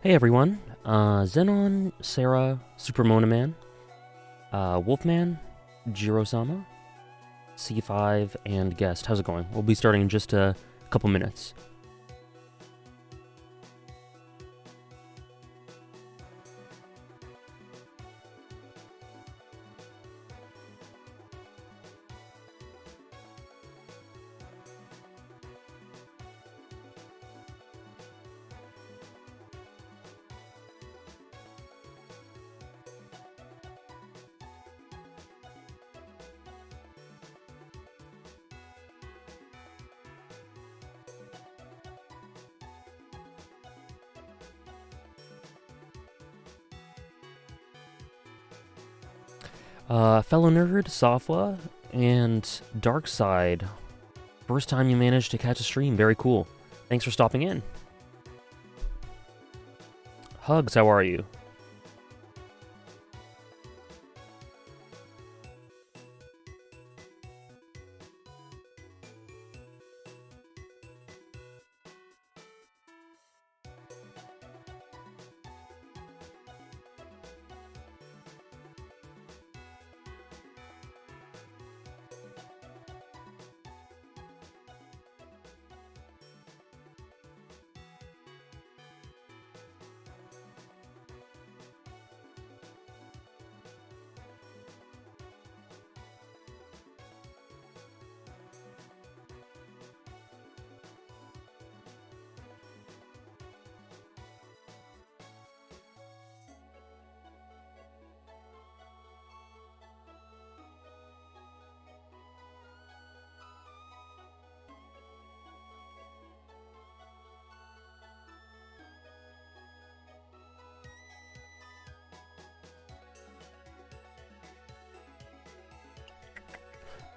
Hey everyone, Zenon, Sarah, Supermona Man, Wolfman, Jiro-sama, C5, and Guest. How's it going? We'll be starting in just a couple minutes. Fellow nerd, Safwa, and Darkside. First time you managed to catch a stream. Very cool. Thanks for stopping in. Hugs, how are you?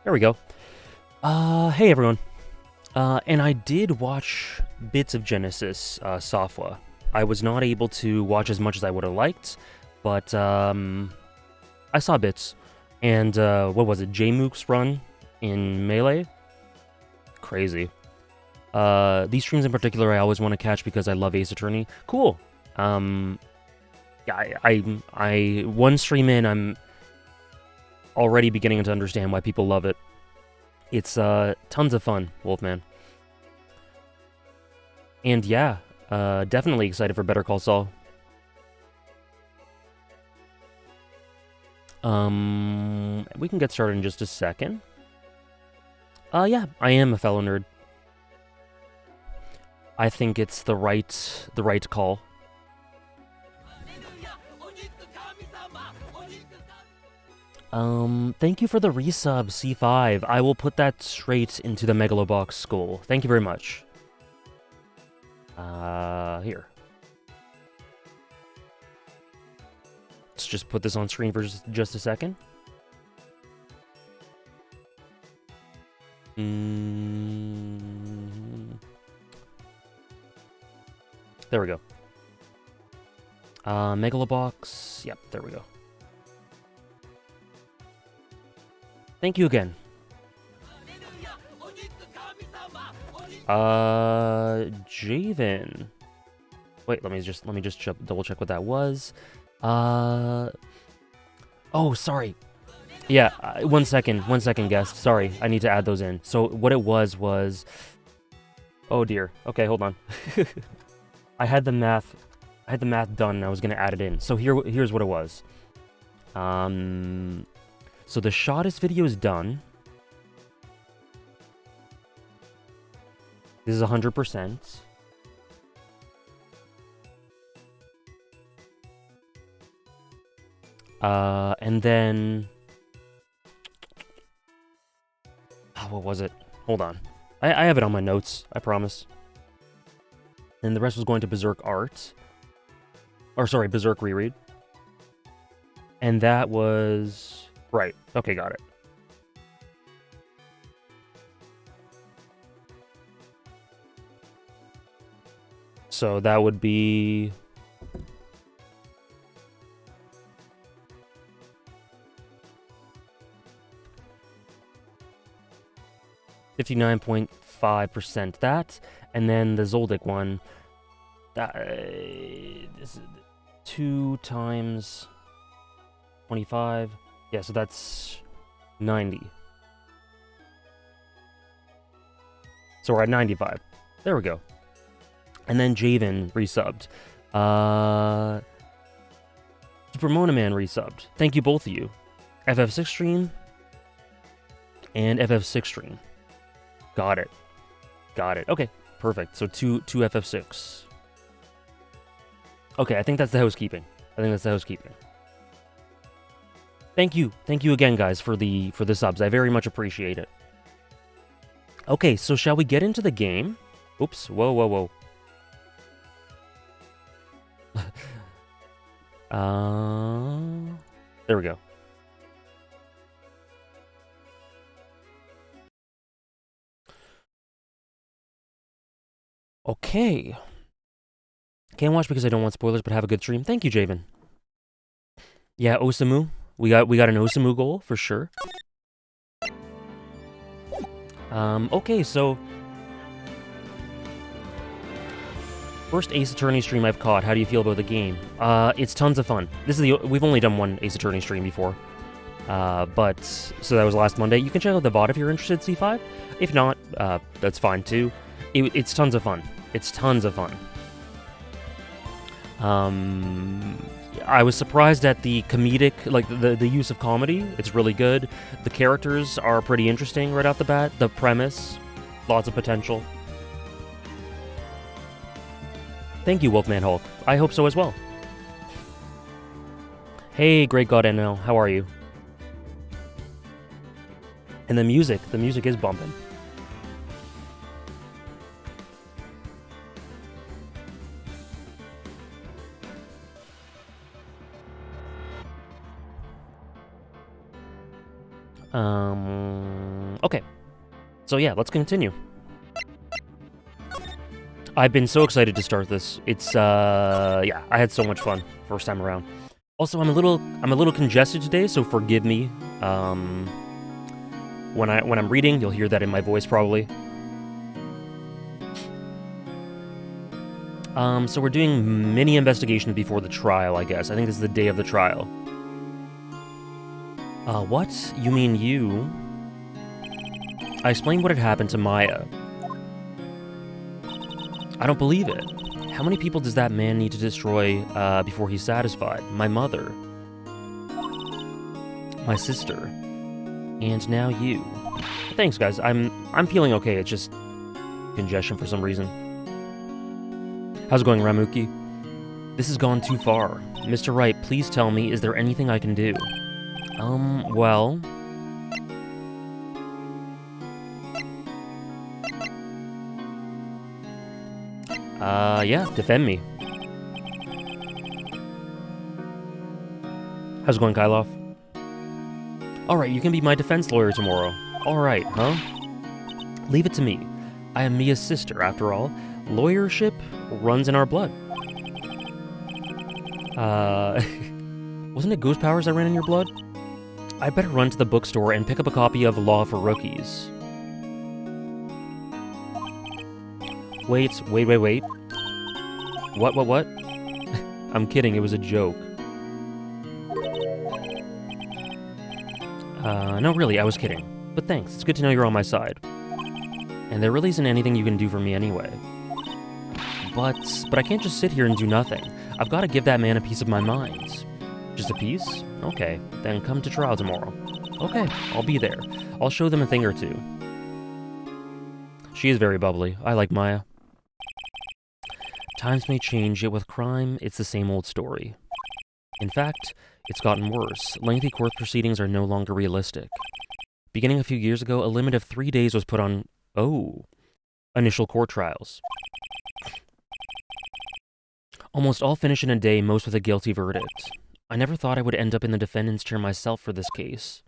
There we go. Hey everyone. And I did watch bits of Genesis, Safwa. I was not able to watch as much as I would have liked, but I saw bits. And what was it? J-Mook's run in Melee? Crazy. These streams in particular I always want to catch because I love Ace Attorney. Cool. Yeah, I one stream in, I'm already beginning to understand why people love it. It's tons of fun, Wolfman. And yeah, definitely excited for Better Call Saul. We can get started in just a second. Yeah, I am a fellow nerd. I think it's the right call. Thank you for the resub, C5. I will put that straight into the Megalobox skull. Thank you very much. Here. Let's just put this on screen for just a second. There we go. Megalobox. Yep, there we go. Thank you again. Javen. Wait, let me just double check what that was. Oh, sorry. Yeah, 1 second, guest. Sorry, I need to add those in. So what it was, oh dear. Okay, hold on. I had the math done and I was gonna add it in. So here's what it was. So the Shotist video is done. This is 100%. And then... Oh, what was it? Hold on. I have it on my notes, I promise. And the rest was going to Berserk Art. Or sorry, Berserk Reread. And that was... Right. Okay, got it. So that would be... $59.5% that, and then the Zoldyck one This is 2 times 25. Yeah, so that's 90. So we're at 95. There we go. And then Javen resubbed. Supermona Man resubbed. Thank you, both of you. FF6 stream and FF6 stream. Got it. Got it. Okay, perfect. So two FF6. Okay, I think that's the housekeeping. Thank you again, guys, for the subs. I very much appreciate it. Okay, so shall we get into the game? Oops! Whoa! There we go. Okay. Can't watch because I don't want spoilers, but have a good stream. Thank you, Javen. Yeah, Osamu. We got an Osamu goal for sure. Okay, so first Ace Attorney stream I've caught. How do you feel about the game? It's tons of fun. We've only done one Ace Attorney stream before. But so that was last Monday. You can check out the VOD if you're interested, C5. If not, that's fine too. It's tons of fun. It's tons of fun. I was surprised at the comedic, like the use of comedy. It's really good. The characters are pretty interesting right off the bat. The premise, lots of potential. Thank you, Wolfman Hulk. I hope so as well. Hey, Great God NL, how are you? And the music is bumping. Okay. So yeah, let's continue. I've been so excited to start this. It's, yeah, I had so much fun first time around. Also, I'm a little congested today, so forgive me. When I'm reading, you'll hear that in my voice probably. So we're doing mini investigations before the trial, I guess. I think this is the day of the trial. What? You mean you? I explained what had happened to Maya. I don't believe it. How many people does that man need to destroy before he's satisfied? My mother. My sister. And now you. Thanks, guys. I'm feeling okay. It's just congestion for some reason. How's it going, Ramuki? This has gone too far. Mr. Wright, please tell me, is there anything I can do? Well... yeah, defend me. How's it going, Kyloff? Alright, you can be my defense lawyer tomorrow. Alright, huh? Leave it to me. I am Mia's sister, after all. Lawyership runs in our blood. Wasn't it Ghost Powers that ran in your blood? I'd better run to the bookstore and pick up a copy of Law for Rookies. Wait. What? I'm kidding, it was a joke. No, really, I was kidding. But thanks, it's good to know you're on my side. And there really isn't anything you can do for me anyway. But I can't just sit here and do nothing. I've got to give that man a piece of my mind. Just a piece? Okay, then come to trial tomorrow. Okay, I'll be there. I'll show them a thing or two. She is very bubbly. I like Maya. Times may change, yet with crime, it's the same old story. In fact, it's gotten worse. Lengthy court proceedings are no longer realistic. Beginning a few years ago, a limit of 3 days was put on, initial court trials. Almost all finish in a day, most with a guilty verdict. I never thought I would end up in the defendant's chair myself for this case.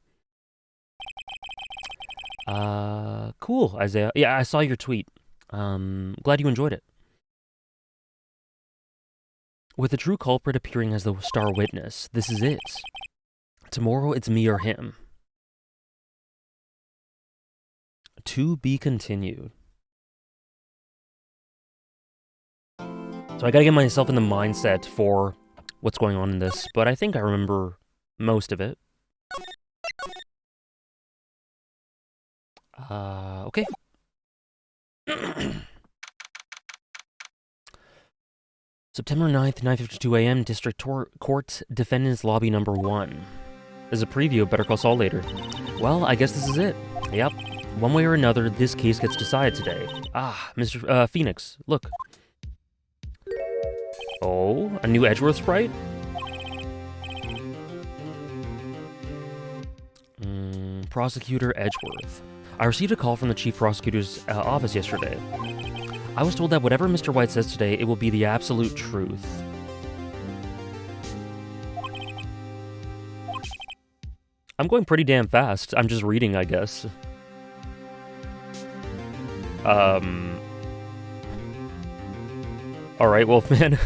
Cool, Isaiah. Yeah, I saw your tweet. Glad you enjoyed it. With the true culprit appearing as the star witness, this is it. Tomorrow it's me or him. To be continued. So I gotta get myself in the mindset for what's going on in this, but I think I remember most of it. Okay. September 9th, 9:52 a.m., District Court, Defendant's Lobby number 1. There's a preview of Better Call Saul later. Well, I guess this is it. Yep. One way or another, this case gets decided today. Ah, Mr. Phoenix, look. Oh, a new Edgeworth sprite? Prosecutor Edgeworth. I received a call from the Chief Prosecutor's office yesterday. I was told that whatever Mr. White says today, it will be the absolute truth. I'm going pretty damn fast. I'm just reading, I guess. Alright, Wolfman.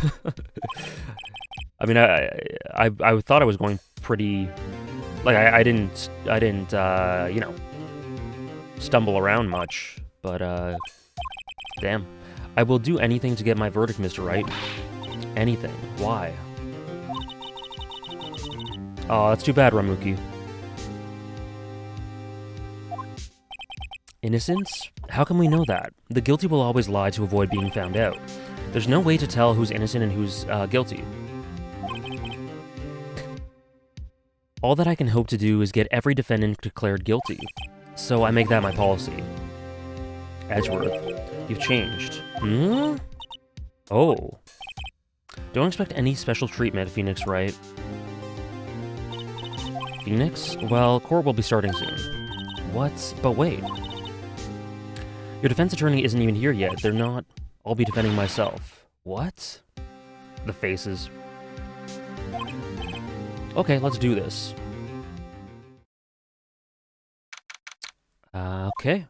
I mean, I thought I was going pretty... Like, I didn't, you know, stumble around much, but, damn. I will do anything to get my verdict, Mr. Wright. Anything. Why? Oh, that's too bad, Ramuki. Innocence? How can we know that? The guilty will always lie to avoid being found out. There's no way to tell who's innocent and who's, guilty. All that I can hope to do is get every defendant declared guilty. So I make that my policy. Edgeworth, you've changed. Hmm? Oh. Don't expect any special treatment, Phoenix, right? Phoenix? Well, court will be starting soon. What? But wait. Your defense attorney isn't even here yet. They're not. I'll be defending myself. What? The faces. Okay, let's do this. Okay.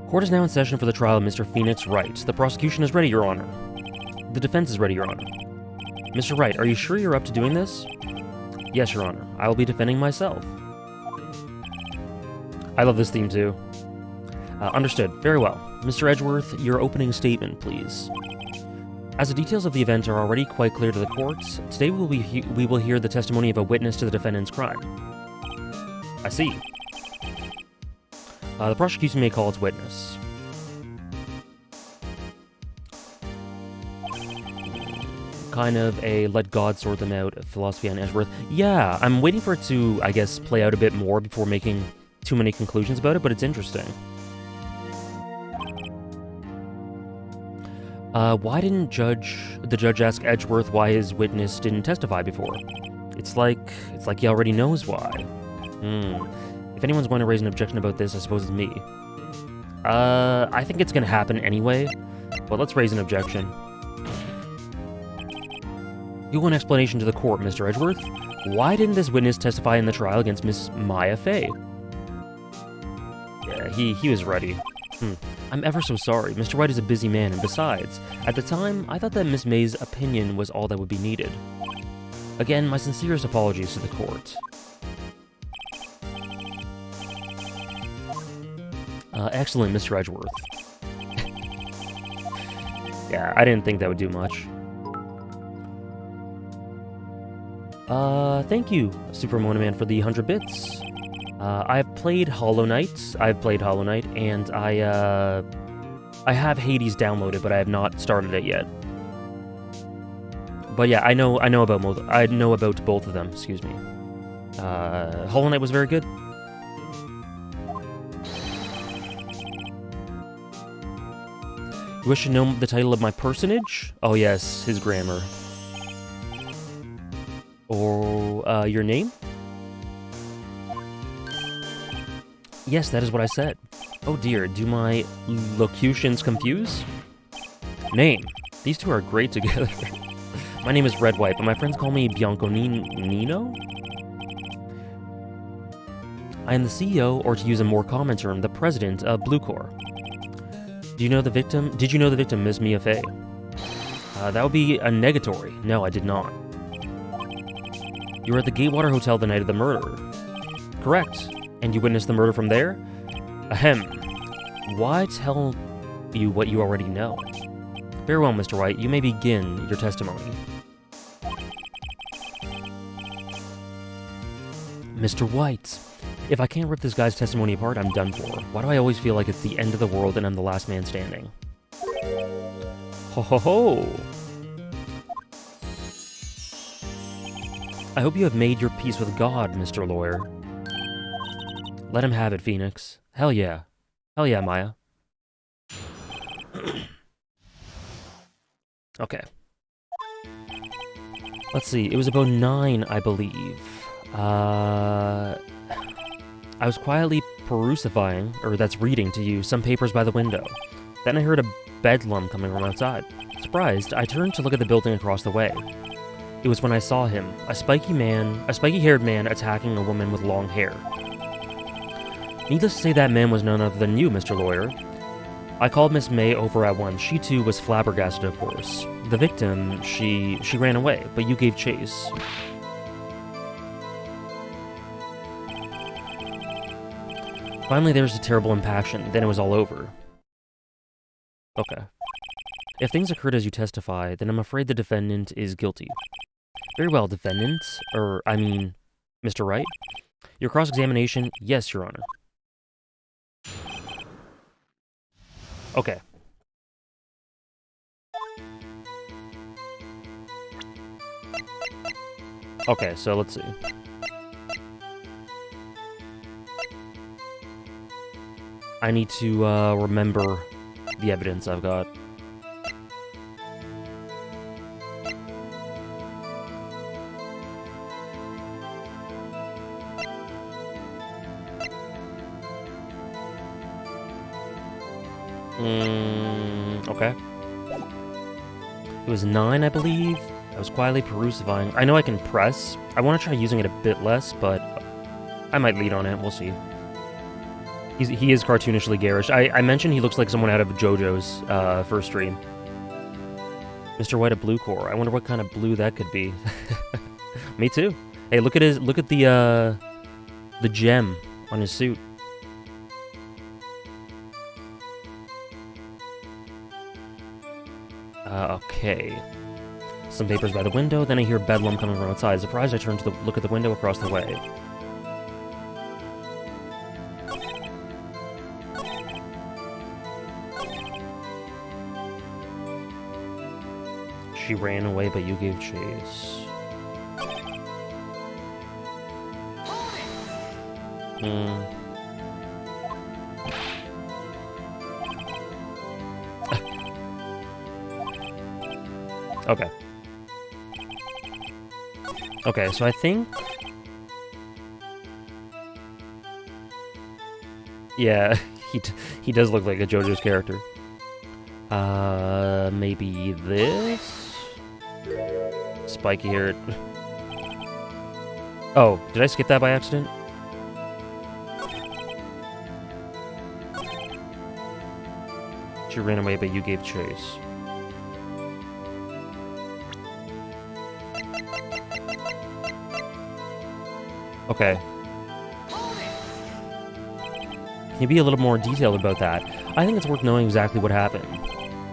Court is now in session for the trial of Mr. Phoenix Wright. The prosecution is ready, Your Honor. The defense is ready, Your Honor. Mr. Wright, are you sure you're up to doing this? Yes, Your Honor. I will be defending myself. I love this theme, too. Understood. Very well. Mr. Edgeworth, your opening statement, please. As the details of the event are already quite clear to the courts, today we will hear the testimony of a witness to the defendant's crime. I see. The prosecution may call its witness. Kind of a let God sort them out philosophy on Edgeworth. Yeah, I'm waiting for it to, I guess, play out a bit more before making too many conclusions about it, but it's interesting. Why didn't the judge ask Edgeworth why his witness didn't testify before? It's like he already knows why. If anyone's going to raise an objection about this, I suppose it's me. I think it's gonna happen anyway, but let's raise an objection. Give an explanation to the court, Mr. Edgeworth. Why didn't this witness testify in the trial against Miss Maya Fey? Yeah, he was ready. I'm ever so sorry. Mr. White is a busy man, and besides, at the time, I thought that Miss May's opinion was all that would be needed. Again, my sincerest apologies to the court. Excellent, Mr. Edgeworth. Yeah, I didn't think that would do much. Thank you, Super Monoman, for the 100 bits. I've played Hollow Knight, and I have Hades downloaded, but I have not started it yet. But yeah, I know about both of them, excuse me. Hollow Knight was very good. You wish to know the title of my personage? Oh yes, his grammar. Or, your name? Yes, that is what I said. Oh dear, do my locutions confuse? Name. These two are great together. My name is Red White, but my friends call me Bianco Nino? I am the CEO, or to use a more common term, the president of Blue Corps. Did you know the victim, Miss Mia Fey? That would be a negatory. No, I did not. You were at the Gatewater Hotel the night of the murder. Correct. And you witnessed the murder from there? Ahem. Why tell you what you already know? Very well, Mr. White, you may begin your testimony. Mr. White, if I can't rip this guy's testimony apart, I'm done for. Why do I always feel like it's the end of the world and I'm the last man standing? Ho ho ho! I hope you have made your peace with God, Mr. Lawyer. Let him have it, Phoenix. Hell yeah. Hell yeah, Maya. Okay. Let's see, it was about 9, I believe. I was quietly reading to you some papers by the window. Then I heard a bedlam coming from outside. Surprised, I turned to look at the building across the way. It was when I saw him, a spiky-haired man attacking a woman with long hair. Needless to say, that man was none other than you, Mr. Lawyer. I called Miss May over at once. She too was flabbergasted, of course. The victim, she ran away, but you gave chase. Finally, there was a terrible impaction, then it was all over. Okay. If things occurred as you testify, then I'm afraid the defendant is guilty. Very well, defendant. Mr. Wright? Your cross-examination? Yes, Your Honor. Okay. Okay, so let's see. I need to remember the evidence I've got. Okay. It was 9, I believe. I was quietly perusing. I know I can press. I want to try using it a bit less, but I might lead on it. We'll see. He is cartoonishly garish. I mentioned he looks like someone out of JoJo's first stream. Mr. White, a blue core. I wonder what kind of blue that could be. Me too. Hey, look at the gem on his suit. Okay. Some papers by the window, then I hear bedlam coming from outside. Surprised, I turn to look at the window across the way. She ran away, but you gave chase. Okay. Okay, so I think... Yeah, he does look like a JoJo's character. Maybe this? Spiky hair. Oh, did I skip that by accident? She ran away, but you gave chase. Okay. Can you be a little more detailed about that? I think it's worth knowing exactly what happened.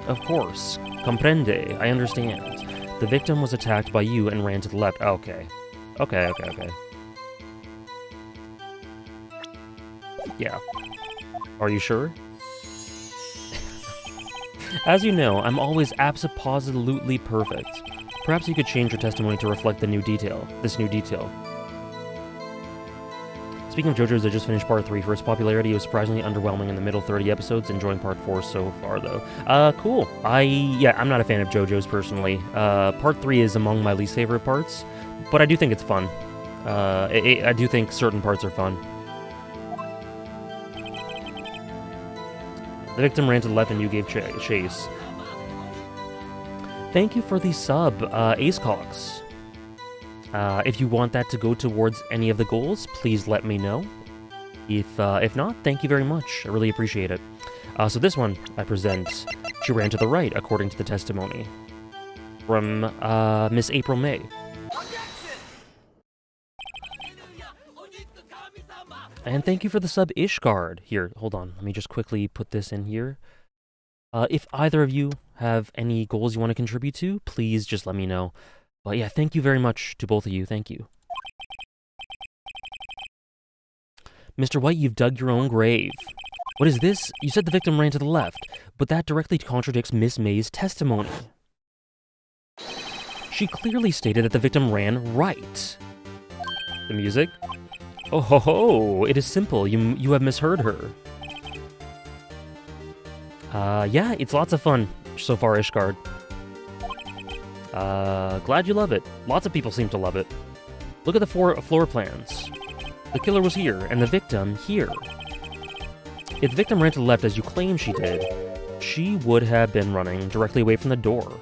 Of course. Comprende. I understand. The victim was attacked by you and ran to the left. Okay. Okay. Yeah. Are you sure? As you know, I'm always absolutely perfect. Perhaps you could change your testimony to reflect this new detail. Speaking of JoJo's, I just finished Part 3. For its popularity, it was surprisingly underwhelming in the middle 30 episodes, enjoying Part 4 so far, though. Cool. I'm not a fan of JoJo's, personally. Part 3 is among my least favorite parts, but I do think it's fun. I do think certain parts are fun. The victim ran to the left and you gave chase. Thank you for the sub, Acecox. If you want that to go towards any of the goals, please let me know. If not, thank you very much. I really appreciate it. So this one I present. She ran to the right, according to the testimony. From, Miss April May. And thank you for the sub, Ishgard. Here, hold on. Let me just quickly put this in here. If either of you have any goals you want to contribute to, please just let me know. But yeah, thank you very much to both of you. Thank you. Mr. White, you've dug your own grave. What is this? You said the victim ran to the left, but that directly contradicts Miss May's testimony. She clearly stated that the victim ran right. The music? Oh ho ho! It is simple. You have misheard her. Yeah, it's lots of fun so far, Ishgard. Glad you love it. Lots of people seem to love it. Look at the floor plans. The killer was here, and the victim here. If the victim ran to the left as you claim she did, she would have been running directly away from the door.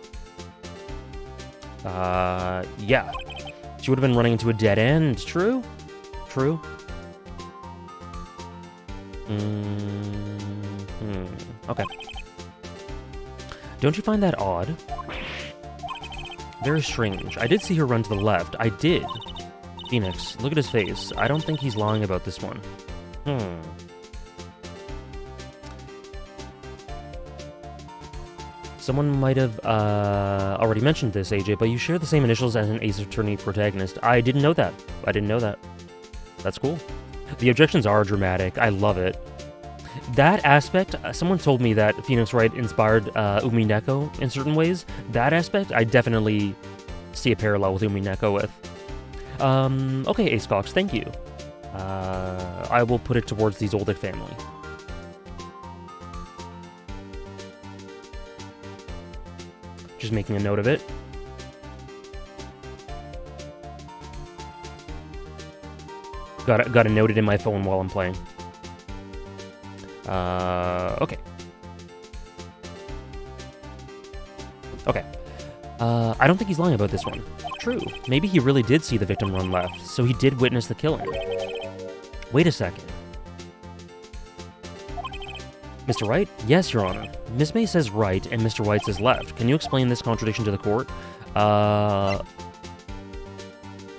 Yeah. She would have been running into a dead end. True? True. Okay. Don't you find that odd? Very strange. I did see her run to the left. I did. Phoenix, look at his face. I don't think he's lying about this one. Someone might have already mentioned this, AJ, but you share the same initials as an Ace Attorney protagonist. I didn't know that. I didn't know that. That's cool. The objections are dramatic. I love it. That aspect, someone told me that Phoenix Wright inspired Umineko in certain ways. That aspect, I definitely see a parallel with Umineko with. Okay, Ace Cox, thank you. I will put it towards the Zoldyck family. Just making a note of it. Got to note it in my phone while I'm playing. Okay. Okay. I don't think he's lying about this one. True. Maybe he really did see the victim run left, so he did witness the killing. Wait a second. Mr. Wright? Yes, Your Honor. Miss May says right, and Mr. White says left. Can you explain this contradiction to the court?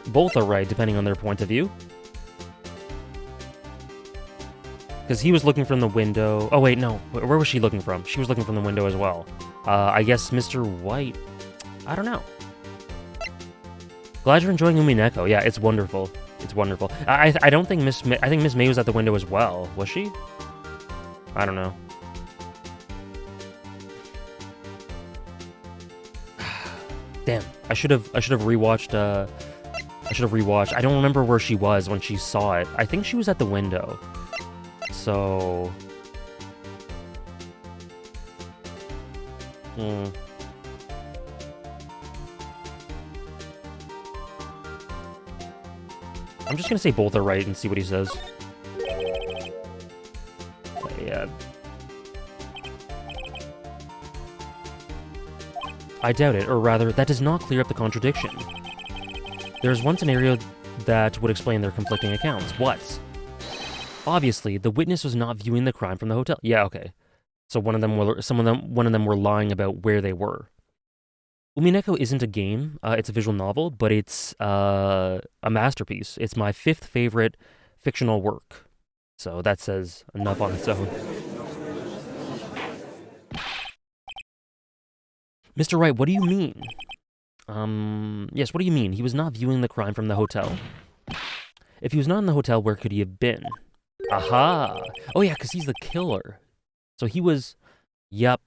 Both are right, depending on their point of view. Because he was looking from the window... Oh, wait, no. Where was she looking from? She was looking from the window as well. I guess Mr. White... I don't know. Glad you're enjoying Umineko. Yeah, it's wonderful. It's wonderful. I don't think Miss May... I think Miss May was at the window as well. Was she? I don't know. Damn. I should have rewatched... I should have rewatched. I don't remember where she was when she saw it. I think she was at the window. So... I'm just gonna say both are right and see what he says. Yeah. I doubt it, or rather, that does not clear up the contradiction. There's one scenario that would explain their conflicting accounts. What? Obviously, the witness was not viewing the crime from the hotel. Yeah, okay. So one of them were lying about where they were. Umineko isn't a game, it's a visual novel, but it's a masterpiece. It's my 5th favorite fictional work. So that says enough on its own. Mr. Wright, what do you mean? Yes, what do you mean? He was not viewing the crime from the hotel. If he was not in the hotel, where could he have been? Aha! Oh yeah, because he's the killer. So he was... Yep.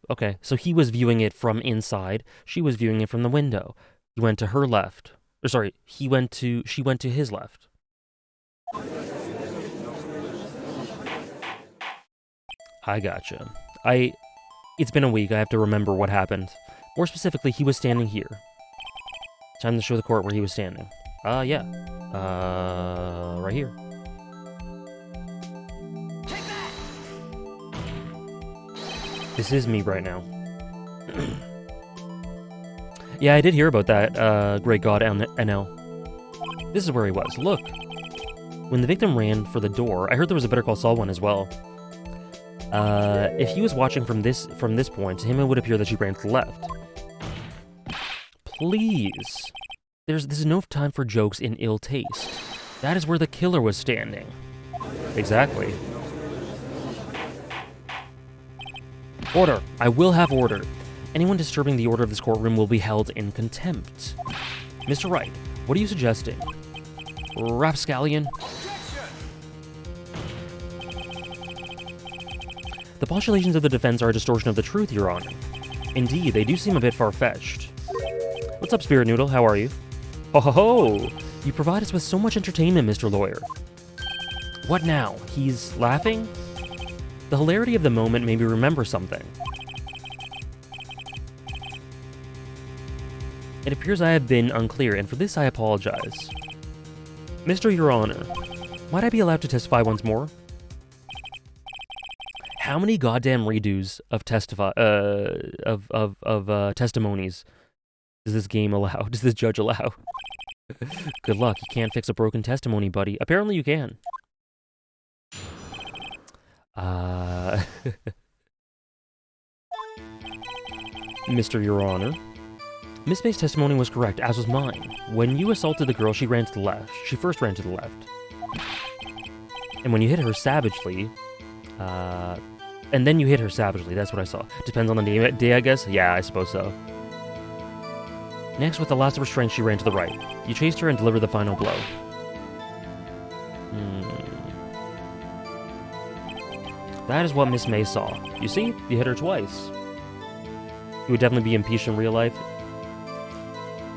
Okay, so he was viewing it from inside. She was viewing it from the window. He went to her left. Or sorry, she went to his left. I gotcha. It's been a week, I have to remember what happened. More specifically, he was standing here. Time to show the court where he was standing. Yeah. Right here. This is me right now. Yeah, I did hear about that, Great God NL. This is where he was. Look. When the victim ran for the door, I heard there was a Better Call Saul one as well. If he was watching from this point, to him it would appear that she ran to the left. Please. This is no time for jokes in ill taste. That is where the killer was standing. Exactly. Order. I will have order. Anyone disturbing the order of this courtroom will be held in contempt. Mr. Wright, what are you suggesting? Rapscallion? The postulations of the defense are a distortion of the truth, Your Honor. Indeed, they do seem a bit far-fetched. What's up, Spirit Noodle? How are you? Oh ho ho! You provide us with so much entertainment, Mr. Lawyer. What now? He's laughing? The hilarity of the moment made me remember something. It appears I have been unclear, and for this I apologize. Mr. Your Honor, might I be allowed to testify once more? How many goddamn redos of testimonies does this game allow? Does this judge allow? Good luck. You can't fix a broken testimony, buddy. Apparently you can. Mr. Your Honor, Miss May's testimony was correct, as was mine. When you assaulted the girl, she ran to the left. She first ran to the left. And when you hit her savagely, and then you hit her savagely, that's what I saw. Depends on the day, I guess? Yeah, I suppose so. Next, with the last of her strength, she ran to the right. You chased her and delivered the final blow. That is what Miss May saw. You see? You hit her twice. You would definitely be impeached in real life.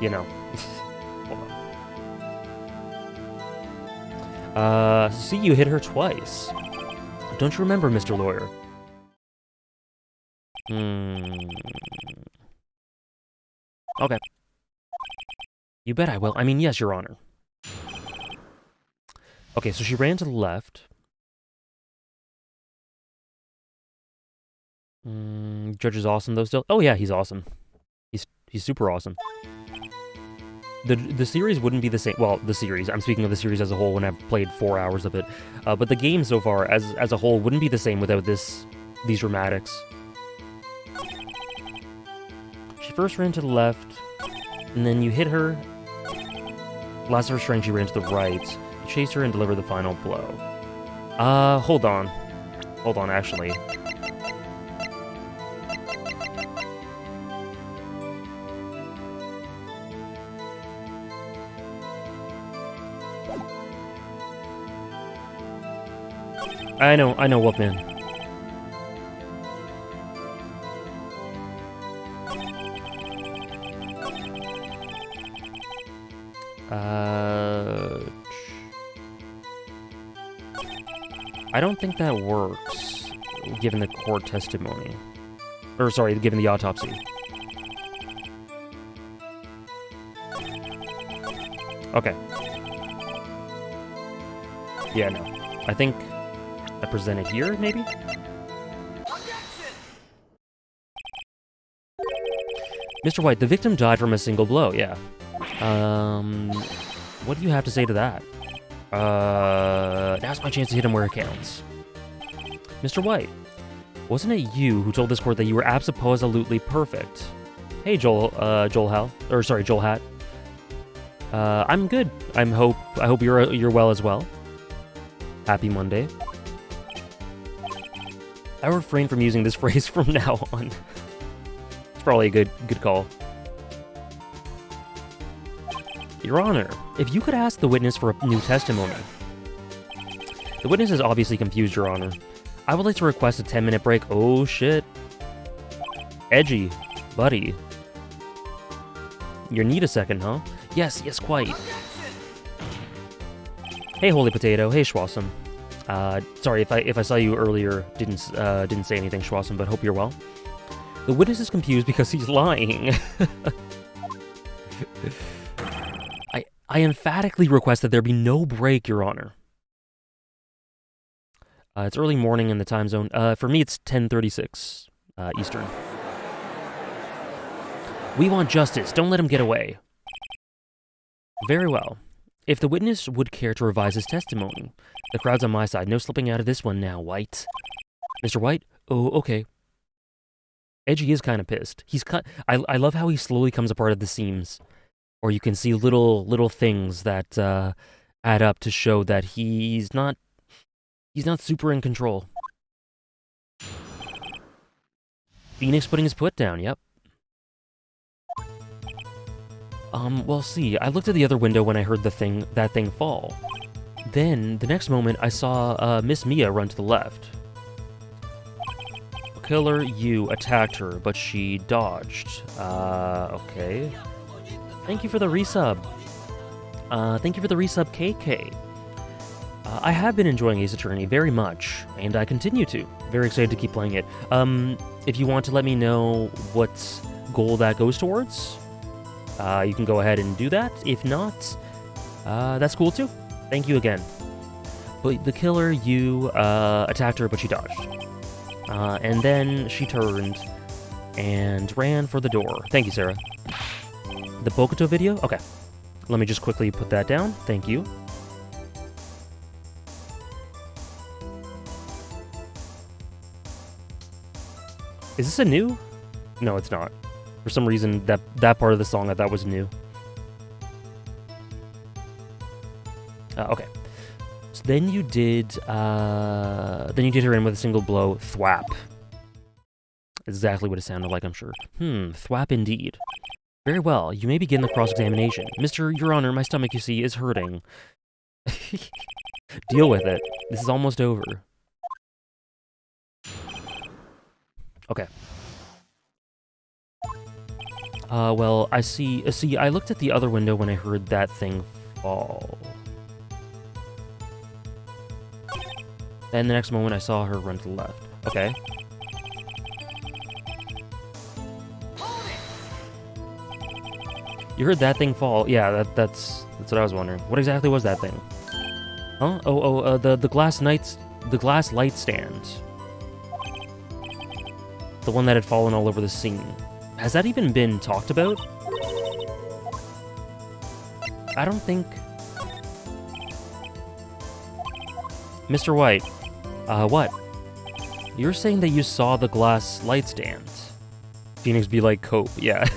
You know. Hold on. See, you hit her twice. Don't you remember, Mr. Lawyer? Okay. You bet I will. I mean, yes, Your Honor. Okay, so she ran to the left. Judge is awesome, though, still. Oh, yeah, he's awesome. He's super awesome. The series wouldn't be the same. Well, the series. I'm speaking of the series as a whole when I've played 4 hours of it. But the game so far, as a whole, wouldn't be the same without these dramatics. She first ran to the left, and then you hit her. Last of her strength, she ran to the right. You chased her and delivered the final blow. Hold on. Hold on, actually. I know what, man. I don't think that works, given the court testimony. Or, sorry, given the autopsy. Okay. Yeah, no. I think I present it here, maybe? Mr. White, the victim died from a single blow, yeah. What do you have to say to that? Now's my chance to hit him where it counts. Mr. White, wasn't it you who told this court that you were abso-absolutely perfect? Hey, Joel Hat. I'm good. I hope you're well as well. Happy Monday. I refrain from using this phrase from now on. It's probably a good call. Your Honor, if you could ask the witness for a new testimony. The witness is obviously confused, Your Honor. I would like to request a 10-minute break. Oh, shit. Edgy. Buddy. You need a second, huh? Yes, quite. Hey, Holy Potato. Hey, Schwassam. Sorry if I saw you earlier, didn't say anything, Schwassam, but hope you're well. The witness is confused because he's lying. I emphatically request that there be no break, Your Honor. It's early morning in the time zone. For me, it's 10:36 Eastern. We want justice. Don't let him get away. Very well. If the witness would care to revise his testimony, the crowd's on my side. No slipping out of this one now, White. Mr. White? Oh, okay. Edgy is kind of pissed. I love how he slowly comes apart at the seams. Or you can see little things that add up to show that he's not He's not super in control. Phoenix putting his foot down, yep. Well, see, I looked at the other window when I heard that thing fall. Then, the next moment, I saw Miss Mia run to the left. Killer You attacked her, but she dodged. Okay. Thank you for the resub. Thank you for the resub, KK. I have been enjoying Ace Attorney very much, and I continue to. Very excited to keep playing it. If you want to let me know what goal that goes towards, you can go ahead and do that. If not, that's cool too. Thank you again. But the killer, You attacked her, but she dodged. And then she turned and ran for the door. Thank you, Sarah. The Bokuto video? Okay. Let me just quickly put that down. Thank you. Is this a new? No, it's not. For some reason, that part of the song I thought was new. Okay. So then you did her in with a single blow, thwap. Exactly what it sounded like, I'm sure. Thwap indeed. Very well, you may begin the cross-examination. Mr. Your Honor, my stomach, you see, is hurting. Deal with it. This is almost over. Okay. Well, I see, I looked at the other window when I heard that thing fall. Then the next moment I saw her run to the left. Okay. You heard that thing fall? Yeah, that's what I was wondering. What exactly was that thing? Huh? The glass light stand. The one that had fallen all over the scene. Has that even been talked about? I don't think... Mr. White, what? You're saying that you saw the glass light stand. Phoenix be like, cope, yeah.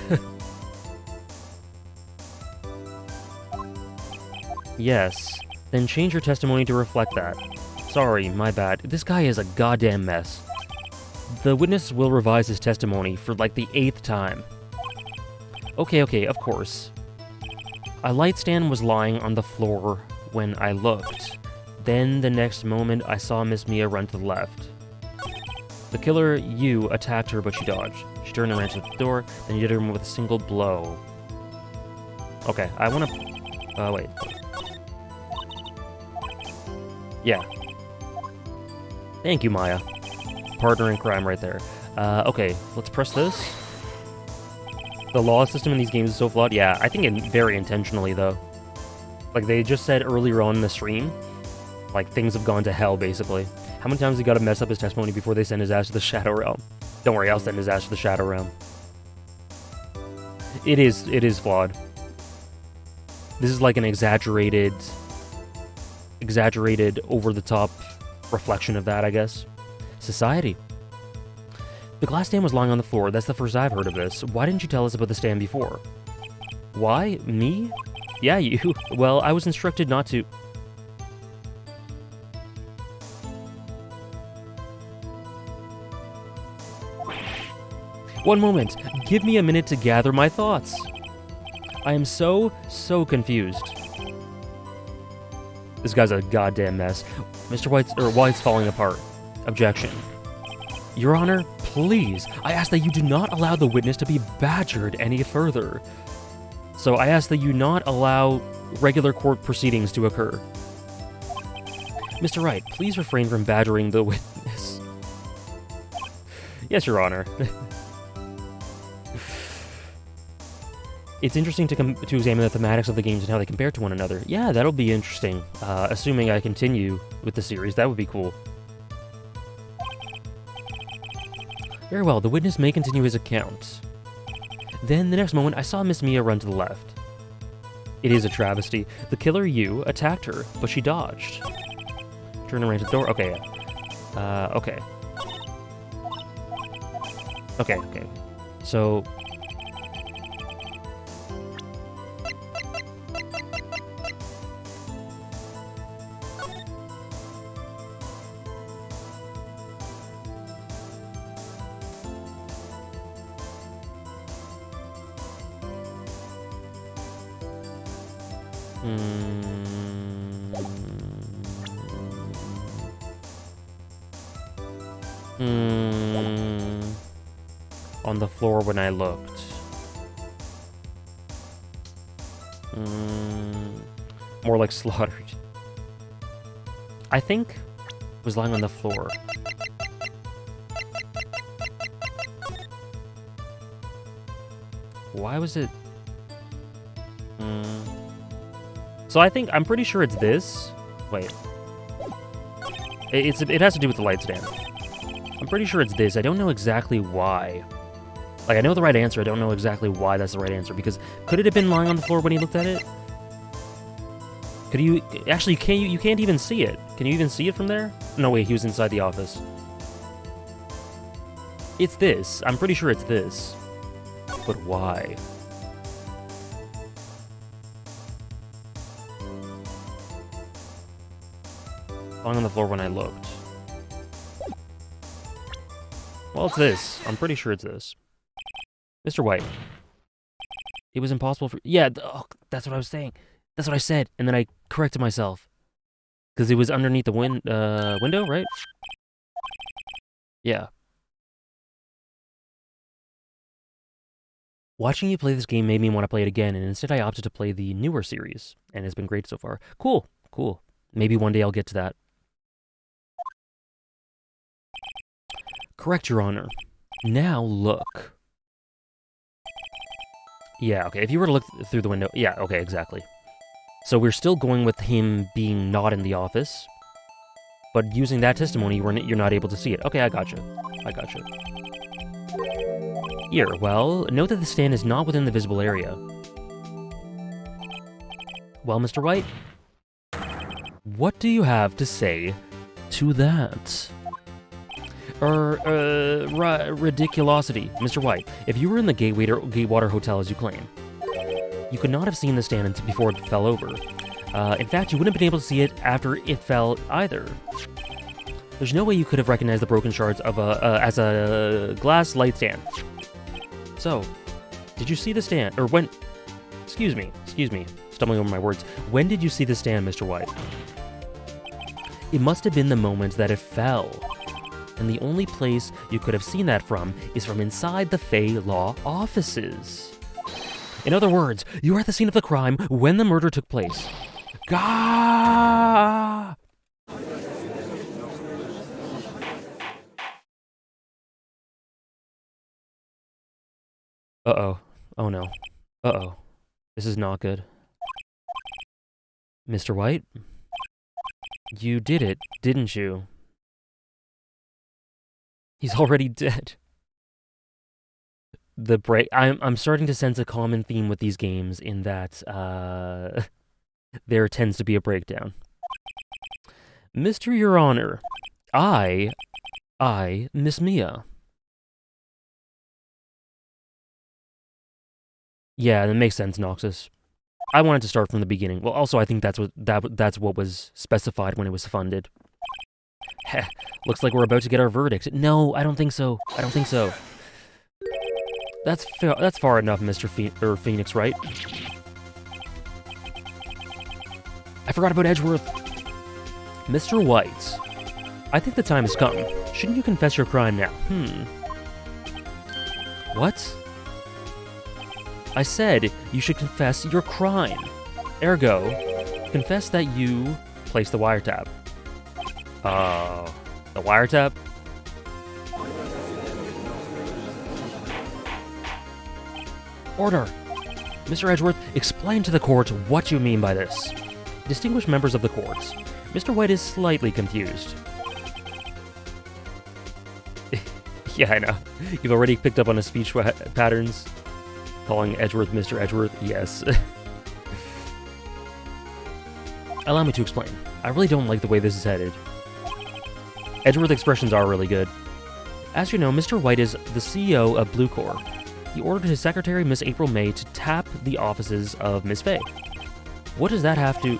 Yes. Then change your testimony to reflect that. Sorry, my bad. This guy is a goddamn mess. The witness will revise his testimony for like the 8th time. Okay, of course. A light stand was lying on the floor when I looked. Then, the next moment, I saw Miss Mia run to the left. The killer, You, attacked her, but she dodged. She turned and ran to the door, then you hit her with a single blow. Okay, I wanna... wait. Yeah. Thank you, Maya. Partner in crime right there. Okay, let's press this. The law system in these games is so flawed. Yeah, I think very intentionally, though. Like, they just said earlier on in the stream, like, things have gone to hell, basically. How many times he gotta mess up his testimony before they send his ass to the Shadow Realm? Don't worry, I'll send his ass to the Shadow Realm. It is flawed. This is like an exaggerated, over-the-top reflection of that, I guess. Society. The glass stand was lying on the floor. That's the first I've heard of this. Why didn't you tell us about the stand before? Why? Me? Yeah, you. Well, I was instructed not to... One moment. Give me a minute to gather my thoughts. I am so confused. This guy's a goddamn mess. Mr. White's falling apart. Objection. Your Honor, please, I ask that you do not allow the witness to be badgered any further. So I ask that you not allow regular court proceedings to occur. Mr. Wright, please refrain from badgering the witness. Yes, Your Honor. It's interesting to examine the thematics of the games and how they compare to one another. Yeah, that'll be interesting. Assuming I continue with the series, that would be cool. Very well, the witness may continue his account. Then, the next moment, I saw Miss Mia run to the left. It is a travesty. The killer, You, attacked her, but she dodged. Turned around to the door. Okay, yeah. Okay. Okay. So... Hmm. On the floor when I looked. More like slaughtered. I think was lying on the floor. Why was it? So I'm pretty sure it's this. Wait. It has to do with the light stand. I'm pretty sure it's this. I don't know exactly why. Like, I know the right answer. I don't know exactly why that's the right answer. Because could it have been lying on the floor when he looked at it? Could you... Actually, you can't even see it. Can you even see it from there? No, wait. He was inside the office. It's this. I'm pretty sure it's this. But why? Lying on the floor when I looked. Well, it's this. I'm pretty sure it's this. Mr. White. It was impossible for... Yeah, oh, that's what I was saying. That's what I said, and then I corrected myself. Because it was underneath the window, right? Yeah. Watching you play this game made me want to play it again, and instead I opted to play the newer series, and it's been great so far. Cool, cool. Maybe one day I'll get to that. Correct, Your Honor. Now look. Yeah, okay, if you were to look through the window... Yeah, okay, exactly. So we're still going with him being not in the office, but using that testimony, you're not able to see it. Okay, I gotcha. I gotcha. Here, well, note that the stand is not within the visible area. Well, Mr. White, what do you have to say to that? Ridiculosity. Mr. White, if you were in the Gatewater Hotel as you claim, you could not have seen the stand before it fell over. In fact, you wouldn't have been able to see it after it fell either. There's no way you could have recognized the broken shards of as a glass light stand. So, did you see the stand, or when... Excuse me, stumbling over my words. When did you see the stand, Mr. White? It must have been the moment that it fell. And the only place you could have seen that from is from inside the Fey Law offices. In other words, you were at the scene of the crime when the murder took place. Gah! Uh-oh. Oh no. Uh-oh. This is not good. Mr. White? You did it, didn't you? He's already dead. The break... I'm starting to sense a common theme with these games in that, there tends to be a breakdown. Mr. Your Honor, I, Miss Mia. Yeah, that makes sense, Noxus. I wanted to start from the beginning. Well, also, I think that's what was specified when it was funded. Heh, looks like we're about to get our verdict. No, I don't think so. I don't think so. That's far enough, Mr. Phoenix, right? I forgot about Edgeworth. Mr. White, I think the time has come. Shouldn't you confess your crime now? What? I said you should confess your crime. Ergo, confess that you placed the wiretap. Oh, the wiretap? Order! Mr. Edgeworth, explain to the court what you mean by this. Distinguished members of the courts, Mr. White is slightly confused. Yeah, I know. You've already picked up on his speech patterns. Calling Edgeworth Mr. Edgeworth, yes. Allow me to explain. I really don't like the way this is headed. Edgeworth expressions are really good. As you know, Mr. White is the CEO of Blue Corps. He ordered his secretary, Miss April May, to tap the offices of Miss Fay. What does that have to...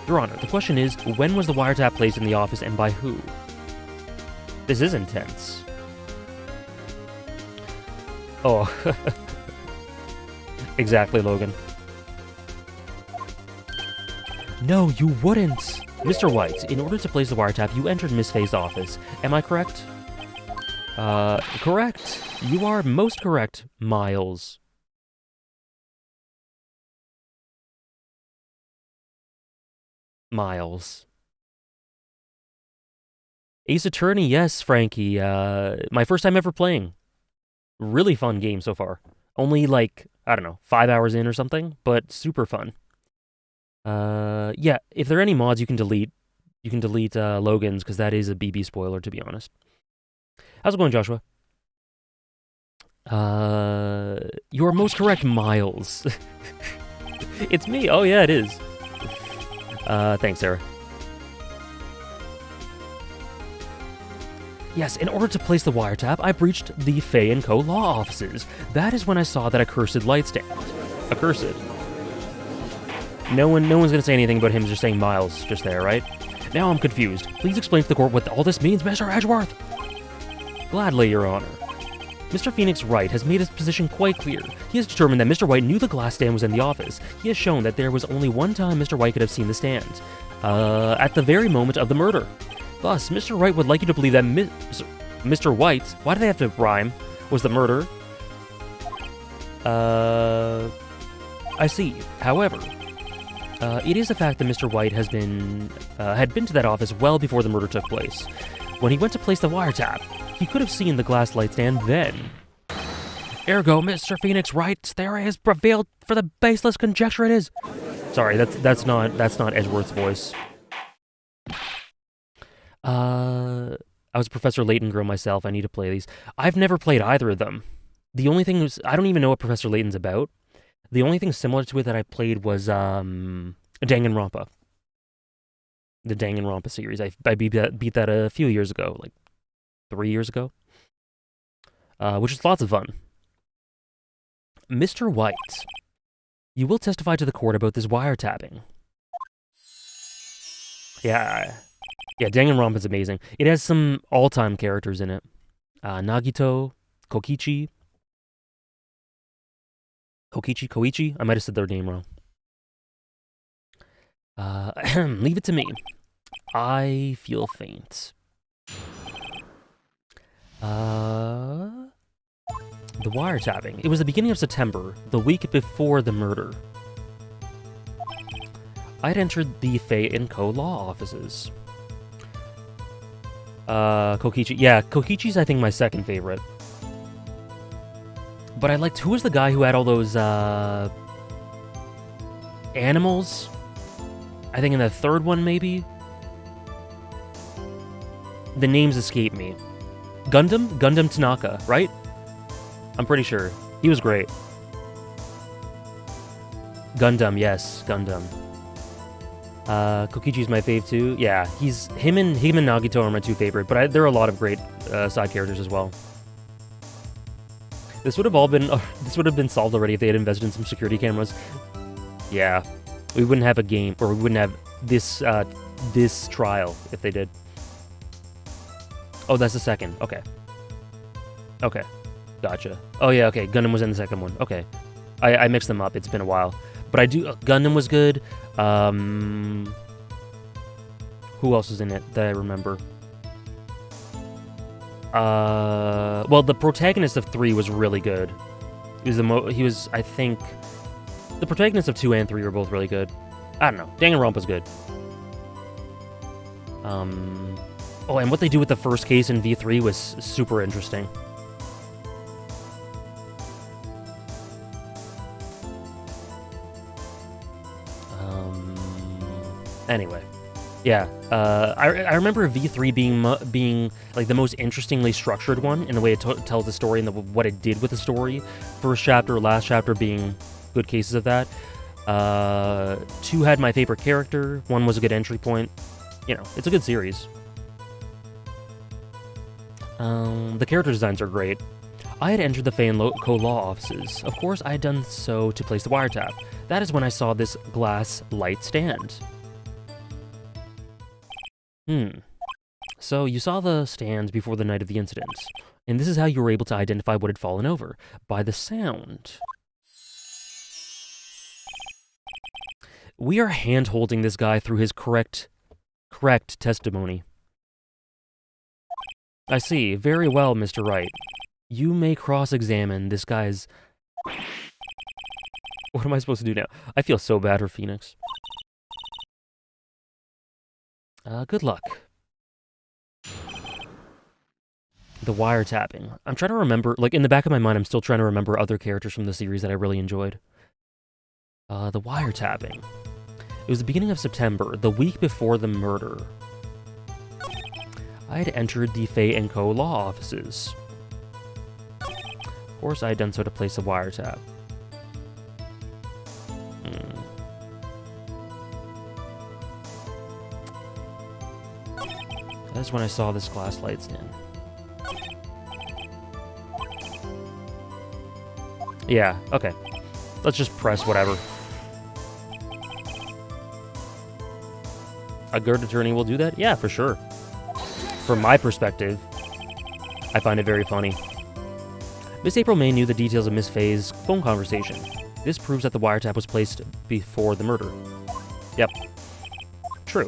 Your Honor, the question is, when was the wiretap placed in the office and by who? This is intense. Oh. Exactly, Logan. No, you wouldn't! Mr. White, in order to place the wiretap, you entered Miss Faye's office. Am I correct? Correct. You are most correct, Miles. Miles. Ace Attorney, yes, Frankie. My first time ever playing. Really fun game so far. Only like, I don't know, 5 hours in or something, but super fun. Yeah, if there are any mods you can delete Logan's, because that is a BB spoiler, to be honest. How's it going, Joshua? You're most correct, Miles. It's me. Oh, yeah, it is. Thanks, Sarah. Yes, in order to place the wiretap, I breached the Faye & Co. law offices. That is when I saw that accursed light stand. Accursed. No one's gonna say anything about him just saying Miles just there, right? Now I'm confused. Please explain to the court what all this means, Mr. Edgeworth. Gladly, Your Honor. Mr. Phoenix Wright has made his position quite clear. He has determined that Mr. White knew the glass stand was in the office. He has shown that there was only one time Mr. White could have seen the stand. At the very moment of the murder. Thus, Mr. Wright would like you to believe that Mr. White, why do they have to rhyme, was the murderer. I see. However, it is a fact that Mr. White had been to that office well before the murder took place. When he went to place the wiretap, he could have seen the glass light stand then. Ergo, Mr. Phoenix Wright's theory has prevailed for the baseless conjecture it is. Sorry, that's not Edgeworth's voice. I was Professor Layton girl myself. I need to play these. I've never played either of them. The only thing is, I don't even know what Professor Layton's about. The only thing similar to it that I played was Danganronpa. The Danganronpa series. I beat that a few years ago, like 3 years ago, which is lots of fun. Mr. White, you will testify to the court about this wiretapping. Yeah, Danganronpa is amazing. It has some all-time characters in it. Nagito, Koichi. I might have said their name wrong. Leave it to me. I feel faint. The wiretapping. It was the beginning of September, the week before the murder. I'd entered the Faye & Co. law offices. Koichi. Yeah, Koichi's, I think, my second favorite. But I liked... Who was the guy who had all those, animals? I think in the third one, maybe? The names escape me. Gundam Tanaka, right? I'm pretty sure. He was great. Gundam, yes, Gundam. Kokichi's my fave too. Yeah, him and Nagito are my two favorite, but there are a lot of great side characters as well. This would have been solved already if they had invested in some security cameras. Yeah, we wouldn't have a game, or we wouldn't have this trial if they did. Oh, that's the second. Okay. Gotcha. Oh yeah, okay. Gundam was in the second one. Okay. I mixed them up. It's been a while. But Gundam was good. Who else was in it that I remember? Well, the protagonist of 3 was really good. I think... The protagonists of 2 and 3 were both really good. I don't know. Danganronpa's good. Oh, and what they do with the first case in V3 was super interesting. Anyway, yeah. I remember V3 being like the most interestingly structured one in the way it tells the story and what it did with the story. First chapter, last chapter being good cases of that. 2 had my favorite character. 1 was a good entry point. You know, it's a good series. The character designs are great. I had entered the Faye & Co. law offices. Of course, I had done so to place the wiretap. That is when I saw this glass light stand. So you saw the stand before the night of the incident, and this is how you were able to identify what had fallen over, by the sound. We are hand-holding this guy through his correct testimony. I see. Very well, Mr. Wright. You may cross-examine this guy's... What am I supposed to do now? I feel so bad for Phoenix. Good luck. The wiretapping. I'm trying to remember, like, in the back of my mind, I'm still trying to remember other characters from the series that I really enjoyed. The wiretapping. It was the beginning of September, the week before the murder. I had entered the Fay & Co. law offices. Of course, I had done so to place a wiretap. That's when I saw this glass light stand. Yeah, okay. Let's just press whatever. A good attorney will do that? Yeah, for sure. From my perspective, I find it very funny. Miss April May knew the details of Miss Fay's phone conversation. This proves that the wiretap was placed before the murder. Yep. True.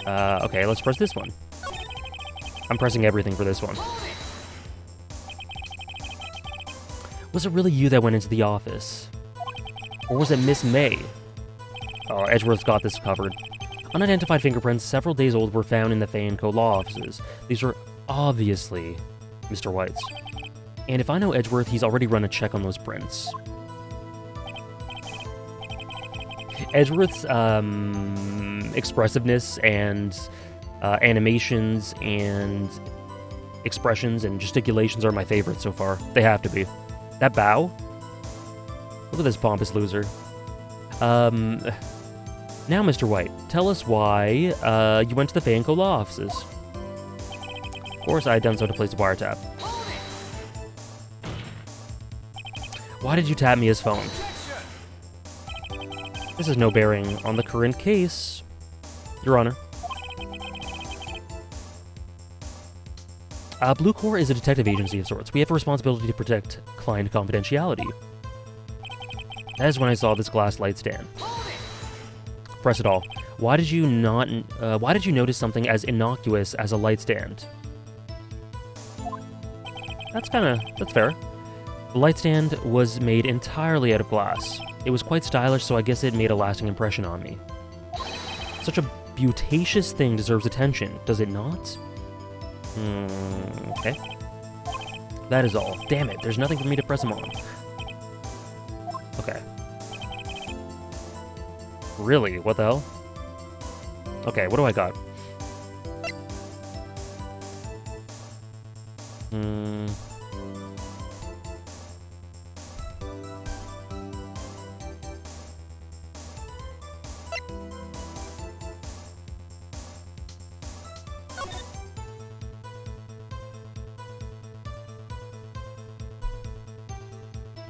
Okay, let's press this one. I'm pressing everything for this one. Was it really you that went into the office? Or was it Miss May? Oh, Edgeworth's got this covered. Unidentified fingerprints, several days old, were found in the Fay & Co. law offices. These are obviously Mr. White's. And if I know Edgeworth, he's already run a check on those prints. Edgeworth's expressiveness and animations and expressions and gesticulations are my favorite so far. They have to be. That bow? Look at this pompous loser. Now, Mr. White, tell us why you went to the Fay & Co. law offices. Of course, I had done so to place the wiretap. Why did you tap me his phone? This has no bearing on the current case, Your Honor. Blue Corps is a detective agency of sorts. We have a responsibility to protect client confidentiality. That is when I saw this glass light stand. Press it all. Why did you notice something as innocuous as a light stand? That's fair. The light stand was made entirely out of glass. It was quite stylish, so I guess it made a lasting impression on me. Such a beautacious thing deserves attention, does it not? Okay. That is all. Damn it, there's nothing for me to press them on. Okay. Really? What the hell? Okay, what do I got?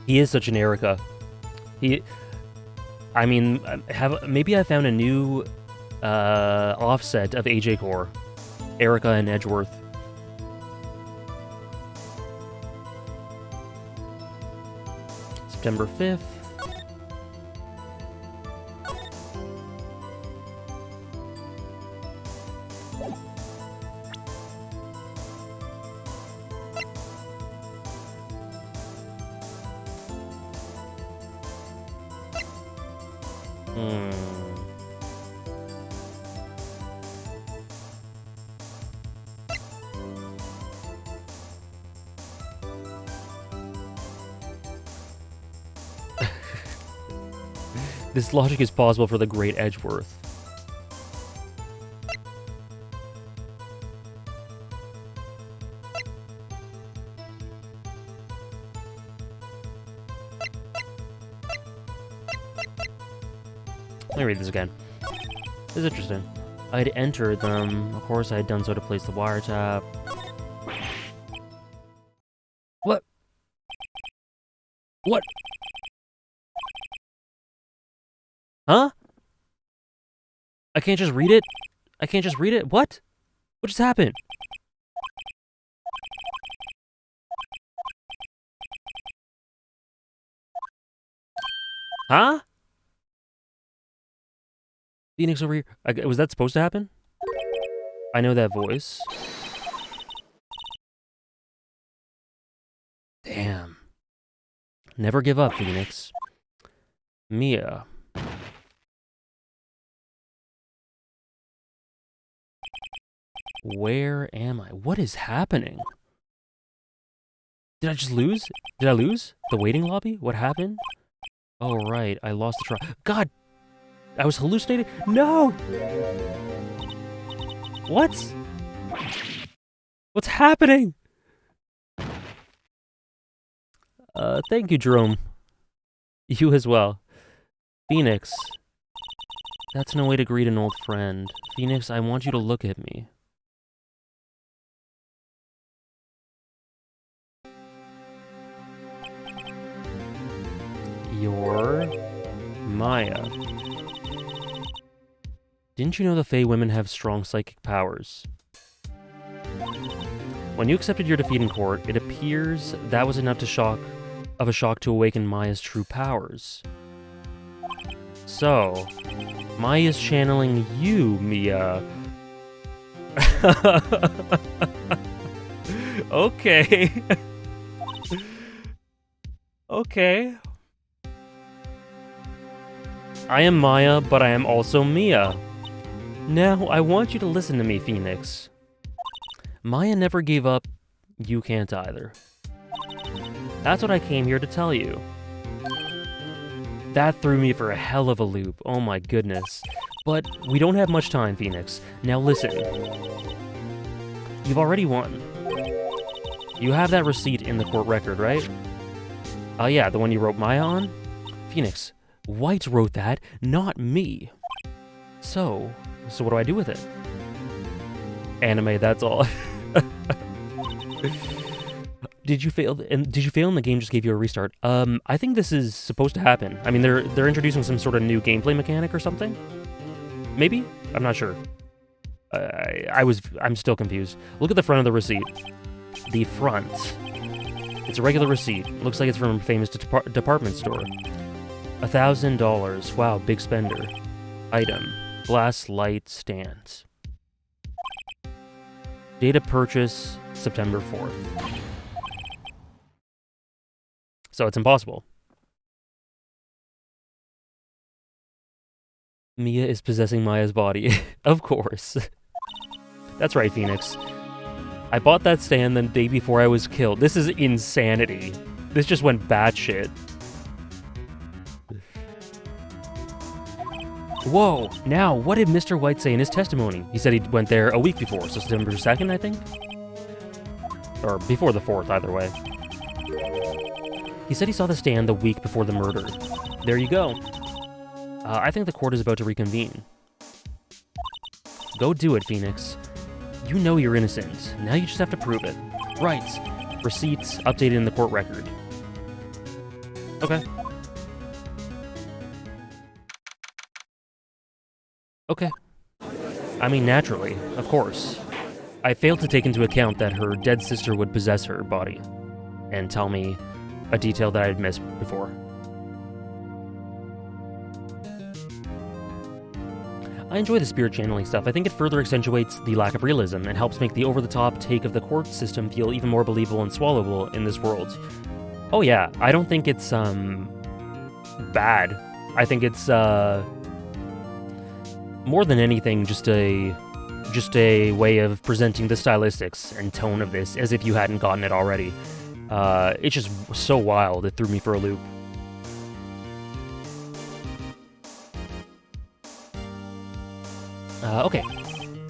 He is such an Erica. I mean, maybe I found a new offset of AJ Core, Erica and Edgeworth. September 5th. This logic is possible for the great Edgeworth. Let me read this again. This is interesting. I'd entered them. Of course, I had done so to place the wiretap. What? What? Huh? I can't just read it? I can't just read it? What? What just happened? Huh? Phoenix over here. Was that supposed to happen? I know that voice. Damn. Never give up, Phoenix. Mia. Where am I? What is happening? Did I just lose? Did I lose? The waiting lobby? What happened? Oh, right. I lost the trial. God! I was hallucinating? No! What? What's happening? Thank you, Jerome. You as well. Phoenix. That's no way to greet an old friend. Phoenix, I want you to look at me. You're Maya. Didn't you know the Fae women have strong psychic powers? When you accepted your defeat in court, it appears that was enough of a shock to awaken Maya's true powers. So, Maya's channeling you, Mia. Okay. Okay. I am Maya, but I am also Mia. Now, I want you to listen to me, Phoenix. Maya never gave up. You can't either. That's what I came here to tell you. That threw me for a hell of a loop. Oh my goodness. But we don't have much time, Phoenix. Now listen. You've already won. You have that receipt in the court record, right? Oh yeah, the one you wrote Maya on? Phoenix, White wrote that, not me. So what do I do with it? Anime, that's all. Did you fail? And did you fail? And the game just gave you a restart. I think this is supposed to happen. I mean, they're introducing some sort of new gameplay mechanic or something. Maybe? I'm not sure. I'm still confused. Look at the front of the receipt. The front. It's a regular receipt. Looks like it's from a famous department store. $1,000. Wow, big spender. Item. Glass light stand. Date of purchase, September 4th. So it's impossible. Mia is possessing Maya's body. Of course. That's right, Phoenix. I bought that stand the day before I was killed. This is insanity. This just went batshit. Whoa, now, what did Mr. White say in his testimony? He said he went there a week before, so September 2nd, I think? Or before the 4th, either way. He said he saw the stand the week before the murder. There you go. I think the court is about to reconvene. Go do it, Phoenix. You know you're innocent. Now you just have to prove it. Right. Receipts updated in the court record. Okay. Okay. I mean, naturally, of course. I failed to take into account that her dead sister would possess her body and tell me a detail that I had missed before. I enjoy the spirit channeling stuff. I think it further accentuates the lack of realism and helps make the over-the-top take of the court system feel even more believable and swallowable in this world. Oh yeah, I don't think it's, bad. I think it's, more than anything, just a way of presenting the stylistics and tone of this as if you hadn't gotten it already. It's just so wild, it threw me for a loop. Okay.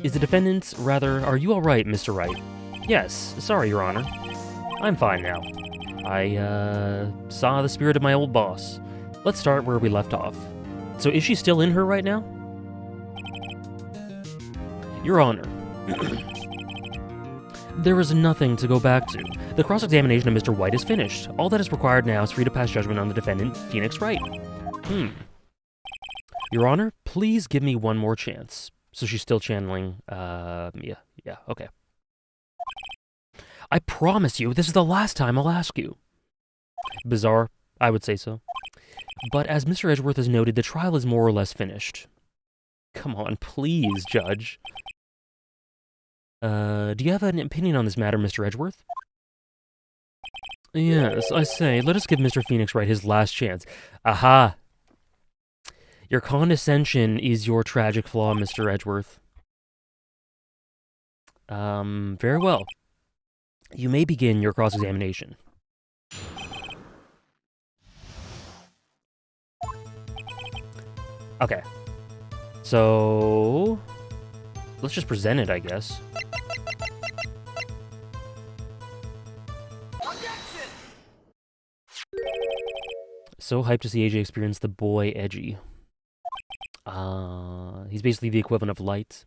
Is the defendant, are you alright, Mr. Wright? Yes, sorry, Your Honor. I'm fine now. I, saw the spirit of my old boss. Let's start where we left off. So is she still in her right now? Your Honor. There is nothing to go back to. The cross-examination of Mr. White is finished. All that is required now is for you to pass judgment on the defendant, Phoenix Wright. Your Honor, please give me one more chance. So she's still channeling, yeah, okay. I promise you, this is the last time I'll ask you. Bizarre, I would say so. But as Mr. Edgeworth has noted, the trial is more or less finished. Come on, please, Judge. Do you have an opinion on this matter, Mr. Edgeworth? Yes, I say, let us give Mr. Phoenix Wright his last chance. Aha! Your condescension is your tragic flaw, Mr. Edgeworth. Very well. You may begin your cross-examination. Okay. So... let's just present it, I guess. So hyped to see AJ experience the boy edgy. He's basically the equivalent of light.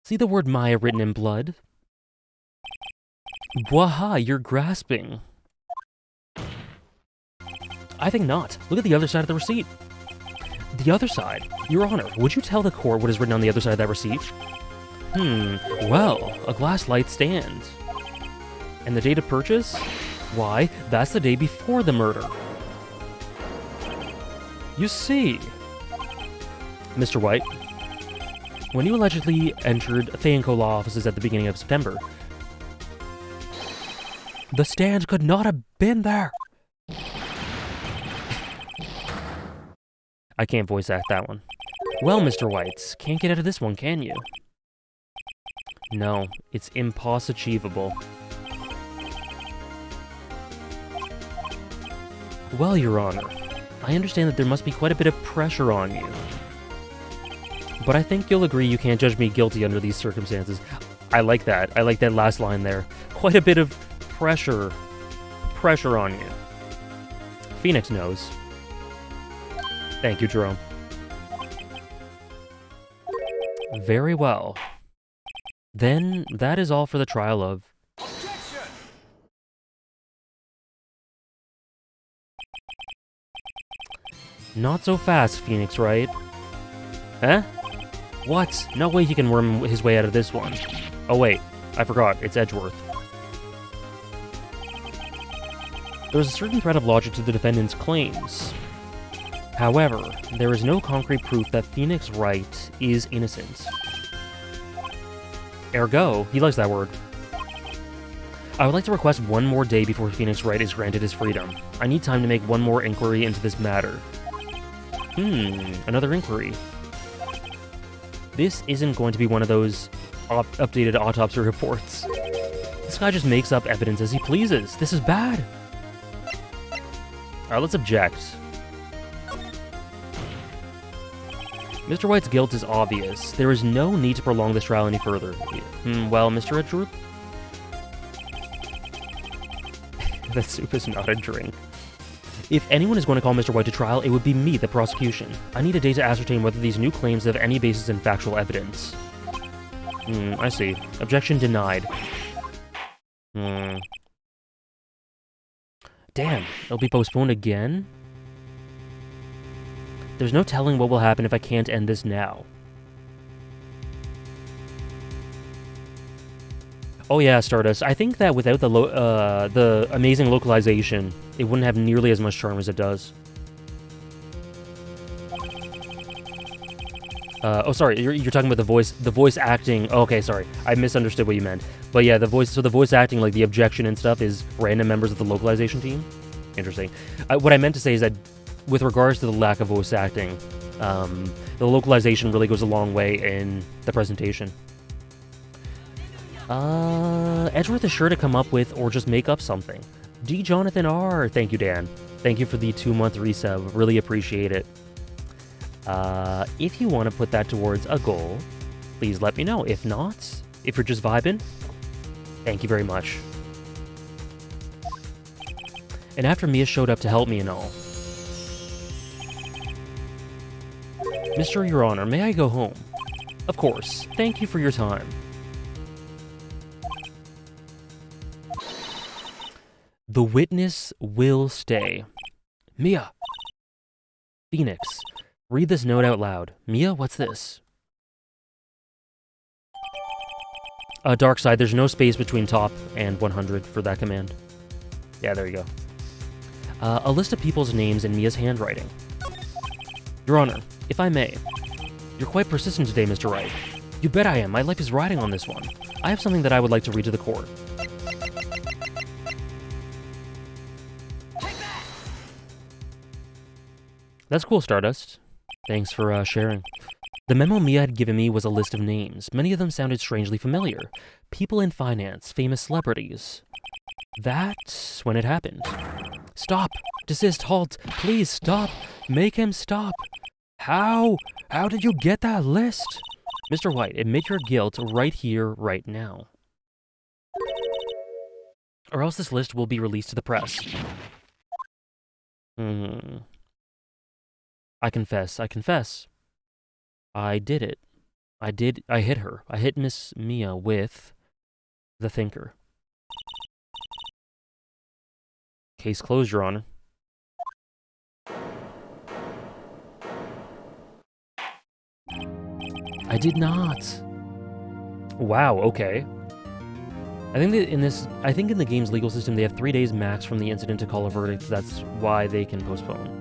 See the word Maya written in blood? Waha, you're grasping. I think not. Look at the other side of the receipt. The other side? Your Honor, would you tell the court what is written on the other side of that receipt? Well, a glass light stand. And the date of purchase? Why, that's the day before the murder. You see. Mr. White, when you allegedly entered Fayenco Law offices at the beginning of September, the stand could not have been there. I can't voice act that one. Well, Mr. White, can't get out of this one, can you? No, it's impossible. Well, Your Honor, I understand that there must be quite a bit of pressure on you. But I think you'll agree you can't judge me guilty under these circumstances. I like that. I like that last line there. Quite a bit of pressure on you. Phoenix knows. Thank you, Jerome. Very well. Then, that is all for the trial of... Objection! Not so fast, Phoenix Wright. Huh? What? No way he can worm his way out of this one. Oh wait, I forgot, it's Edgeworth. There's a certain thread of logic to the defendant's claims. However, there is no concrete proof that Phoenix Wright is innocent. Ergo, he likes that word. I would like to request one more day before Phoenix Wright is granted his freedom. I need time to make one more inquiry into this matter. Another inquiry. This isn't going to be one of those updated autopsy reports. This guy just makes up evidence as he pleases. This is bad. Alright, let's object. Mr. White's guilt is obvious. There is no need to prolong this trial any further. Well, Mr. Edgeworth? That soup is not a drink. If anyone is going to call Mr. White to trial, it would be me, the prosecution. I need a day to ascertain whether these new claims have any basis in factual evidence. I see. Objection denied. Damn, it'll be postponed again? There's no telling what will happen if I can't end this now. Oh yeah, Stardust. I think that without the amazing localization, it wouldn't have nearly as much charm as it does. Oh, sorry. You're talking about the voice acting. Oh, okay, sorry. I misunderstood what you meant. But yeah, the voice acting, like the objection and stuff, is random members of the localization team. Interesting. What I meant to say is that with regards to the lack of voice acting, the localization really goes a long way in the presentation. Edgeworth is sure to come up with or just make up something. D. Jonathan R. Thank you, Dan. Thank you for the 2-month resub. Really appreciate it. If you want to put that towards a goal, please let me know. If not, if you're just vibing, thank you very much. And after Mia showed up to help me and all. Mr. Your Honor, may I go home? Of course. Thank you for your time. The witness will stay. Mia! Phoenix, read this note out loud. Mia, what's this? Dark side, there's no space between top and 100 for that command. Yeah, there you go. A list of people's names in Mia's handwriting. Your Honor, if I may, you're quite persistent today, Mr. Wright. You bet I am. My life is riding on this one. I have something that I would like to read to the court. That's cool, Stardust. Thanks for sharing. The memo Mia had given me was a list of names. Many of them sounded strangely familiar. People in finance, famous celebrities. That's when it happened. Stop! Desist! Halt! Please stop! Make him stop! How? How did you get that list? Mr. White, admit your guilt right here, right now. Or else this list will be released to the press. I confess. I did it. I hit her. I hit Miss Mia with the thinker. Case closed, Your Honor. I did not. Wow, okay. I think that in the game's legal system, they have 3 days max from the incident to call a verdict. That's why they can postpone.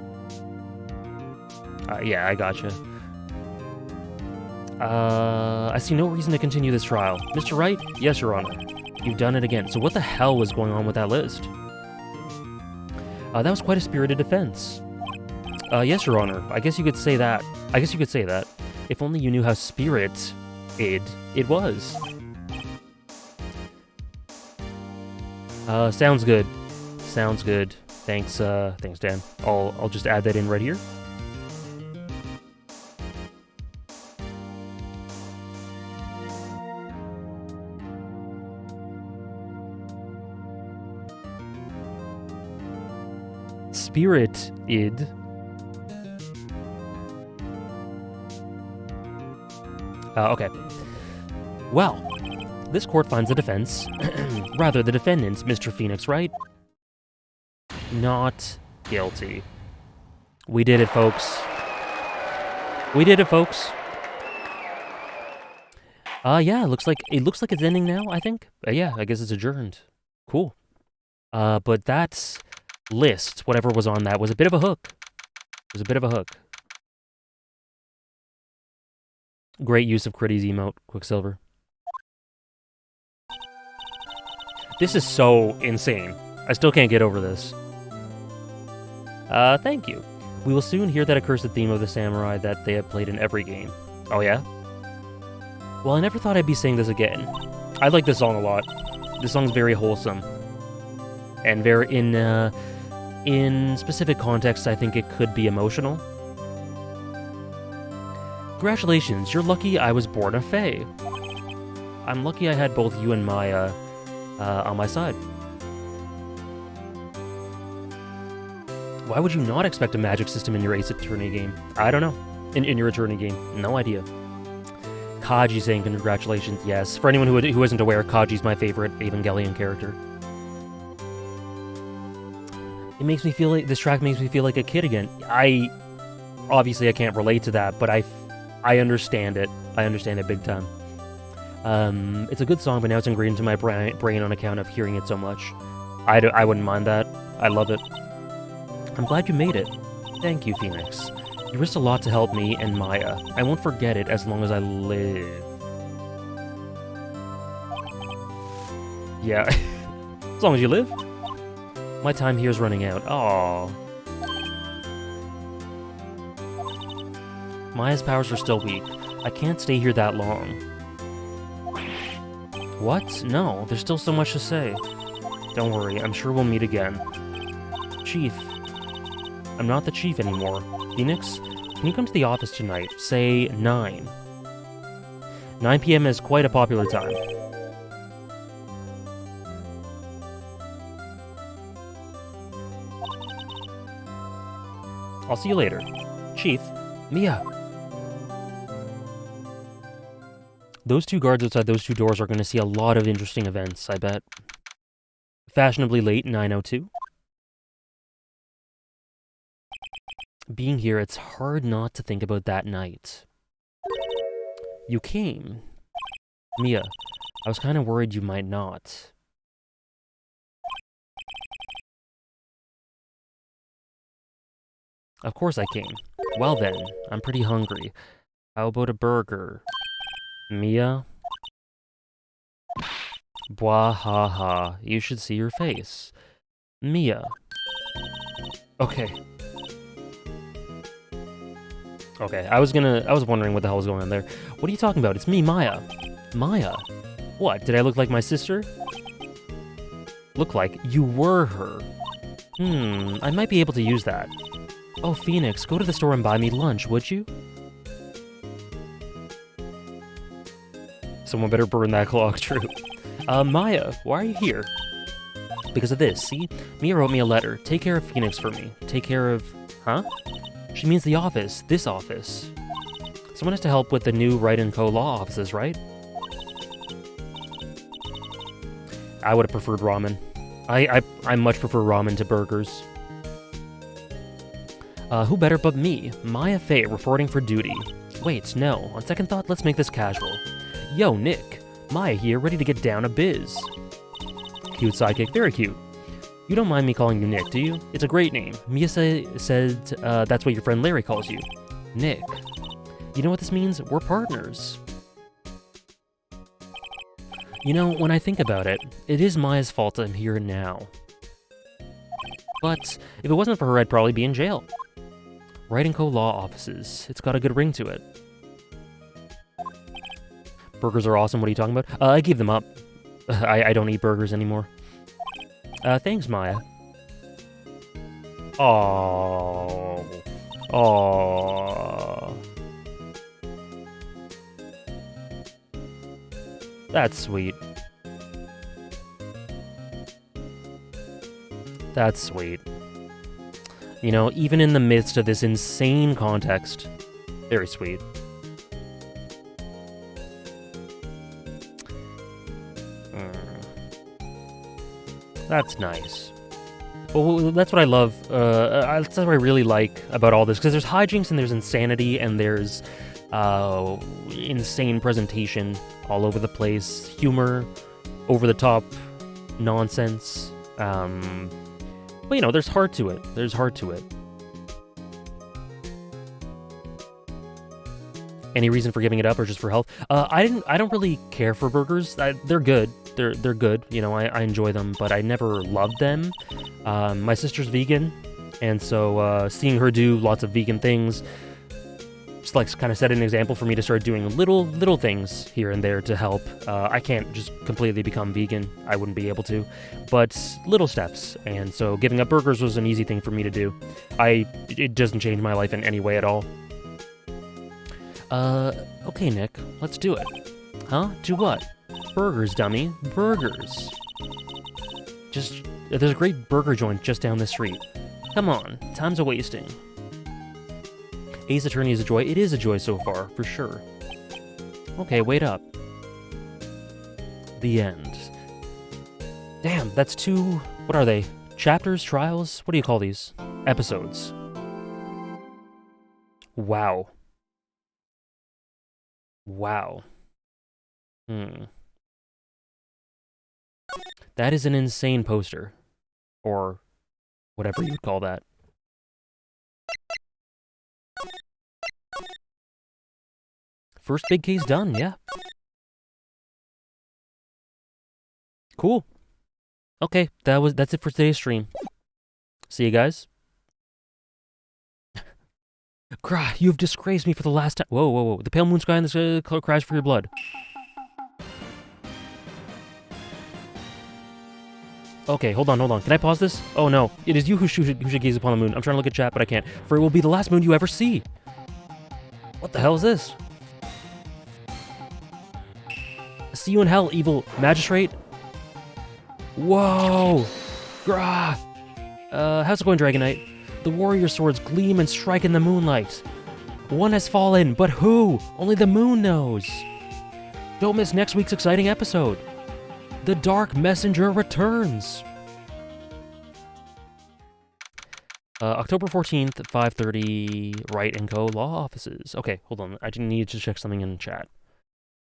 Yeah, I gotcha. I see no reason to continue this trial. Mr. Wright? Yes, Your Honor. You've done it again. So what the hell was going on with that list? That was quite a spirited defense. Yes, Your Honor. I guess you could say that. If only you knew how spirited it was. Sounds good. Thanks, Dan. I'll just add that in right here. Spirited. Okay. Well, this court finds the defense, rather the defendant, Mr. Phoenix Wright, not guilty. We did it, folks. Yeah, it looks like it's ending now, I think. Yeah, I guess it's adjourned. Cool. But that list, whatever was on that, was a bit of a hook. Great use of Critty's emote, Quicksilver. This is so insane. I still can't get over this. Thank you. We will soon hear that accursed theme of the samurai that they have played in every game. Oh yeah? Well, I never thought I'd be saying this again. I like this song a lot. This song's very wholesome. And very, in specific contexts, I think it could be emotional. Congratulations, you're lucky I was born a fae. I'm lucky I had both you and Maya on my side. Why would you not expect a magic system in your Ace Attorney game? I don't know. In your Attorney game. No idea. Kaji saying congratulations, yes. For anyone who isn't aware, Kaji's my favorite Evangelion character. It makes me feel like, this track makes me feel like a kid again. Obviously I can't relate to that, but I understand it. I understand it big time. It's a good song, but now it's ingrained into my brain on account of hearing it so much. I wouldn't mind that. I love it. I'm glad you made it. Thank you, Phoenix. You risked a lot to help me and Maya. I won't forget it as long as I live. Yeah. As long as you live? My time here is running out. Aww. Maya's powers are still weak. I can't stay here that long. What? No, there's still so much to say. Don't worry, I'm sure we'll meet again. Chief. I'm not the chief anymore. Phoenix, can you come to the office tonight? Say 9. 9 p.m. is quite a popular time. I'll see you later. Chief, Mia. Those two guards outside those two doors are going to see a lot of interesting events, I bet. Fashionably late, 9:02. Being here, it's hard not to think about that night. You came. Mia, I was kind of worried you might not. Of course I came. Well then, I'm pretty hungry. How about a burger? Mia? Blah ha ha. You should see your face. Mia. Okay. Okay, I was wondering what the hell was going on there. What are you talking about? It's me, Maya. Maya? What, did I look like my sister? Look like you were her. I might be able to use that. Oh, Phoenix, go to the store and buy me lunch, would you? Someone better burn that clock, true. Maya, why are you here? Because of this, see? Mia wrote me a letter. Take care of Phoenix for me. Take care of... Huh? She means the office. This office. Someone has to help with the new Wright & Co. law offices, right? I would have preferred ramen. I much prefer ramen to burgers. Who better but me? Maya Fey, reporting for duty. Wait, no. On second thought, let's make this casual. Yo, Nick. Maya here, ready to get down a biz. Cute sidekick, very cute. You don't mind me calling you Nick, do you? It's a great name. Mia said that's what your friend Larry calls you. Nick. You know what this means? We're partners. You know, when I think about it, it is Maya's fault I'm here now. But if it wasn't for her, I'd probably be in jail. Wright & Co. law offices. It's got a good ring to it. Burgers are awesome. What are you talking about? I gave them up. I don't eat burgers anymore. Thanks, Maya. Oh. Oh. That's sweet. That's sweet. You know, even in the midst of this insane context, very sweet. That's nice. Well, that's what I love. That's what I really like about all this, because there's hijinks and there's insanity and there's insane presentation all over the place, humor, over-the-top nonsense. But, you know, there's heart to it. There's heart to it. Any reason for giving it up, or just for health? I don't really care for burgers. They're good. They're good. You know, I enjoy them, but I never loved them. My sister's vegan, and so seeing her do lots of vegan things just like kind of set an example for me to start doing little things here and there to help. I can't just completely become vegan. I wouldn't be able to, but little steps. And so giving up burgers was an easy thing for me to do. It doesn't change my life in any way at all. Okay, Nick, let's do it. Huh? Do what? Burgers, dummy. Burgers. There's a great burger joint just down the street. Come on, time's a wasting. Ace Attorney is a joy. It is a joy so far, for sure. Okay, wait up. The end. Damn, that's 2... What are they? Chapters? Trials? What do you call these? Episodes. Wow. Wow. That is an insane poster. Or whatever you'd call that. First big case done, yeah. Cool. Okay, that's it for today's stream. See you guys. Grah, you have disgraced me for the last time. Whoa, whoa, whoa. The pale moon sky and the crash for your blood. Okay, hold on. Can I pause this? Oh no, it is you who should gaze upon the moon. I'm trying to look at chat, but I can't. For it will be the last moon you ever see. What the hell is this? See you in hell, evil magistrate. Whoa! Grah! How's it going, Dragon Knight? The warrior swords gleam and strike in the moonlight. One has fallen, but who? Only the moon knows. Don't miss next week's exciting episode. The Dark Messenger returns. October 14th, 5:30, Wright & Co. Law Offices. Okay, hold on. I need to check something in chat.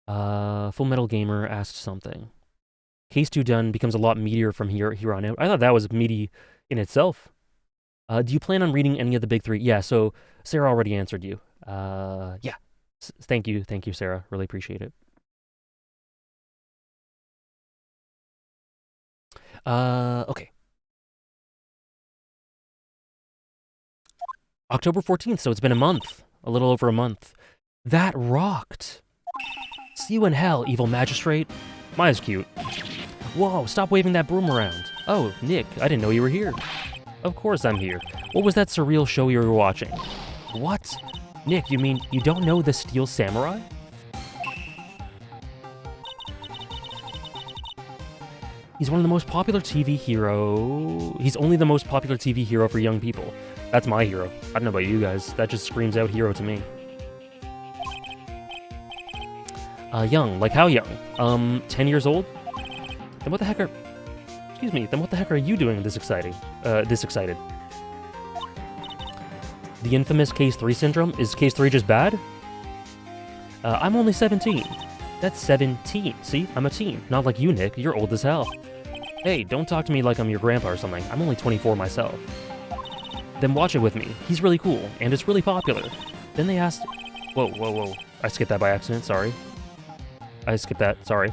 Full Metal Gamer asked something. Case 2 done becomes a lot meatier from here on out. I thought that was meaty in itself. Do you plan on reading any of the big three? Yeah, so Sarah already answered you. Yeah. Thank you, Sarah. Really appreciate it. Okay. October 14th, so it's been a month. A little over a month. That rocked. See you in hell, evil magistrate. Maya's cute. Whoa, stop waving that broom around. Oh, Nick, I didn't know you were here. Of course I'm here. What was that surreal show you were watching? What? Nick, you mean you don't know the Steel Samurai? He's one of the most popular TV hero... He's only the most popular TV hero for young people. That's my hero. I don't know about you guys. That just screams out hero to me. Young. Like how young? 10 years old? Then what the heck are... Excuse me, then what the heck are you doing this excited? The infamous Case 3 syndrome? Is Case 3 just bad? I'm only 17. That's 17. See? I'm a teen. Not like you, Nick. You're old as hell. Hey, don't talk to me like I'm your grandpa or something. I'm only 24 myself. Then watch it with me. He's really cool, and it's really popular. Then they asked... Whoa. I skipped that by accident, sorry. I skipped that, sorry.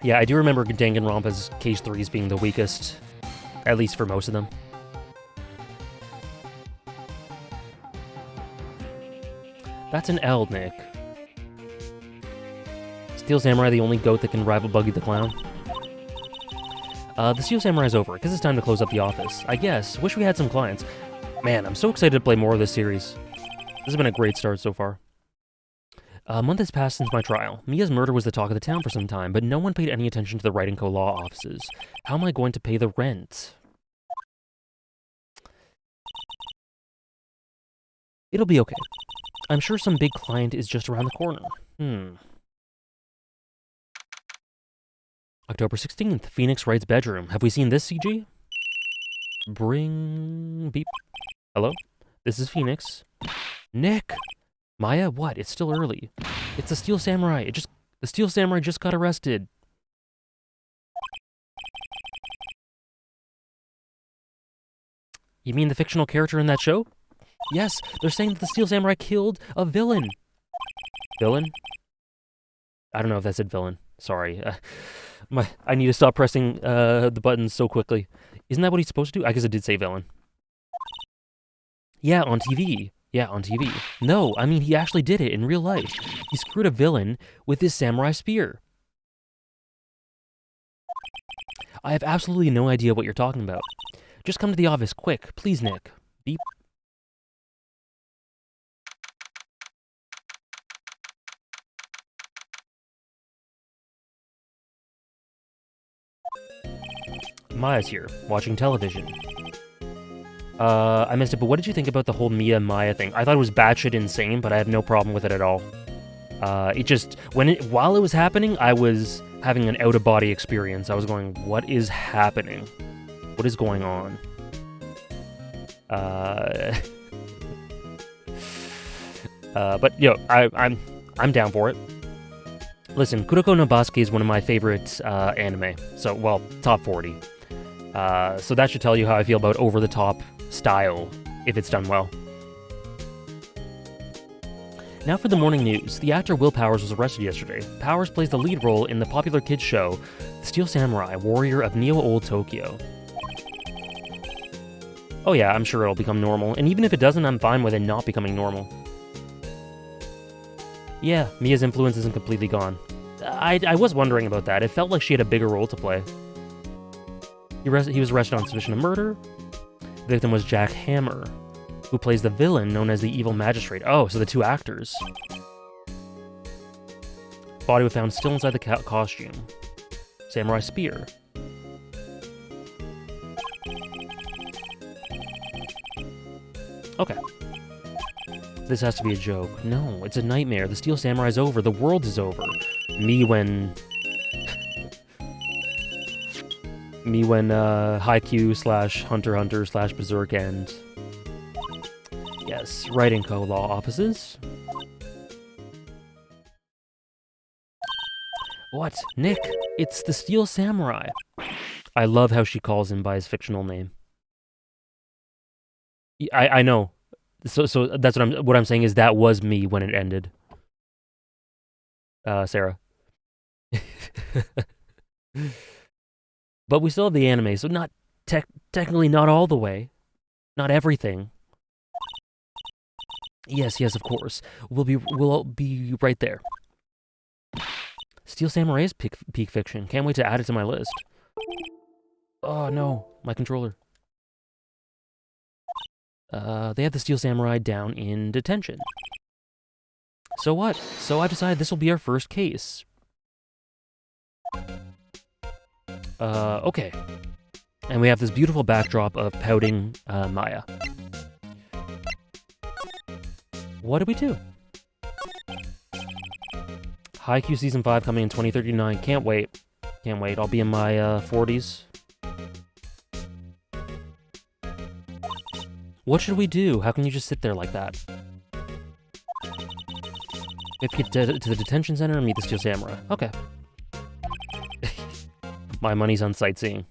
Yeah, I do remember Danganronpa's Case 3s being the weakest. At least for most of them. That's an L, Nick. Steel Samurai the only goat that can rival Buggy the Clown? The Steel Samurai's over. Guess it's time to close up the office. I guess. Wish we had some clients. Man, I'm so excited to play more of this series. This has been a great start so far. A month has passed since my trial. Mia's murder was the talk of the town for some time, but no one paid any attention to the Writing Co. law offices. How am I going to pay the rent? It'll be okay. I'm sure some big client is just around the corner. October 16th, Phoenix Wright's bedroom. Have we seen this, CG? Bring... beep. Hello? This is Phoenix. Nick! Maya, what? It's still early. It's the Steel Samurai. The Steel Samurai just got arrested. You mean the fictional character in that show? Yes, they're saying that the Steel Samurai killed a villain. Villain? I don't know if that said villain. Sorry. I need to stop pressing the buttons so quickly. Isn't that what he's supposed to do? I guess it did say villain. Yeah, on TV. No, I mean, he actually did it in real life. He screwed a villain with his samurai spear. I have absolutely no idea what you're talking about. Just come to the office, quick. Please, Nick. Beep. Maya's here, watching television. I missed it, but what did you think about the whole Mia Maya thing? I thought it was batshit insane, but I have no problem with it at all. It just, while it was happening, I was having an out-of-body experience. I was going, what is happening? What is going on? But, yo, I'm down for it. Listen, Kuroko no Basuke is one of my favorite anime. So, well, top 40. So that should tell you how I feel about over-the-top style, if it's done well. Now for the morning news. The actor Will Powers was arrested yesterday. Powers plays the lead role in the popular kids show, The Steel Samurai, Warrior of Neo-Old Tokyo. Oh yeah, I'm sure it'll become normal, and even if it doesn't, I'm fine with it not becoming normal. Yeah, Mia's influence isn't completely gone. I was wondering about that. It felt like she had a bigger role to play. He was arrested on suspicion of murder. The victim was Jack Hammer, who plays the villain known as the Evil Magistrate. Oh, so the two actors. Body was found still inside the costume. Samurai spear. Okay. This has to be a joke. No, it's a nightmare. The Steel Samurai's over. The world is over. Me when Haikyuu / Hunter x Hunter / Berserk end. Yes, Writing Co. law offices. What? Nick, it's the Steel Samurai. I love how she calls him by his fictional name. I know. So that's what I'm saying is that was me when it ended. Sarah. But we still have the anime, so not technically not all the way, not everything. Yes, yes, of course. We'll be right there. Steel Samurai is peak fiction. Can't wait to add it to my list. Oh no, my controller. They have the Steel Samurai down in detention. So what? So I've decided this will be our first case. Okay. And we have this beautiful backdrop of pouting Maya. What do we do? Haikyuu Season 5 coming in 2039. Can't wait. Can't wait. I'll be in my 40s. What should we do? How can you just sit there like that? We have to get to the detention center and meet the Steel Samurai. Okay. My money's on sightseeing.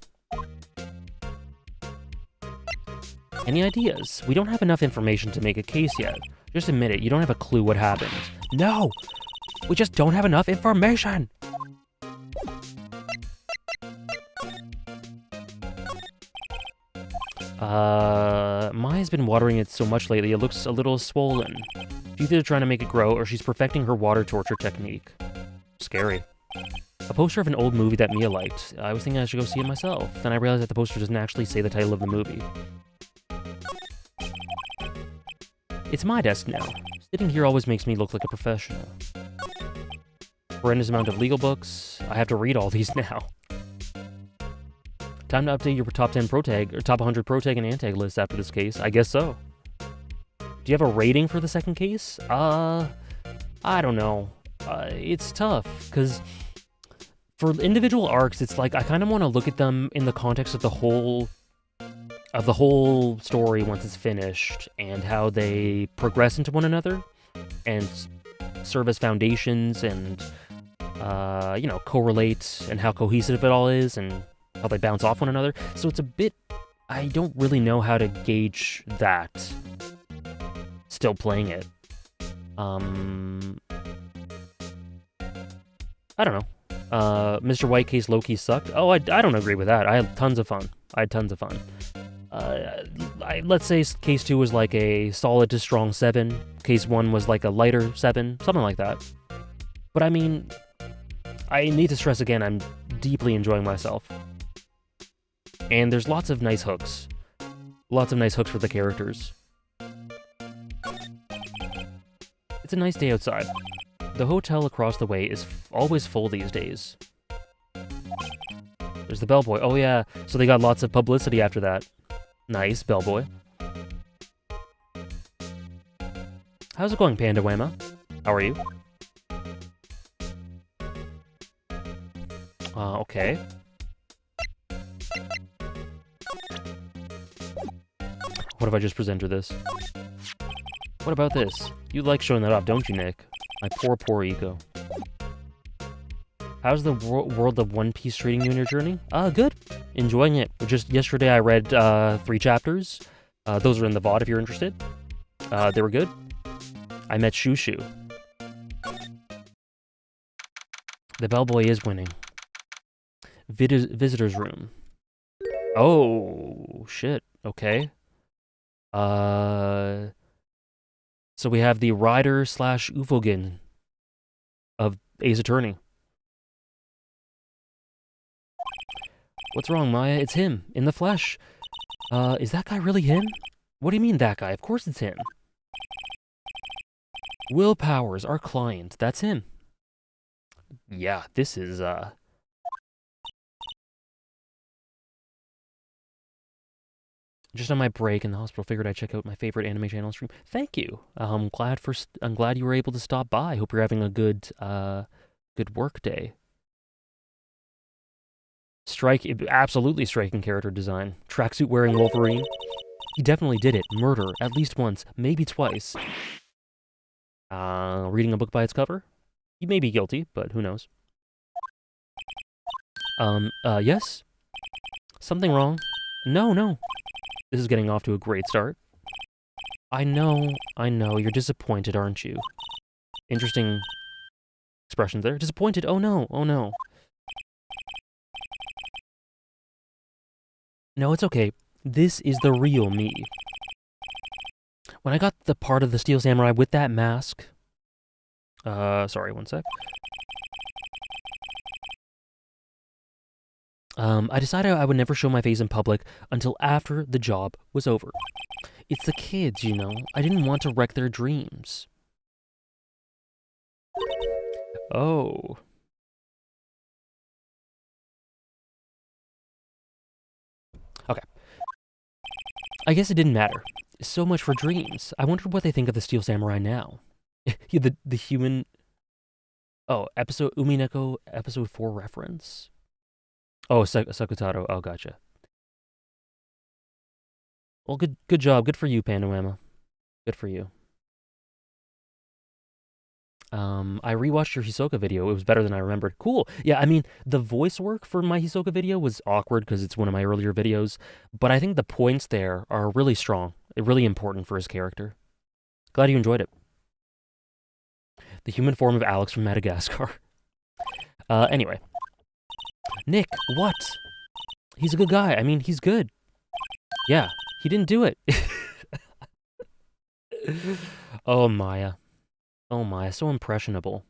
Any ideas? We don't have enough information to make a case yet. Just admit it, you don't have a clue what happened. No! We just don't have enough information! Maya's been watering it so much lately, it looks a little swollen. She's either trying to make it grow, or she's perfecting her water torture technique. Scary. A poster of an old movie that Mia liked. I was thinking I should go see it myself. Then I realized that the poster doesn't actually say the title of the movie. It's my desk now. Sitting here always makes me look like a professional. Horrendous amount of legal books. I have to read all these now. Time to update your top 10 protag, or top 100 protag and antag lists after this case. I guess so. Do you have a rating for the second case? I don't know. It's tough, because for individual arcs, it's like I kind of want to look at them in the context of the whole story once it's finished, and how they progress into one another, and serve as foundations, and you know, correlate, and how cohesive it all is, and how they bounce off one another. So it's a bit, I don't really know how to gauge that. Still playing it. I don't know. Mr. White case low-key sucked. Oh, I don't agree with that. I had tons of fun. Let's say case 2 was like a solid to strong 7. Case 1 was like a lighter 7. Something like that. But I mean, I need to stress again, I'm deeply enjoying myself. And there's lots of nice hooks. Lots of nice hooks for the characters. It's a nice day outside. The hotel across the way is always full these days. There's the bellboy. Oh yeah, so they got lots of publicity after that. Nice, bellboy. How's it going, Panda Whamma? How are you? Okay. What if I just present her this? What about this? You like showing that off, don't you, Nick? My poor ego. How's the world of One Piece treating you in your journey? Good. Enjoying it. Just yesterday I read 3 chapters. Those are in the VOD if you're interested. They were good. I met Shushu. The bellboy is winning. Visitor's room. Oh, shit. Okay. So we have the Rider / Ufogin of Ace Attorney. What's wrong, Maya? It's him, in the flesh. Is that guy really him? What do you mean, that guy? Of course it's him. Will Powers, our client. That's him. Yeah, this is, just on my break in the hospital, figured I'd check out my favorite anime channel stream. Thank you. I'm glad you were able to stop by. Hope you're having a good work day. Absolutely striking character design. Tracksuit wearing Wolverine. He definitely did it. Murder, at least once, maybe twice. Reading a book by its cover? He may be guilty, but who knows. Yes? Something wrong? No, no. This is getting off to a great start. I know. You're disappointed, aren't you? Interesting expressions there. Disappointed? Oh no, oh no. No, it's okay. This is the real me. When I got the part of the Steel Samurai with that mask... sorry, one sec. I decided I would never show my face in public until after the job was over. It's the kids, you know. I didn't want to wreck their dreams. Oh. Okay. I guess it didn't matter. So much for dreams. I wonder what they think of the Steel Samurai now. Yeah, the human... Oh, episode... Umineko episode 4 reference? Oh, Sakutaro. Oh, gotcha. Well, good job. Good for you, Panorama. Good for you. I rewatched your Hisoka video. It was better than I remembered. Cool. Yeah, I mean, the voice work for my Hisoka video was awkward because it's one of my earlier videos, but I think the points there are really strong, really important for his character. Glad you enjoyed it. The human form of Alex from Madagascar. Anyway. Nick, what? He's a good guy. I mean, he's good. Yeah, he didn't do it. Oh, Maya. Oh, Maya, so impressionable.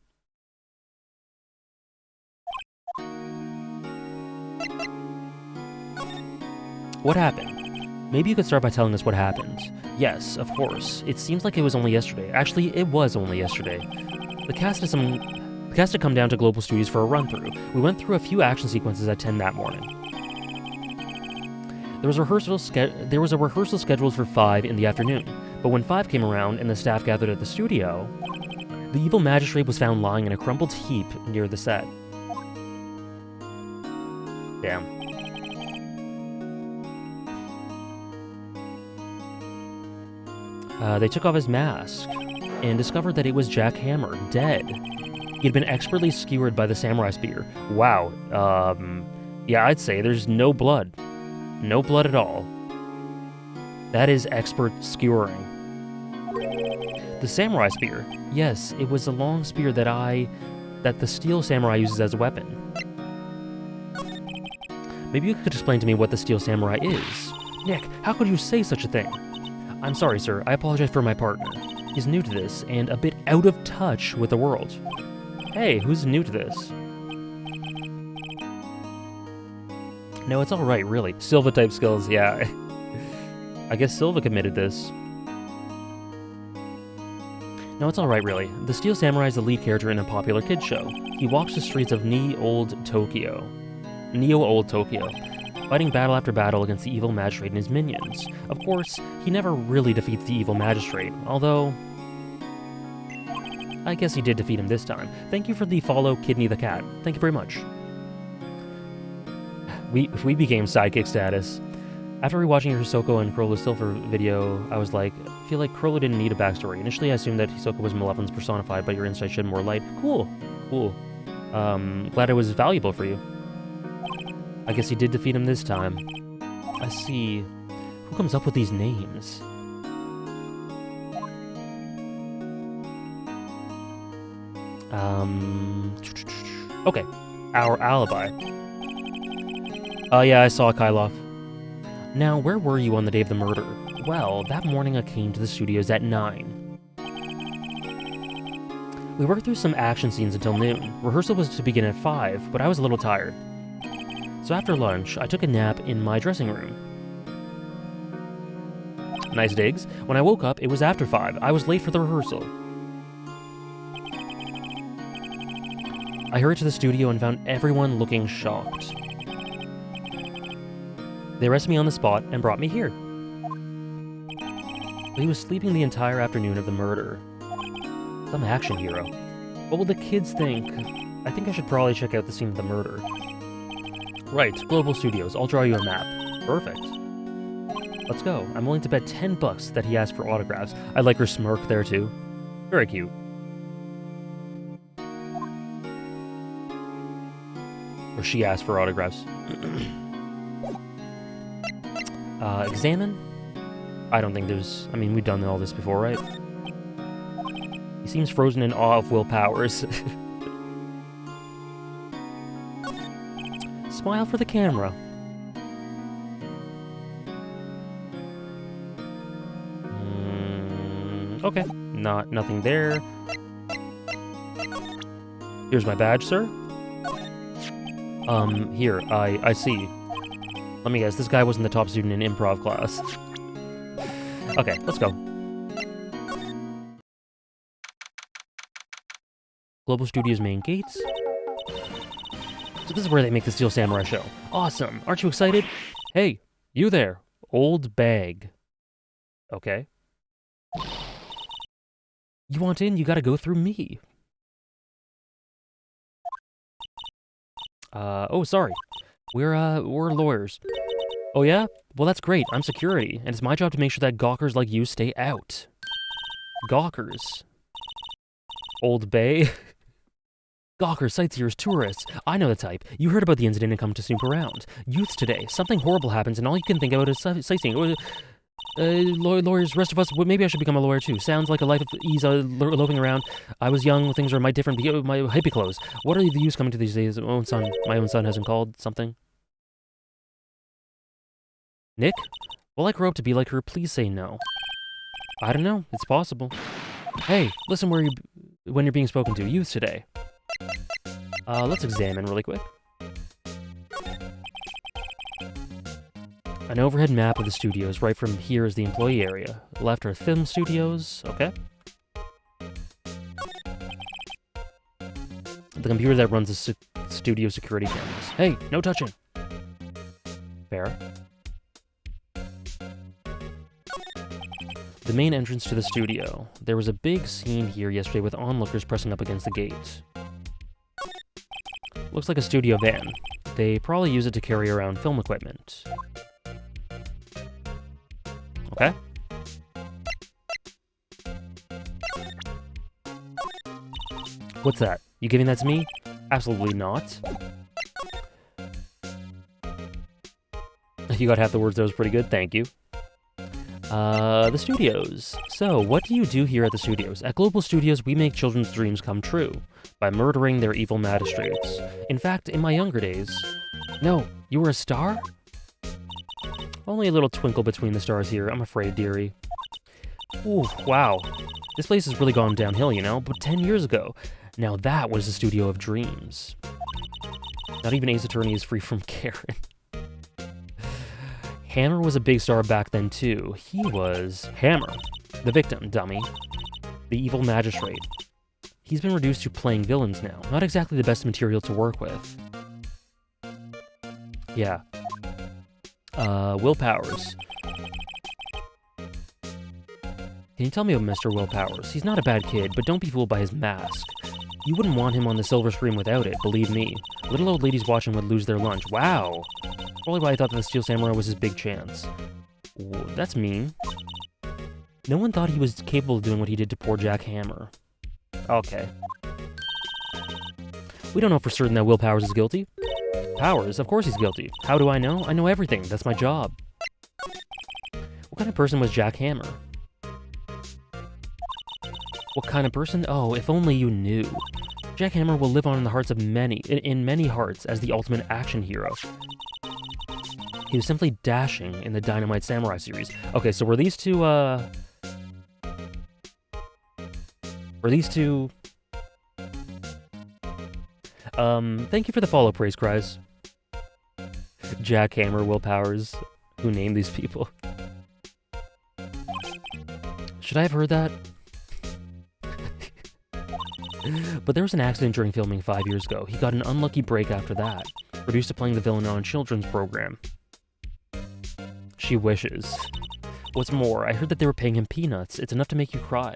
What happened? Maybe you could start by telling us what happened. Yes, of course. It seems like it was only yesterday. Actually, it was only yesterday. The cast had come down to Global Studios for a run-through. We went through a few action sequences at 10 that morning. There was a rehearsal scheduled for 5 in the afternoon, but when 5 came around and the staff gathered at the studio, the evil magistrate was found lying in a crumpled heap near the set. Damn. They took off his mask and discovered that it was Jack Hammer, dead. He had been expertly skewered by the samurai spear. Wow. Yeah, I'd say there's no blood. No blood at all. That is expert skewering. The samurai spear. Yes, it was a long spear that the steel samurai uses as a weapon. Maybe you could explain to me what the steel samurai is. Nick, how could you say such a thing? I'm sorry, sir. I apologize for my partner. He's new to this and a bit out of touch with the world. Hey, who's new to this? No, it's alright, really. Silva-type skills, yeah. I guess Silva committed this. No, it's alright, really. The Steel Samurai is the lead character in a popular kids show. He walks the streets of Neo-Old Tokyo, fighting battle after battle against the evil magistrate and his minions. Of course, he never really defeats the evil magistrate, although... I guess he did defeat him this time. Thank you for the follow, Kidney the Cat. Thank you very much. We became sidekick status. After rewatching your Hisoka and Crollo Silver video, I was like, I feel like Crollo didn't need a backstory. Initially, I assumed that Hisoka was Malevolence personified, but your insight shed more light. Cool. Glad it was valuable for you. I guess he did defeat him this time. I see. Who comes up with these names? Okay. Our alibi. Oh yeah, I saw Kylov. Now, where were you on the day of the murder? Well, that morning I came to the studios at 9. We worked through some action scenes until noon. Rehearsal was to begin at 5, but I was a little tired. So after lunch, I took a nap in my dressing room. Nice digs. When I woke up, it was after 5. I was late for the rehearsal. I hurried to the studio and found everyone looking shocked. They arrested me on the spot and brought me here. But he was sleeping the entire afternoon of the murder. Some action hero. What will the kids think? I think I should probably check out the scene of the murder. Right, Global Studios. I'll draw you a map. Perfect. Let's go. I'm willing to bet $10 that he asked for autographs. I like her smirk there too. Very cute. Or she asked for autographs. Examine? I don't think there's... I mean, we've done all this before, right? He seems frozen in awe of Will Powers. Smile for the camera. Okay, nothing there. Here's my badge, sir. Here, I see. Let me guess, this guy wasn't the top student in improv class. Okay, let's go. Global Studios main gates. So this is where they make the Steel Samurai show. Awesome, aren't you excited? Hey, you there, old bag. Okay. You want in, you gotta go through me. Oh, sorry. We're lawyers. Oh yeah? Well, that's great. I'm security, and it's my job to make sure that gawkers like you stay out. Gawkers. Old Bay? Gawkers, sightseers, tourists. I know the type. You heard about the incident and come to snoop around. Youths today. Something horrible happens, and all you can think about is sightseeing. Lawyers, rest of us, maybe I should become a lawyer too. Sounds like a life of ease, loafing around. I was young, things are my different, my hippie clothes. What are the youths coming to these days? My own son hasn't called something. Nick? Will I grow up to be like her? Please say no. I don't know, it's possible. Hey, listen when you're being spoken to. Youths today. Let's examine really quick. An overhead map of the studios. Right from here is the employee area. Left are film studios. Okay. The computer that runs the studio security cameras. Hey, no touching. Fair. The main entrance to the studio. There was a big scene here yesterday with onlookers pressing up against the gate. Looks like a studio van. They probably use it to carry around film equipment. Okay. What's that? You giving that to me? Absolutely not. You got half the words, that was pretty good, thank you. The studios. So, what do you do here at the studios? At Global Studios, we make children's dreams come true by murdering their evil magistrates. In fact, in my younger days... No, you were a star? Only a little twinkle between the stars here, I'm afraid, dearie. Ooh, wow. This place has really gone downhill, you know, but 10 years ago. Now that was the studio of dreams. Not even Ace Attorney is free from Karen. Hammer was a big star back then, too. He was Hammer, the victim, dummy. The evil magistrate. He's been reduced to playing villains now. Not exactly the best material to work with. Yeah. Will Powers. Can you tell me about Mr. Will Powers? He's not a bad kid, but don't be fooled by his mask. You wouldn't want him on the silver screen without it, believe me. Little old ladies watching would lose their lunch. Wow! Probably why I thought that the Steel Samurai was his big chance. Whoa, that's mean. No one thought he was capable of doing what he did to poor Jack Hammer. Okay. We don't know for certain that Will Powers is guilty. Powers? Of course he's guilty. How do I know? I know everything. That's my job. What kind of person was Jack Hammer? What kind of person? Oh, if only you knew. Jack Hammer will live on in the hearts of many, in many hearts, as the ultimate action hero. He was simply dashing in the Dynamite Samurai series. Okay, so were these two, thank you for the follow, Praise Cries. Jack Hammer, Will Powers. Who named these people? Should I have heard that? But there was an accident during filming 5 years ago. He got an unlucky break after that. Reduced to playing the villain on a children's program. She wishes. What's more, I heard that they were paying him peanuts. It's enough to make you cry.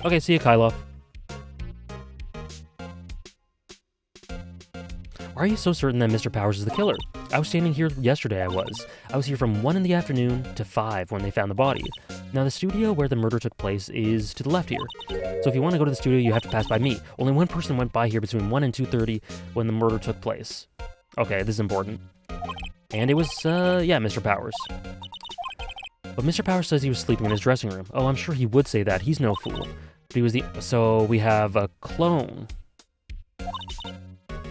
Okay, see you, Kyloff. Why are you so certain that Mr. Powers is the killer? I was standing here yesterday, I was here from 1 in the afternoon to 5 when they found the body. Now, the studio where the murder took place is to the left here. So if you want to go to the studio, you have to pass by me. Only one person went by here between 1 and 2:30 when the murder took place. Okay, this is important. And it was, yeah, Mr. Powers. But Mr. Powers says he was sleeping in his dressing room. Oh, I'm sure he would say that. He's no fool. But he was the... So, we have a clone.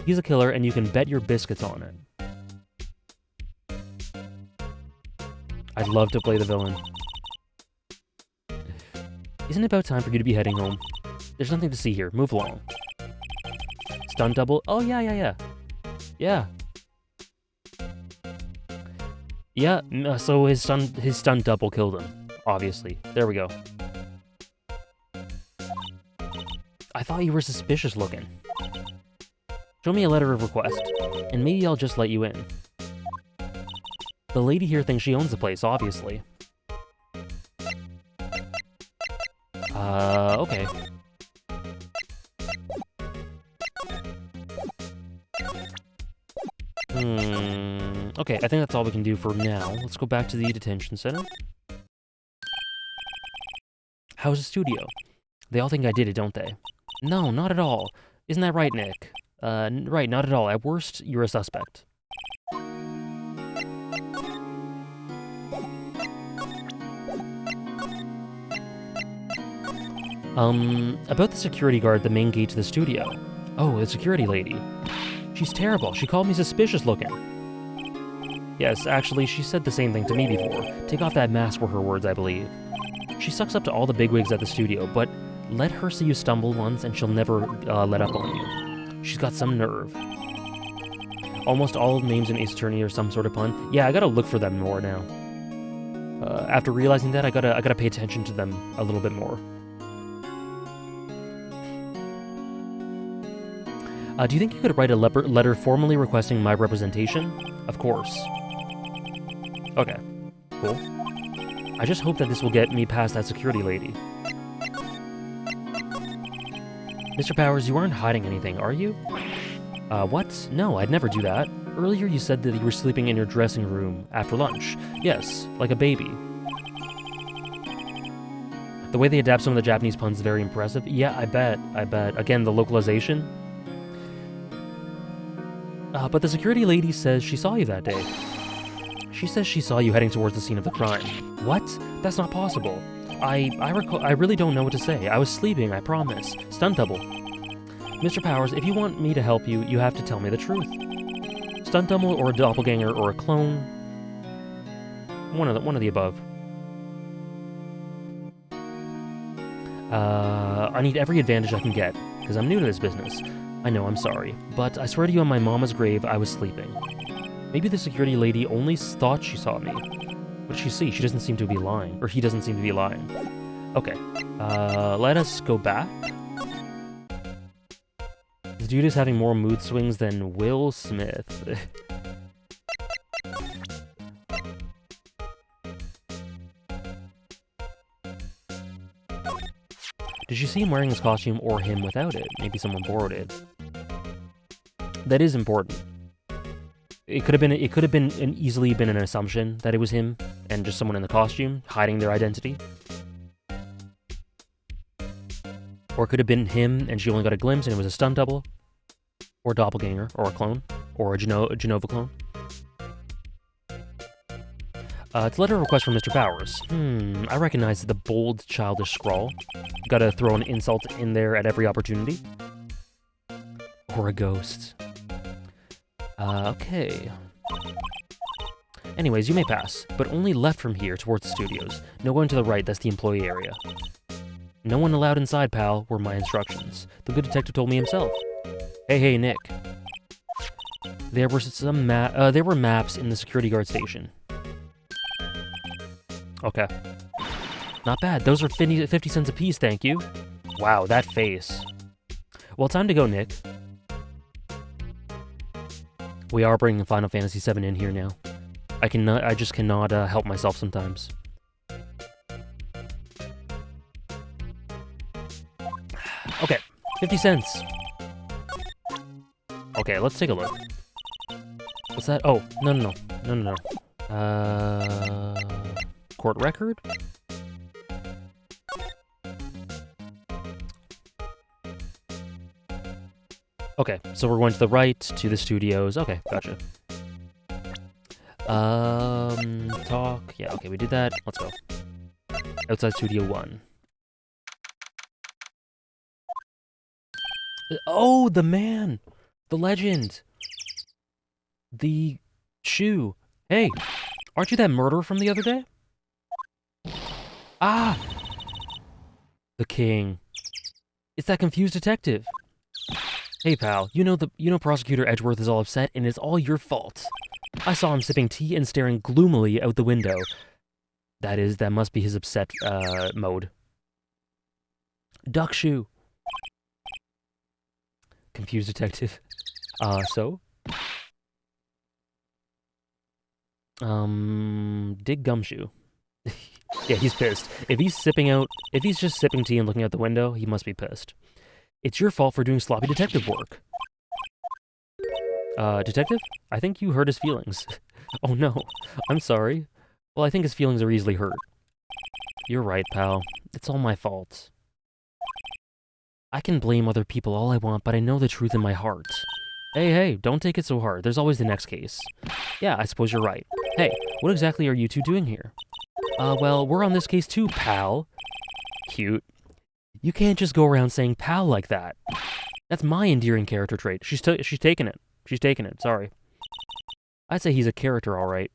He's a killer, and you can bet your biscuits on it. I'd love to play the villain. Isn't it about time for you to be heading home? There's nothing to see here. Move along. Stunt double? Oh, yeah. Yeah. Yeah, so his stunt double killed him, obviously. There we go. I thought you were suspicious looking. Show me a letter of request, and maybe I'll just let you in. The lady here thinks she owns the place, obviously. Okay. Okay, I think that's all we can do for now. Let's go back to the detention center. How's the studio? They all think I did it, don't they? No, not at all. Isn't that right, Nick? Right, not at all. At worst, you're a suspect. About the security guard at the main gate to the studio. Oh, the security lady. She's terrible. She called me suspicious looking. Yes, actually, she said the same thing to me before. Take off that mask were her words, I believe. She sucks up to all the bigwigs at the studio, but let her see you stumble once and she'll never let up on you. She's got some nerve. Almost all names in Ace Attorney are some sort of pun. Yeah, I gotta look for them more now. After realizing that, I gotta pay attention to them a little bit more. Do you think you could write a letter formally requesting my representation? Of course. Okay, cool. I just hope that this will get me past that security lady. Mr. Powers, you aren't hiding anything, are you? What? No, I'd never do that. Earlier you said that you were sleeping in your dressing room after lunch. Yes, like a baby. The way they adapt some of the Japanese puns is very impressive. Yeah, I bet. Again, the localization. But the security lady says she saw you that day. She says she saw you heading towards the scene of the crime. What? That's not possible. I really don't know what to say. I was sleeping, I promise. Stunt double. Mr. Powers, if you want me to help you, you have to tell me the truth. Stunt double or a doppelganger or a clone? One of the above. I need every advantage I can get, because I'm new to this business. I know, I'm sorry, but I swear to you on my mama's grave, I was sleeping. Maybe the security lady only thought she saw me. What did she see? She doesn't seem to be lying. Or he doesn't seem to be lying. Okay, let us go back. This dude is having more mood swings than Will Smith. Did you see him wearing his costume or him without it? Maybe someone borrowed it. That is important. It could have been easily been an assumption that it was him and just someone in the costume hiding their identity. Or it could have been him and she only got a glimpse and it was a stunt double. Or a doppelganger, or a clone, or a Genova clone. It's a letter of request from Mr. Powers. I recognize the bold, childish scrawl. Gotta throw an insult in there at every opportunity. Or a ghost. Okay. Anyways, you may pass, but only left from here towards the studios. No going to the right, that's the employee area. No one allowed inside, pal, were my instructions. The good detective told me himself. Hey, Nick. There were there were maps in the security guard station. Okay. Not bad. Those are 50 cents a piece, thank you. Wow, that face. Well, time to go, Nick. We are bringing Final Fantasy VII in here now. I just cannot help myself sometimes. Okay, 50 cents. Okay, let's take a look. What's that? Oh, no. Court record? Okay, so we're going to the right, to the studios. Okay, gotcha. Talk. Yeah, okay, we did that. Let's go. Outside Studio 1. Oh, the man! The legend! The shoe. Hey, aren't you that murderer from the other day? Ah! The king. It's that confused detective. Hey, pal, you know Prosecutor Edgeworth is all upset, and it's all your fault. I saw him sipping tea and staring gloomily out the window. That must be his upset, mode. Duck shoe. Confused detective. So? Dig gumshoe. Yeah, he's pissed. If he's just sipping tea and looking out the window, he must be pissed. It's your fault for doing sloppy detective work. Detective? I think you hurt his feelings. Oh no, I'm sorry. Well, I think his feelings are easily hurt. You're right, pal. It's all my fault. I can blame other people all I want, but I know the truth in my heart. Hey, don't take it so hard. There's always the next case. Yeah, I suppose you're right. Hey, what exactly are you two doing here? Well, we're on this case too, pal. Cute. You can't just go around saying pal like that. That's my endearing character trait. She's taking it. She's taking it, sorry. I'd say he's a character, all right.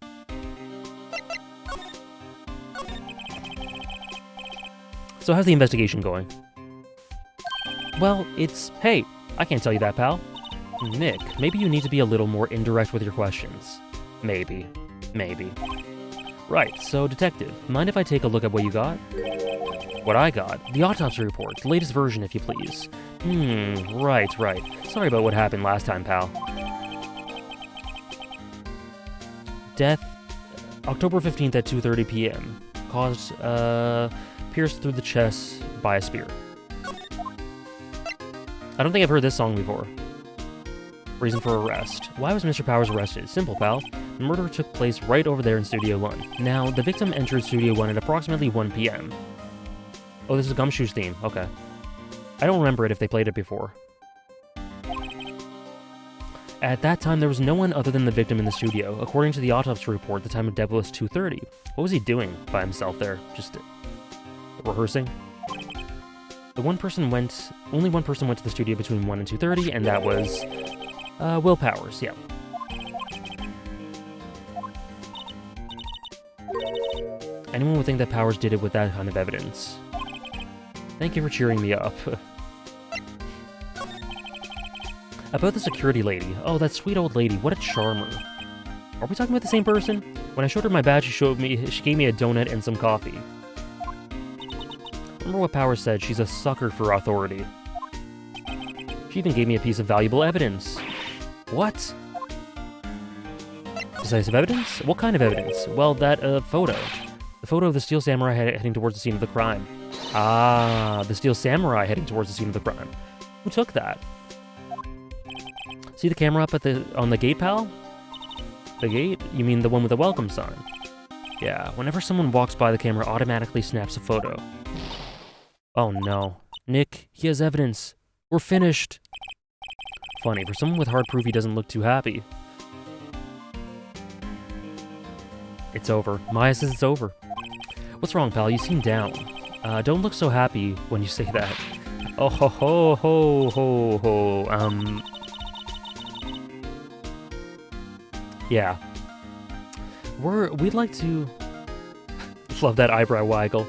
So how's the investigation going? Well, hey, I can't tell you that, pal. Nick, maybe you need to be a little more indirect with your questions. Maybe. Right, so detective, mind if I take a look at what you got? What I got? The autopsy report, the latest version, if you please. Right. Sorry about what happened last time, pal. Death, October 15th at 2:30 p.m. Caused, pierced through the chest by a spear. I don't think I've heard this song before. Reason for arrest. Why was Mr. Powers arrested? Simple, pal. The murder took place right over there in Studio 1. Now, the victim entered Studio 1 at approximately 1 p.m. Oh, this is Gumshoe's theme. Okay. I don't remember it if they played it before. At that time, there was no one other than the victim in the studio. According to the autopsy report, the time of death was 2:30. What was he doing by himself there? Just rehearsing? Only one person went to the studio between 1 and 2:30, and that was Will Powers, yeah. Anyone would think that Powers did it with that kind of evidence. Thank you for cheering me up. About the security lady. Oh, that sweet old lady. What a charmer. Are we talking about the same person? When I showed her my badge, she gave me a donut and some coffee. Remember what Powers said? She's a sucker for authority. She even gave me a piece of valuable evidence. What? Decisive evidence? What kind of evidence? Well, that photo. The photo of the Steel Samurai heading towards the scene of the crime. Ah, the Steel Samurai heading towards the scene of the crime. Who took that? See the camera up on the gate, pal? The gate? You mean the one with the welcome sign? Yeah, whenever someone walks by, the camera automatically snaps a photo. Oh no. Nick, he has evidence. We're finished. Funny, for someone with hard proof, he doesn't look too happy. It's over. Maya says it's over. What's wrong, pal? You seem down. Don't look so happy when you say that. Oh ho ho ho ho ho. Yeah. We'd like to... Love that eyebrow waggle.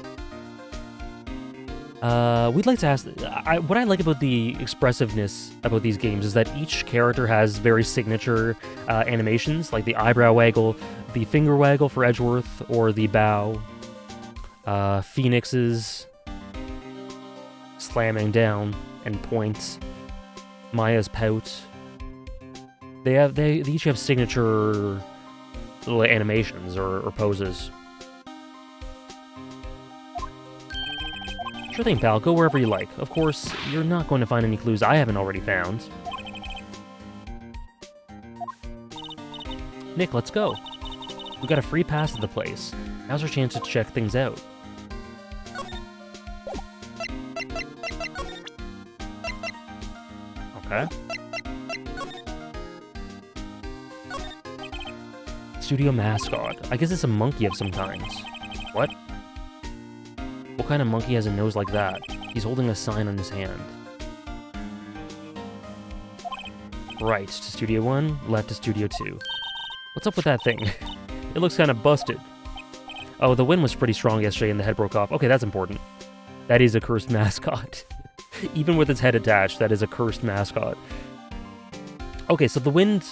We'd like to ask... what I like about the expressiveness about these games is that each character has very signature animations, like the eyebrow waggle, the finger waggle for Edgeworth, or the bow. Phoenix's slamming down and point. Maya's pout. They each have signature little animations or poses. Sure thing, pal. Go wherever you like. Of course, you're not going to find any clues I haven't already found. Nick, let's go. We got a free pass to the place. Now's our chance to check things out. Okay. Studio mascot. I guess it's a monkey of some kind. What? What kind of monkey has a nose like that? He's holding a sign on his hand. Right to Studio 1, left to Studio 2. What's up with that thing? It looks kind of busted. Oh, the wind was pretty strong yesterday and the head broke off. Okay, that's important. That is a cursed mascot. Even with its head attached, that is a cursed mascot. Okay, so the wind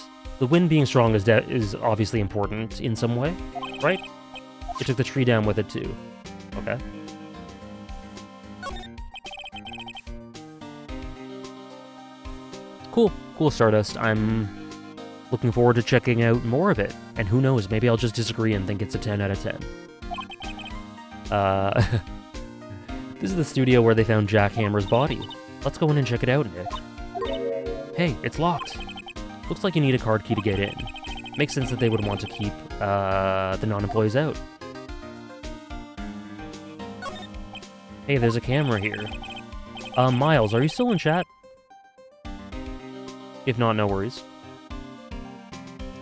being strong is obviously important in some way, right? It took the tree down with it too. Okay. Cool, cool Stardust. I'm looking forward to checking out more of it. And who knows, maybe I'll just disagree and think it's a 10 out of 10. This is the studio where they found Jack Hammer's body. Let's go in and check it out, Nick. Hey, it's locked. Looks like you need a card key to get in. Makes sense that they would want to keep the non-employees out. Hey, there's a camera here. Miles, are you still in chat? If not, no worries.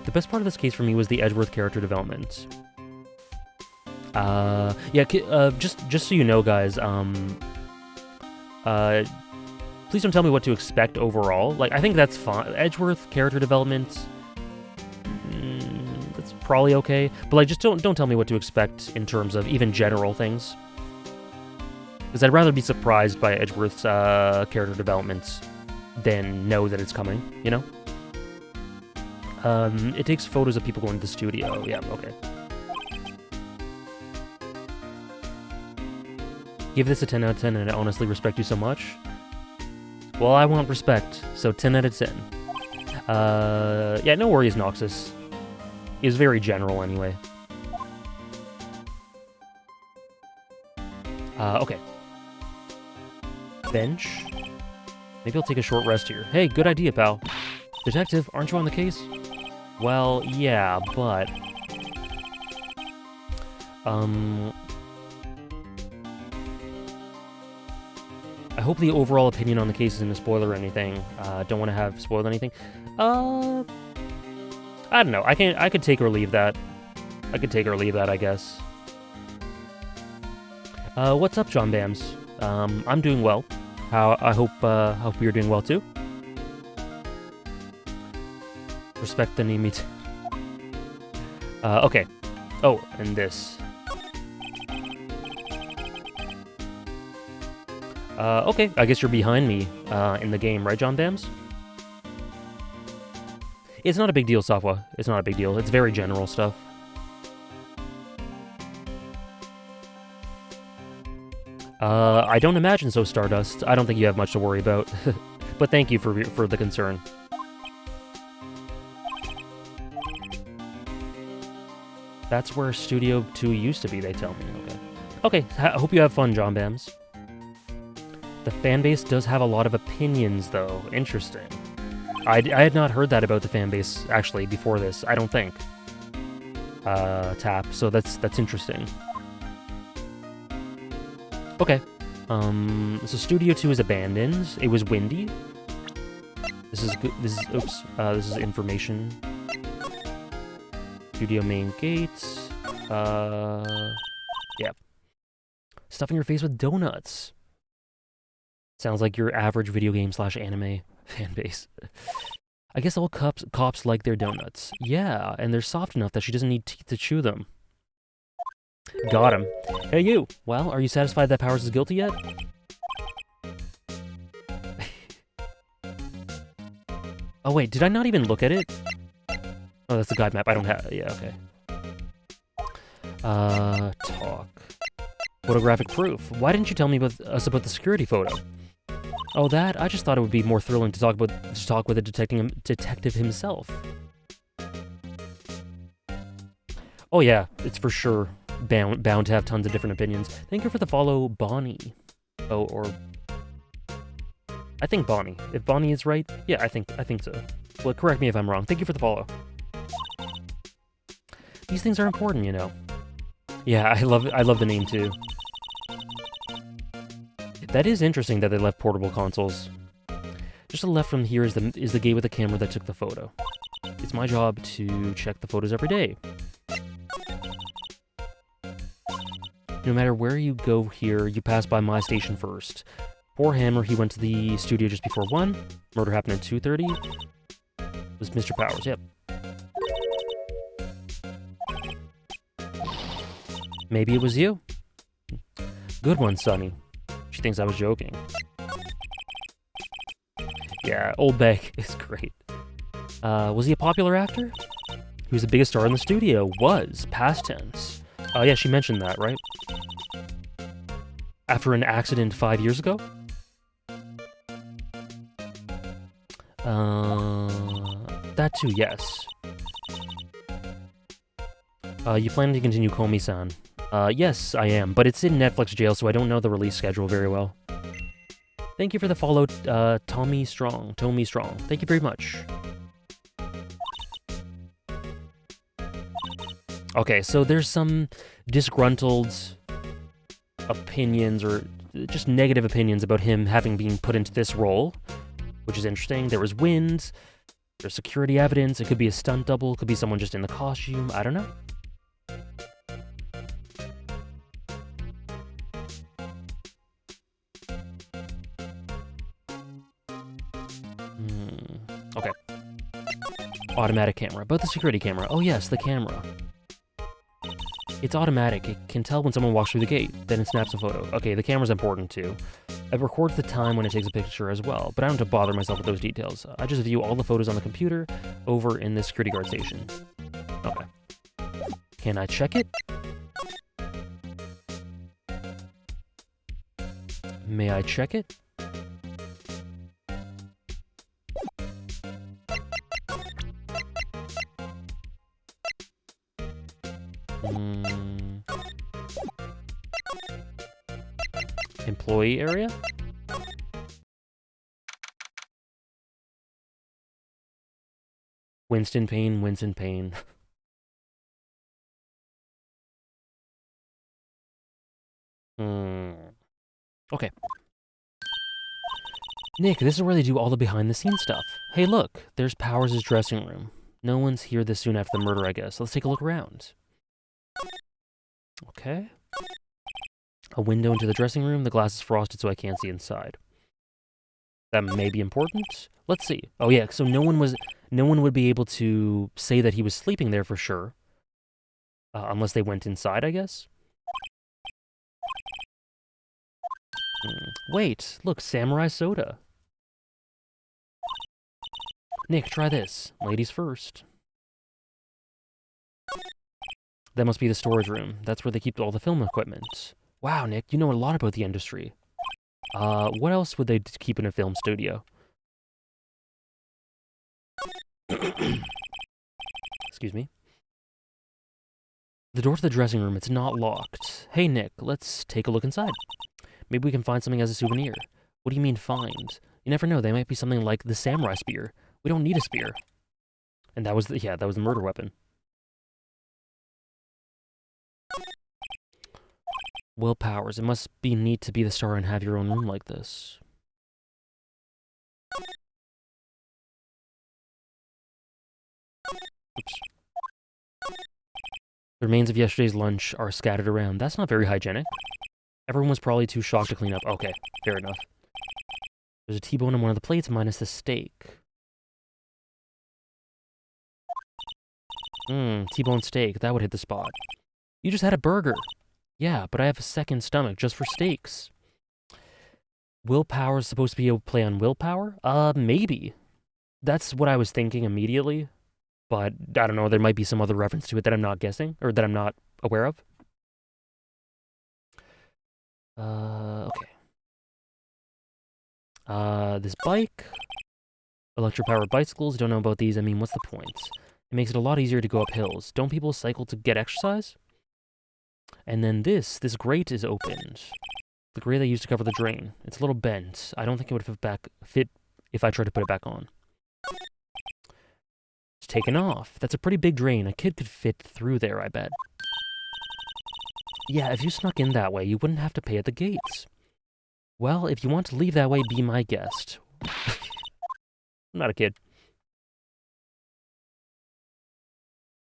The best part of this case for me was the Edgeworth character development. Just so you know, guys, please don't tell me what to expect overall. Like, I think that's fine. Edgeworth character development, that's probably okay. But, like, just don't tell me what to expect in terms of even general things. Because I'd rather be surprised by Edgeworth's character development than know that it's coming, you know? It takes photos of people going to the studio. Yeah, okay. Give this a 10 out of 10, and I honestly respect you so much. Well, I want respect, so 10 out of 10. Yeah, no worries, Noxus. It was very general, anyway. Okay. Bench. Maybe I'll take a short rest here. Hey, good idea, pal. Detective, aren't you on the case? Well, yeah, but... I hope the overall opinion on the case isn't a spoiler or anything. Don't want to have spoiled anything. I don't know. I could take or leave that. I could take or leave that, I guess. What's up, John Bams? I'm doing well. I hope you're doing well too. Respect the name. Okay. Oh, and this. Okay, I guess you're behind me in the game, right, John Bams? It's not a big deal, Safwa. It's not a big deal. It's very general stuff. I don't imagine so, Stardust. I don't think you have much to worry about. But thank you for the concern. That's where Studio 2 used to be, they tell me. Okay. Okay, I hope you have fun, John Bams. The fanbase does have a lot of opinions, though. Interesting. I had not heard that about the fanbase, actually, before this. I don't think. Tap. So that's interesting. Okay. So Studio 2 is abandoned. It was windy. This is good. Oops. This is information. Studio main gates. Yeah. Stuffing your face with donuts. Sounds like your average video game / anime fanbase. I guess all cops like their donuts. Yeah, and they're soft enough that she doesn't need teeth to chew them. Got him. Hey, you! Well, are you satisfied that Powers is guilty yet? Oh, wait, did I not even look at it? Oh, that's the guide map. I don't have... Yeah, okay. Talk. Photographic proof. Why didn't you tell me about the security photo? Oh, that? I just thought it would be more thrilling to talk with the detective himself. Oh yeah, it's for sure bound to have tons of different opinions. Thank you for the follow, Bonnie. Oh, or I think Bonnie. If Bonnie is right, yeah, I think so. Well, correct me if I'm wrong. Thank you for the follow. These things are important, you know. Yeah, I love the name too. That is interesting that they left portable consoles. Just to the left from here is the gate with the camera that took the photo. It's my job to check the photos every day. No matter where you go here, you pass by my station first. Poor Hammer, he went to the studio just before 1. Murder happened at 2:30. It was Mr. Powers, yep. Maybe it was you. Good one, Sonny. She thinks I was joking. Yeah, Old Beck is great. Was he a popular actor? He was the biggest star in the studio. Was. Past tense. Yeah, she mentioned that, right? After an accident 5 years ago? That too, yes. You plan to continue Komi-san? Yes, I am, but it's in Netflix jail, so I don't know the release schedule very well. Thank you for the follow, Tommy Strong. Thank you very much. Okay, so there's some disgruntled opinions, or just negative opinions about him having been put into this role, which is interesting. There was wind, there's security evidence, it could be a stunt double, it could be someone just in the costume, I don't know. Okay. Automatic camera. About the security camera. Oh yes, the camera. It's automatic. It can tell when someone walks through the gate. Then it snaps a photo. Okay, the camera's important too. It records the time when it takes a picture as well, but I don't have to bother myself with those details. I just view all the photos on the computer over in the security guard station. Okay. Can I check it? May I check it? Employee area? Winston Payne. Okay. Nick, this is where they do all the behind-the-scenes stuff. Hey, look, there's Powers' dressing room. No one's here this soon after the murder, I guess. Let's take a look around. Okay. A window into the dressing room. The glass is frosted so I can't see inside. That may be important. Let's see. Oh yeah, so no one would be able to say that he was sleeping there for sure. Unless they went inside, I guess. Wait, look, samurai soda. Nick, try this. Ladies first. That must be the storage room. That's where they keep all the film equipment. Wow, Nick, you know a lot about the industry. What else would they keep in a film studio? Excuse me. The door to the dressing room, it's not locked. Hey, Nick, let's take a look inside. Maybe we can find something as a souvenir. What do you mean, find? You never know, they might be something like the samurai spear. We don't need a spear. And that was the murder weapon. Will Powers, it must be neat to be the star and have your own room like this. Oops. The remains of yesterday's lunch are scattered around. That's not very hygienic. Everyone was probably too shocked to clean up. Okay, fair enough. There's a T-bone on one of the plates minus the steak. T-bone steak. That would hit the spot. You just had a burger. Yeah, but I have a second stomach just for steaks. Willpower is supposed to be a play on willpower? Maybe. That's what I was thinking immediately. But, I don't know, there might be some other reference to it that I'm not guessing, or that I'm not aware of. Okay. This bike. Electric-powered bicycles, don't know about these, I mean, what's the point? It makes it a lot easier to go up hills. Don't people cycle to get exercise? And then this grate is opened. The grate I used to cover the drain. It's a little bent. I don't think it would fit if I tried to put it back on. It's taken off. That's a pretty big drain. A kid could fit through there, I bet. Yeah, if you snuck in that way, you wouldn't have to pay at the gates. Well, if you want to leave that way, be my guest. I'm not a kid.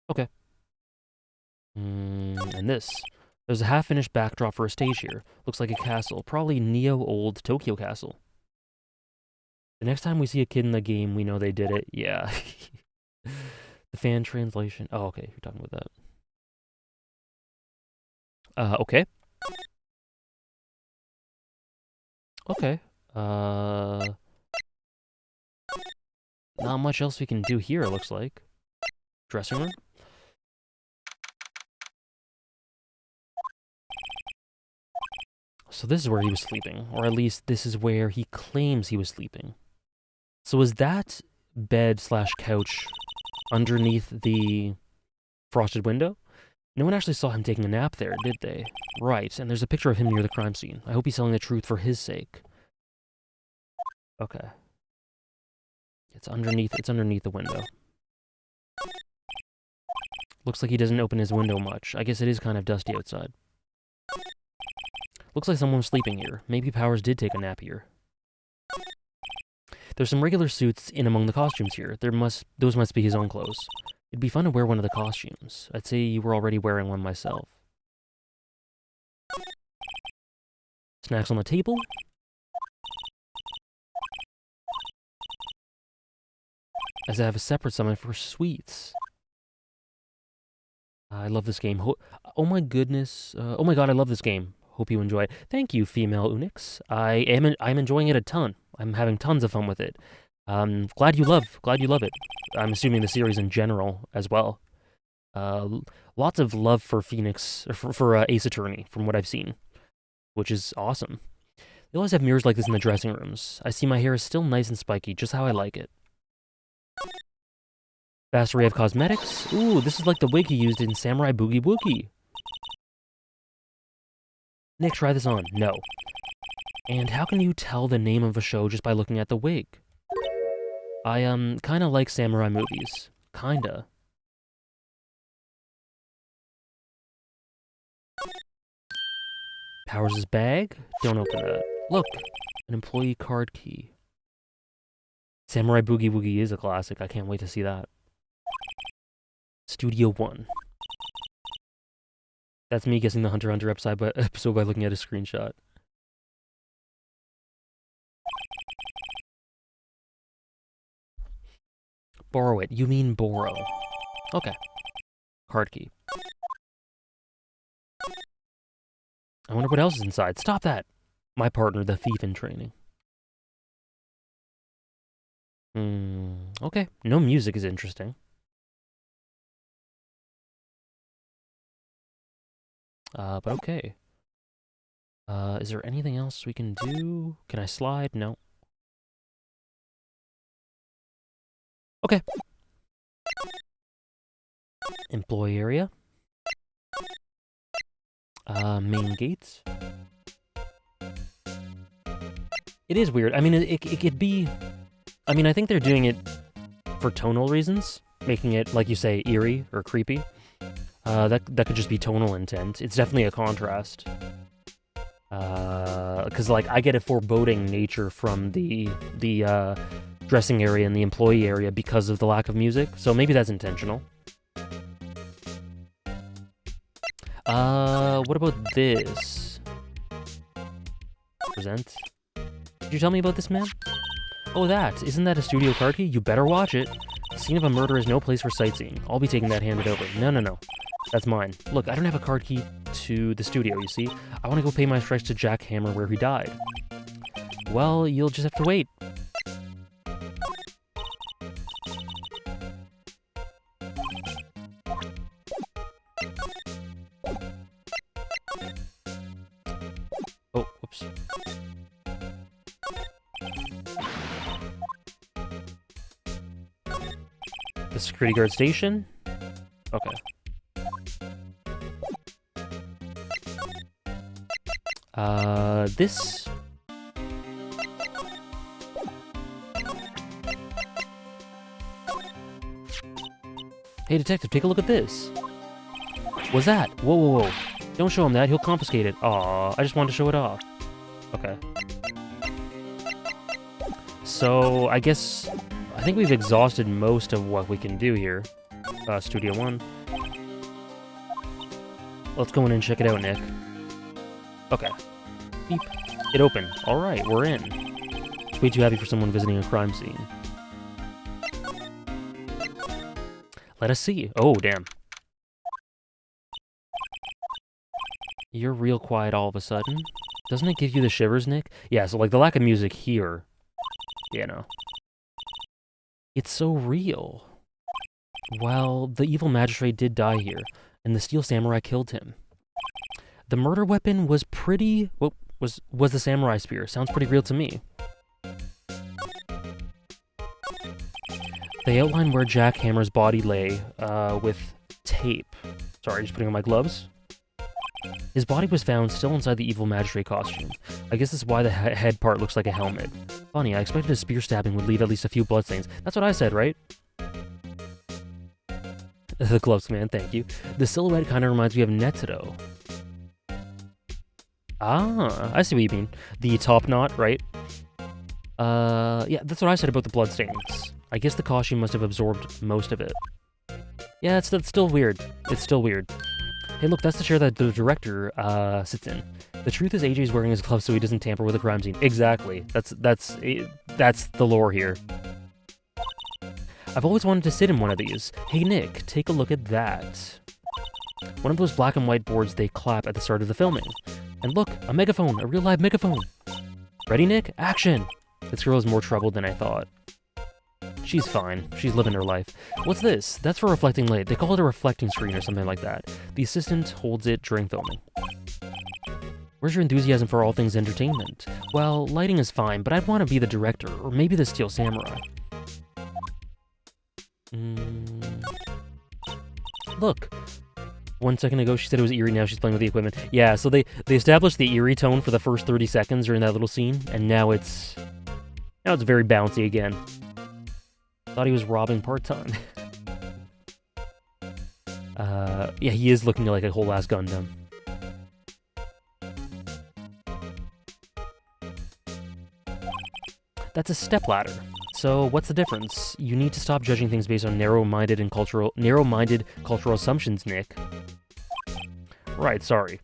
Okay. And this. There's a half-finished backdrop for a stage here. Looks like a castle. Probably Neo-old Tokyo Castle. The next time we see a kid in the game, we know they did it. Yeah. The fan translation. Oh, okay. You're talking about that. Okay. Okay. Not much else we can do here, it looks like. Dressing room? So this is where he was sleeping, or at least this is where he claims he was sleeping. So is that bed slash couch underneath the frosted window? No one actually saw him taking a nap there, did they? Right, and there's a picture of him near the crime scene. I hope he's telling the truth for his sake. Okay. It's underneath the window. Looks like he doesn't open his window much. I guess it is kind of dusty outside. Looks like someone was sleeping here. Maybe Powers did take a nap here. There's some regular suits in among the costumes here. Those must be his own clothes. It'd be fun to wear one of the costumes. I'd say you were already wearing one myself. Snacks on the table. As I have a separate summon for sweets. I love this game. Oh my goodness. Oh my god, I love this game. Hope you enjoy it. Thank you, female Unix. I'm enjoying it a ton. I'm having tons of fun with it. Glad you love it. I'm assuming the series in general as well. Lots of love for Phoenix, for Ace Attorney, from what I've seen, which is awesome. They always have mirrors like this in the dressing rooms. I see my hair is still nice and spiky, just how I like it. Vast array of cosmetics. Ooh, this is like the wig he used in Samurai Boogie Woogie. Nick, try this on. No. And how can you tell the name of a show just by looking at the wig? I, kinda like samurai movies. Kinda. Powers' bag? Don't open that. Look, an employee card key. Samurai Boogie Woogie is a classic. I can't wait to see that. Studio 1. That's me guessing the Hunter x Hunter episode by looking at a screenshot. Borrow it. You mean borrow. Okay. Card key. I wonder what else is inside. Stop that! My partner, the thief in training. Okay. No music is interesting. But okay. Is there anything else we can do? Can I slide? No. Okay. Employee area. Main gates. It is weird. I mean, it could be... I mean, I think they're doing it for tonal reasons, making it, like you say, eerie or creepy. That could just be tonal intent. It's definitely a contrast. Because, like, I get a foreboding nature from the dressing area and the employee area because of the lack of music, so maybe that's intentional. What about this? Present. Did you tell me about this, man? Oh, that. Isn't that a studio card key? You better watch it. The scene of a murder is no place for sightseeing. I'll be taking that handed over. No. That's mine. Look, I don't have a card key to the studio, you see? I want to go pay my respects to Jack Hammer where he died. Well, you'll just have to wait. Oh, whoops. The security guard station? Okay. This... Hey, detective, take a look at this. What's that? Whoa. Don't show him that, he'll confiscate it. Aw, I just wanted to show it off. Okay. So, I think we've exhausted most of what we can do here. Studio 1. Let's go in and check it out, Nick. Okay. Beep. It opened. Alright, we're in. It's way too happy for someone visiting a crime scene. Let us see. Oh, damn. You're real quiet all of a sudden. Doesn't it give you the shivers, Nick? Yeah, so, like, the lack of music here. Yeah, no. It's so real. Well, the evil magistrate did die here, and the steel samurai killed him. The murder weapon was pretty... Well, was the samurai spear. Sounds pretty real to me. They outline where Jack Hammer's body lay, with tape. Sorry, just putting on my gloves. His body was found still inside the evil magistrate costume. I guess that's why the head part looks like a helmet. Funny, I expected a spear stabbing would leave at least a few bloodstains. That's what I said, right? The gloves, man, thank you. The silhouette kind of reminds me of Netero. Ah, I see what you mean. The top knot, right? Yeah, that's what I said about the bloodstains. I guess the costume must have absorbed most of it. Yeah, that's still weird. It's still weird. Hey, look, that's the chair that the director sits in. The truth is, AJ's wearing his gloves so he doesn't tamper with a crime scene. Exactly. That's the lore here. I've always wanted to sit in one of these. Hey, Nick, take a look at that. One of those black and white boards they clap at the start of the filming. And look, a megaphone, a real live megaphone. Ready, Nick? Action! This girl is more troubled than I thought. She's fine. She's living her life. What's this? That's for reflecting light. They call it a reflecting screen or something like that. The assistant holds it during filming. Where's your enthusiasm for all things entertainment? Well, lighting is fine, but I'd want to be the director, or maybe the Steel Samurai. Look. 1 second ago, she said it was eerie, now she's playing with the equipment. Yeah, so they established the eerie tone for the first 30 seconds during that little scene, and now it's very bouncy again. Thought he was robbing part-time. Yeah, he is looking like a whole-ass Gundam. That's a stepladder. So, what's the difference? You need to stop judging things based on narrow-minded cultural assumptions, Nick. Right, sorry.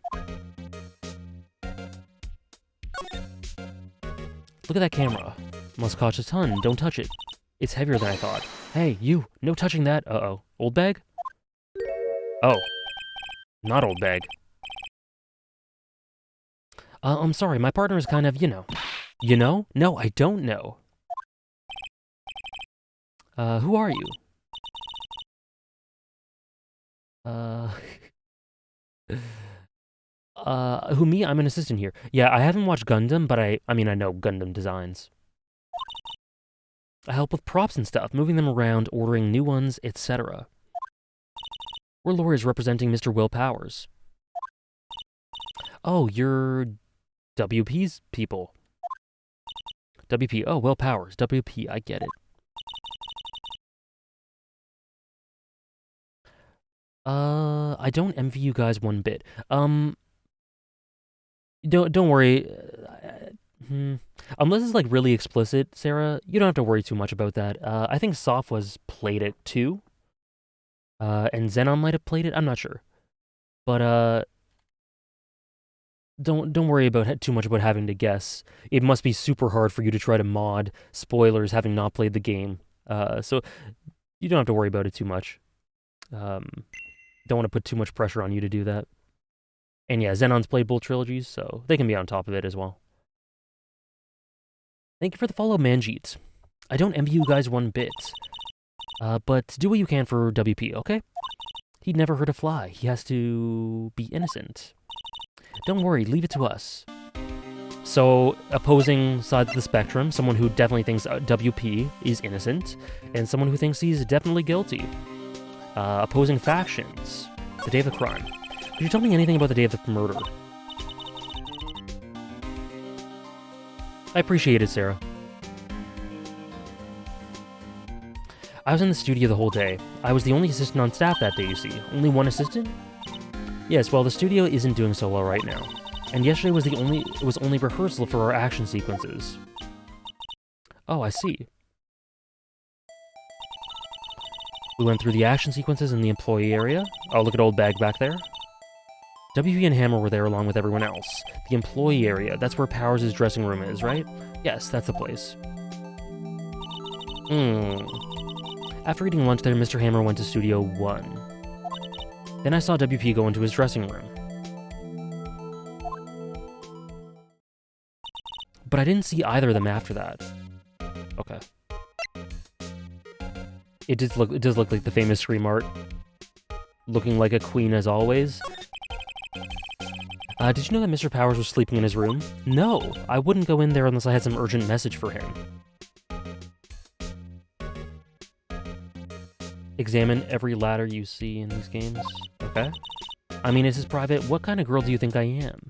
Look at that camera. Must cost a ton. Don't touch it. It's heavier than I thought. Hey, you! No touching that! Uh-oh. Old bag? Oh. Not old bag. I'm sorry, my partner is kind of, you know. You know? No, I don't know. Who are you? Who, me? I'm an assistant here. Yeah, I haven't watched Gundam, but I know Gundam designs. I help with props and stuff, moving them around, ordering new ones, etc. We're lawyers representing Mr. Will Powers. Oh, you're WP's people. WP, oh, Will Powers. WP, I get it. I don't envy you guys one bit. Don't worry. Unless it's like really explicit, Sarah, you don't have to worry too much about that. I think Sofwa's played it too. And Xenon might have played it. I'm not sure. But don't worry about too much about having to guess. It must be super hard for you to try to mod spoilers having not played the game. So you don't have to worry about it too much. Don't want to put too much pressure on you to do that. And yeah, Xenon's played both trilogies, so they can be on top of it as well. Thank you for the follow, Manjeet. I don't envy you guys one bit. But do what you can for WP, okay? He'd never hurt a fly. He has to be innocent. Don't worry, leave it to us. So, opposing sides of the spectrum, someone who definitely thinks WP is innocent, and someone who thinks he's definitely guilty. Opposing factions. The day of the crime. Could you tell me anything about the day of the murder? I appreciate it, Sarah. I was in the studio the whole day. I was the only assistant on staff that day, you see. Only one assistant? Yes, well, the studio isn't doing so well right now. And yesterday was only rehearsal for our action sequences. Oh, I see. We went through the action sequences in the employee area. Oh, look at old bag back there. WP and Hammer were there along with everyone else. The employee area, that's where Powers' dressing room is, right? Yes, that's the place. After eating lunch there, Mr. Hammer went to Studio 1. Then I saw WP go into his dressing room. But I didn't see either of them after that. Okay. It does look like the famous Scream art. Looking like a queen as always. Did you know that Mr. Powers was sleeping in his room? No, I wouldn't go in there unless I had some urgent message for him. Examine every ladder you see in these games. Okay. I mean, this is private. What kind of girl do you think I am?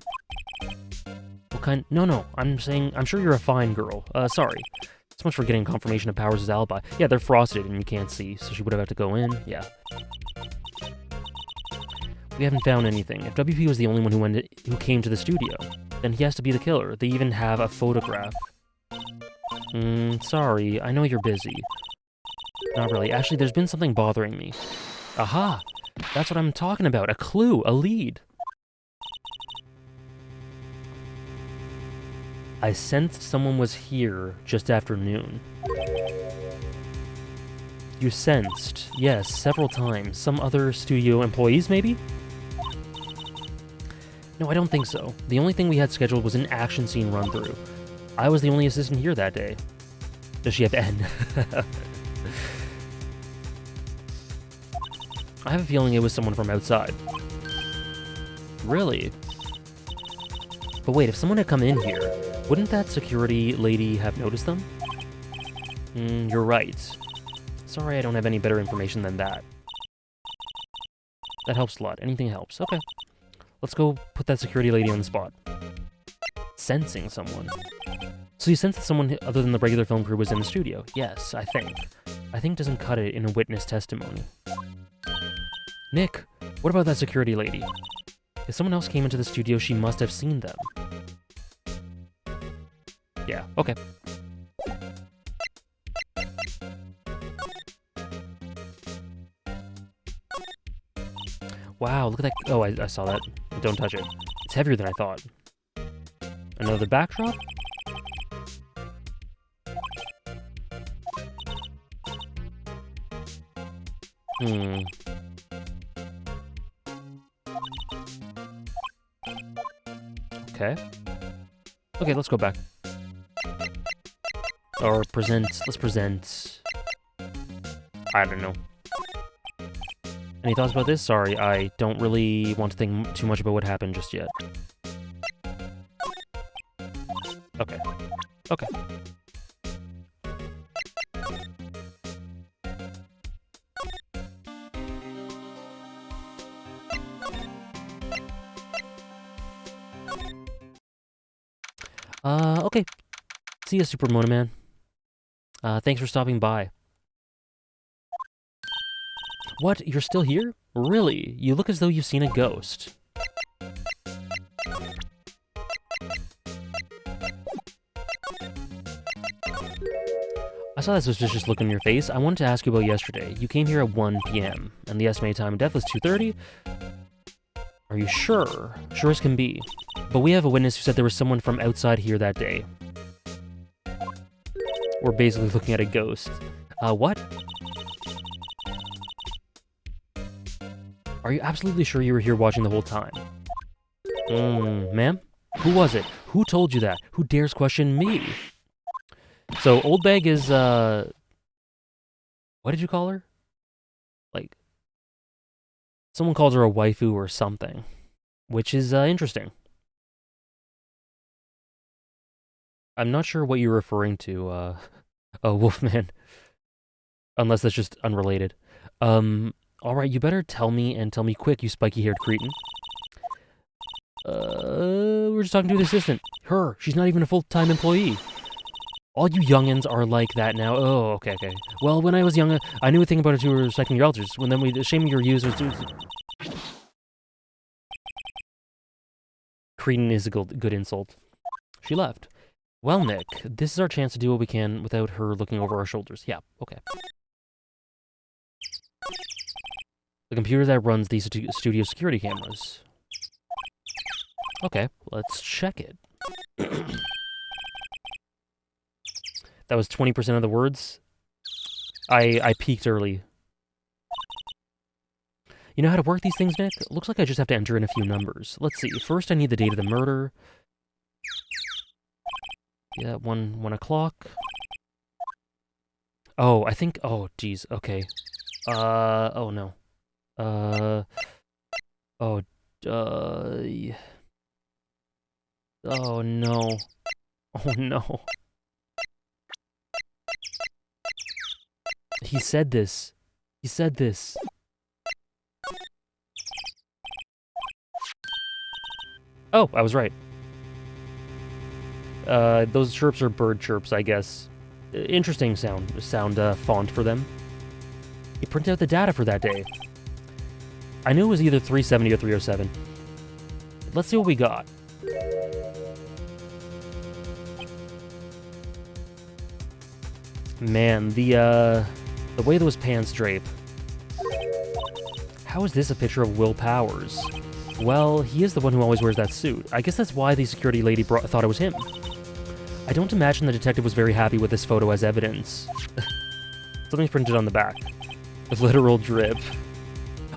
What kind? No, I'm saying, I'm sure you're a fine girl. Sorry. So much for getting confirmation of Powers' alibi. Yeah, they're frosted and you can't see, so she would have had to go in. Yeah. We haven't found anything. If WP was the only one who came to the studio, then he has to be the killer. They even have a photograph. Sorry. I know you're busy. Not really. Actually, there's been something bothering me. Aha! That's what I'm talking about. A clue. A lead. I sensed someone was here just after noon. You sensed? Yes, several times. Some other studio employees, maybe? No, I don't think so. The only thing we had scheduled was an action scene run-through. I was the only assistant here that day. Does she have N? I have a feeling it was someone from outside. Really? But wait, if someone had come in here, wouldn't that security lady have noticed them? You're right. Sorry I don't have any better information than that. That helps a lot. Anything helps. Okay. Let's go put that security lady on the spot. Sensing someone. So you sensed that someone other than the regular film crew was in the studio? Yes, I think. I think doesn't cut it in a witness testimony. Nick, what about that security lady? If someone else came into the studio, she must have seen them. Yeah, okay. Wow, look at that. Oh, I saw that. Don't touch it. It's heavier than I thought. Another backdrop? Okay. Okay, let's go back. Or present. Let's present. I don't know. Any thoughts about this? Sorry, I don't really want to think too much about what happened just yet. Okay. Okay. Okay. See ya, Super Mono Man. Thanks for stopping by. What? You're still here? Really? You look as though you've seen a ghost. I saw that suspicious look on your face. I wanted to ask you about yesterday. You came here at 1 p.m., and the estimated time of death was 2:30? Are you sure? Sure as can be. But we have a witness who said there was someone from outside here that day. We're basically looking at a ghost. What? Are you absolutely sure you were here watching the whole time? Ma'am? Who was it? Who told you that? Who dares question me? So, Old Bag is, what did you call her? Like, someone calls her a waifu or something, which is, interesting. I'm not sure what you're referring to, Wolfman. Unless that's just unrelated. Alright, you better tell me, and tell me quick, you spiky-haired cretin. We're just talking to the assistant. Her, she's not even a full-time employee. All you youngins are like that now. Oh, okay. Well, when I was young, I knew a thing about it. You were respecting your elders. When then we shame your users. Cretin is a good insult. She left. Well, Nick, this is our chance to do what we can without her looking over our shoulders. Yeah, okay. The computer that runs these studio security cameras. Okay, let's check it. That was 20% of the words. I peaked early. You know how to work these things, Nick? It looks like I just have to enter in a few numbers. Let's see. First, I need the date of the murder. Yeah, 1 o'clock. Oh, I think... Oh, geez. Okay. Oh, no. Oh, yeah. Oh, no. Oh, no. He said this. He said this. Oh, I was right. Those chirps are bird chirps, I guess. Interesting sound font for them. He printed out the data for that day. I knew it was either 370 or 307. Let's see what we got. Man, the way those pants drape. How is this a picture of Will Powers? Well, he is the one who always wears that suit. I guess that's why the security lady thought it was him. I don't imagine the detective was very happy with this photo as evidence. Something's printed on the back. A literal drip.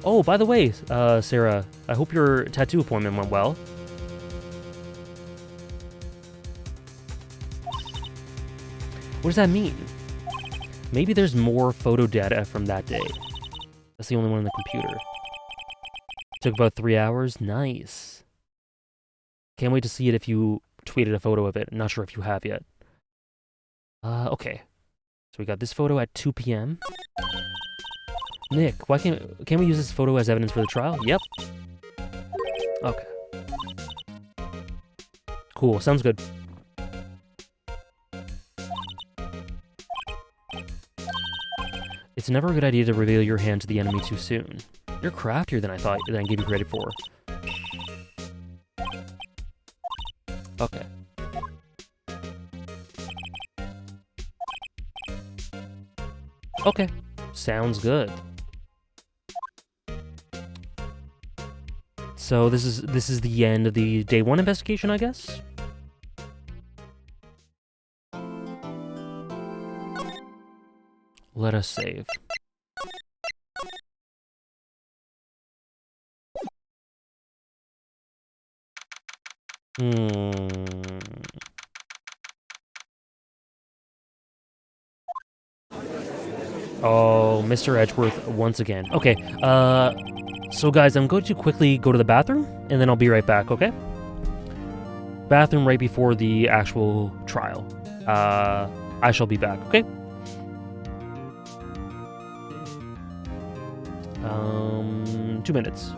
Oh, by the way, Sarah, I hope your tattoo appointment went well. What does that mean? Maybe there's more photo data from that day. That's the only one on the computer. Took about 3 hours. Nice. Can't wait to see it if you tweeted a photo of it. Not sure if you have yet. Okay. So we got this photo at 2 p.m. Nick, why can't we use this photo as evidence for the trial? Yep. Okay. Cool. Sounds good. It's never a good idea to reveal your hand to the enemy too soon. You're craftier than I gave you credit for. Okay. Okay. Sounds good. So this is the end of the day 1 investigation, I guess? Let us save. Oh, Mr. Edgeworth once again. Okay, so guys, I'm going to quickly go to the bathroom, and then I'll be right back, okay? Bathroom right before the actual trial. I shall be back, okay? 2 minutes.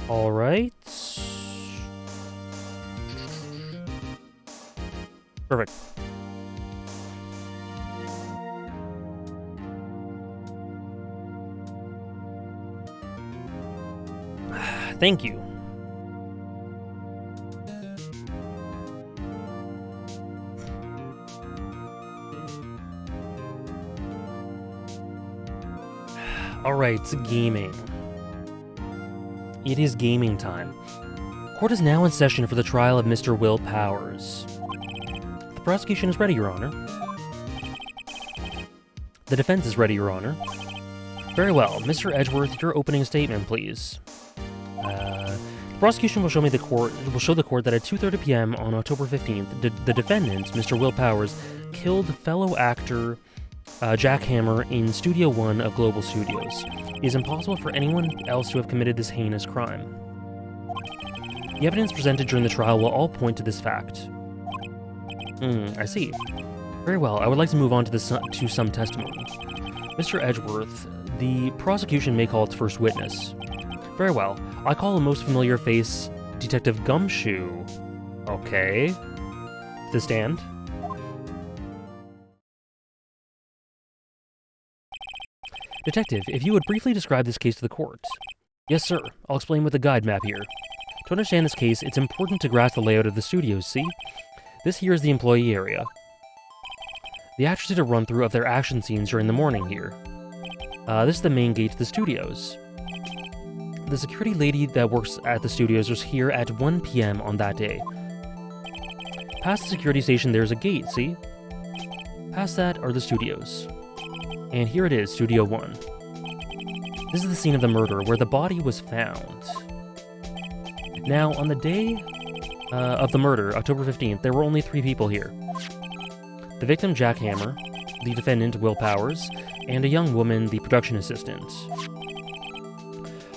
All right. Perfect. Thank you. Alright, gaming. It is gaming time. Court is now in session for the trial of Mr. Will Powers. The prosecution is ready, Your Honor. The defense is ready, Your Honor. Very well. Mr. Edgeworth, your opening statement, please. The prosecution will show the court that at 2:30 p.m. on October 15th, the defendant, Mr. Will Powers, killed fellow actor Jack Hammer in Studio 1 of Global Studios. It is impossible for anyone else to have committed this heinous crime. The evidence presented during the trial will all point to this fact. I see. Very well, I would like to move on to some testimony. Mr. Edgeworth, the prosecution may call its first witness. Very well, I call a most familiar face, Detective Gumshoe. Okay. To the stand. Detective, if you would briefly describe this case to the court. Yes, sir. I'll explain with the guide map here. To understand this case, it's important to grasp the layout of the studios, see? This here is the employee area. The actors did a run-through of their action scenes during the morning here. This is the main gate to the studios. The security lady that works at the studios was here at 1 p.m. on that day. Past the security station, there's a gate, see? Past that are the studios. And here it is, Studio 1. This is the scene of the murder, where the body was found. Now, on the day of the murder, October 15th, there were only 3 people here. The victim, Jack Hammer, the defendant, Will Powers, and a young woman, the production assistant.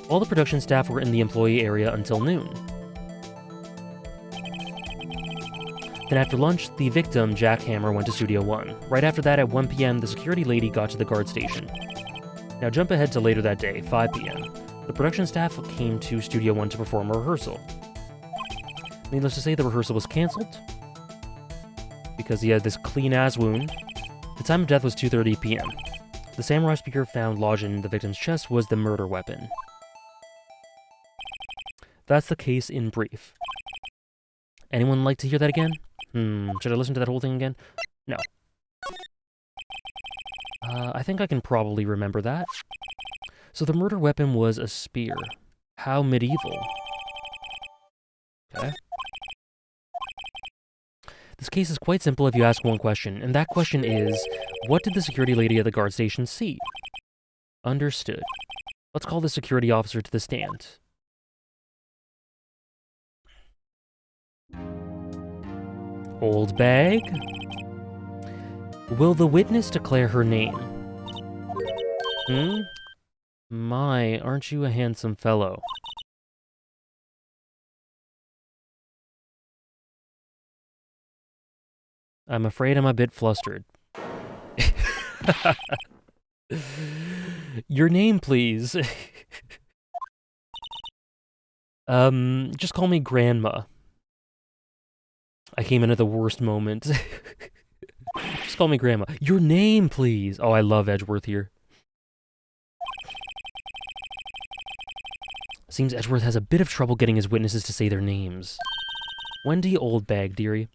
All the production staff were in the employee area until noon. Then after lunch, the victim, Jack Hammer, went to Studio 1. Right after that, at 1 p.m., the security lady got to the guard station. Now jump ahead to later that day, 5 p.m. The production staff came to Studio 1 to perform a rehearsal. Needless to say, the rehearsal was cancelled because he had this clean-ass wound. The time of death was 2:30 p.m. The samurai spear found lodged in the victim's chest was the murder weapon. That's the case in brief. Anyone like to hear that again? Should I listen to that whole thing again? No. I think I can probably remember that. So the murder weapon was a spear. How medieval. Okay. This case is quite simple if you ask one question, and that question is, what did the security lady at the guard station see? Understood. Let's call the security officer to the stand. Old bag? Will the witness declare her name? My, aren't you a handsome fellow? I'm afraid I'm a bit flustered. Your name, please. Just call me Grandma. I came in at the worst moment. Just call me Grandma. Your name, please. Oh, I love Edgeworth here. Seems Edgeworth has a bit of trouble getting his witnesses to say their names. Wendy Oldbag, dearie.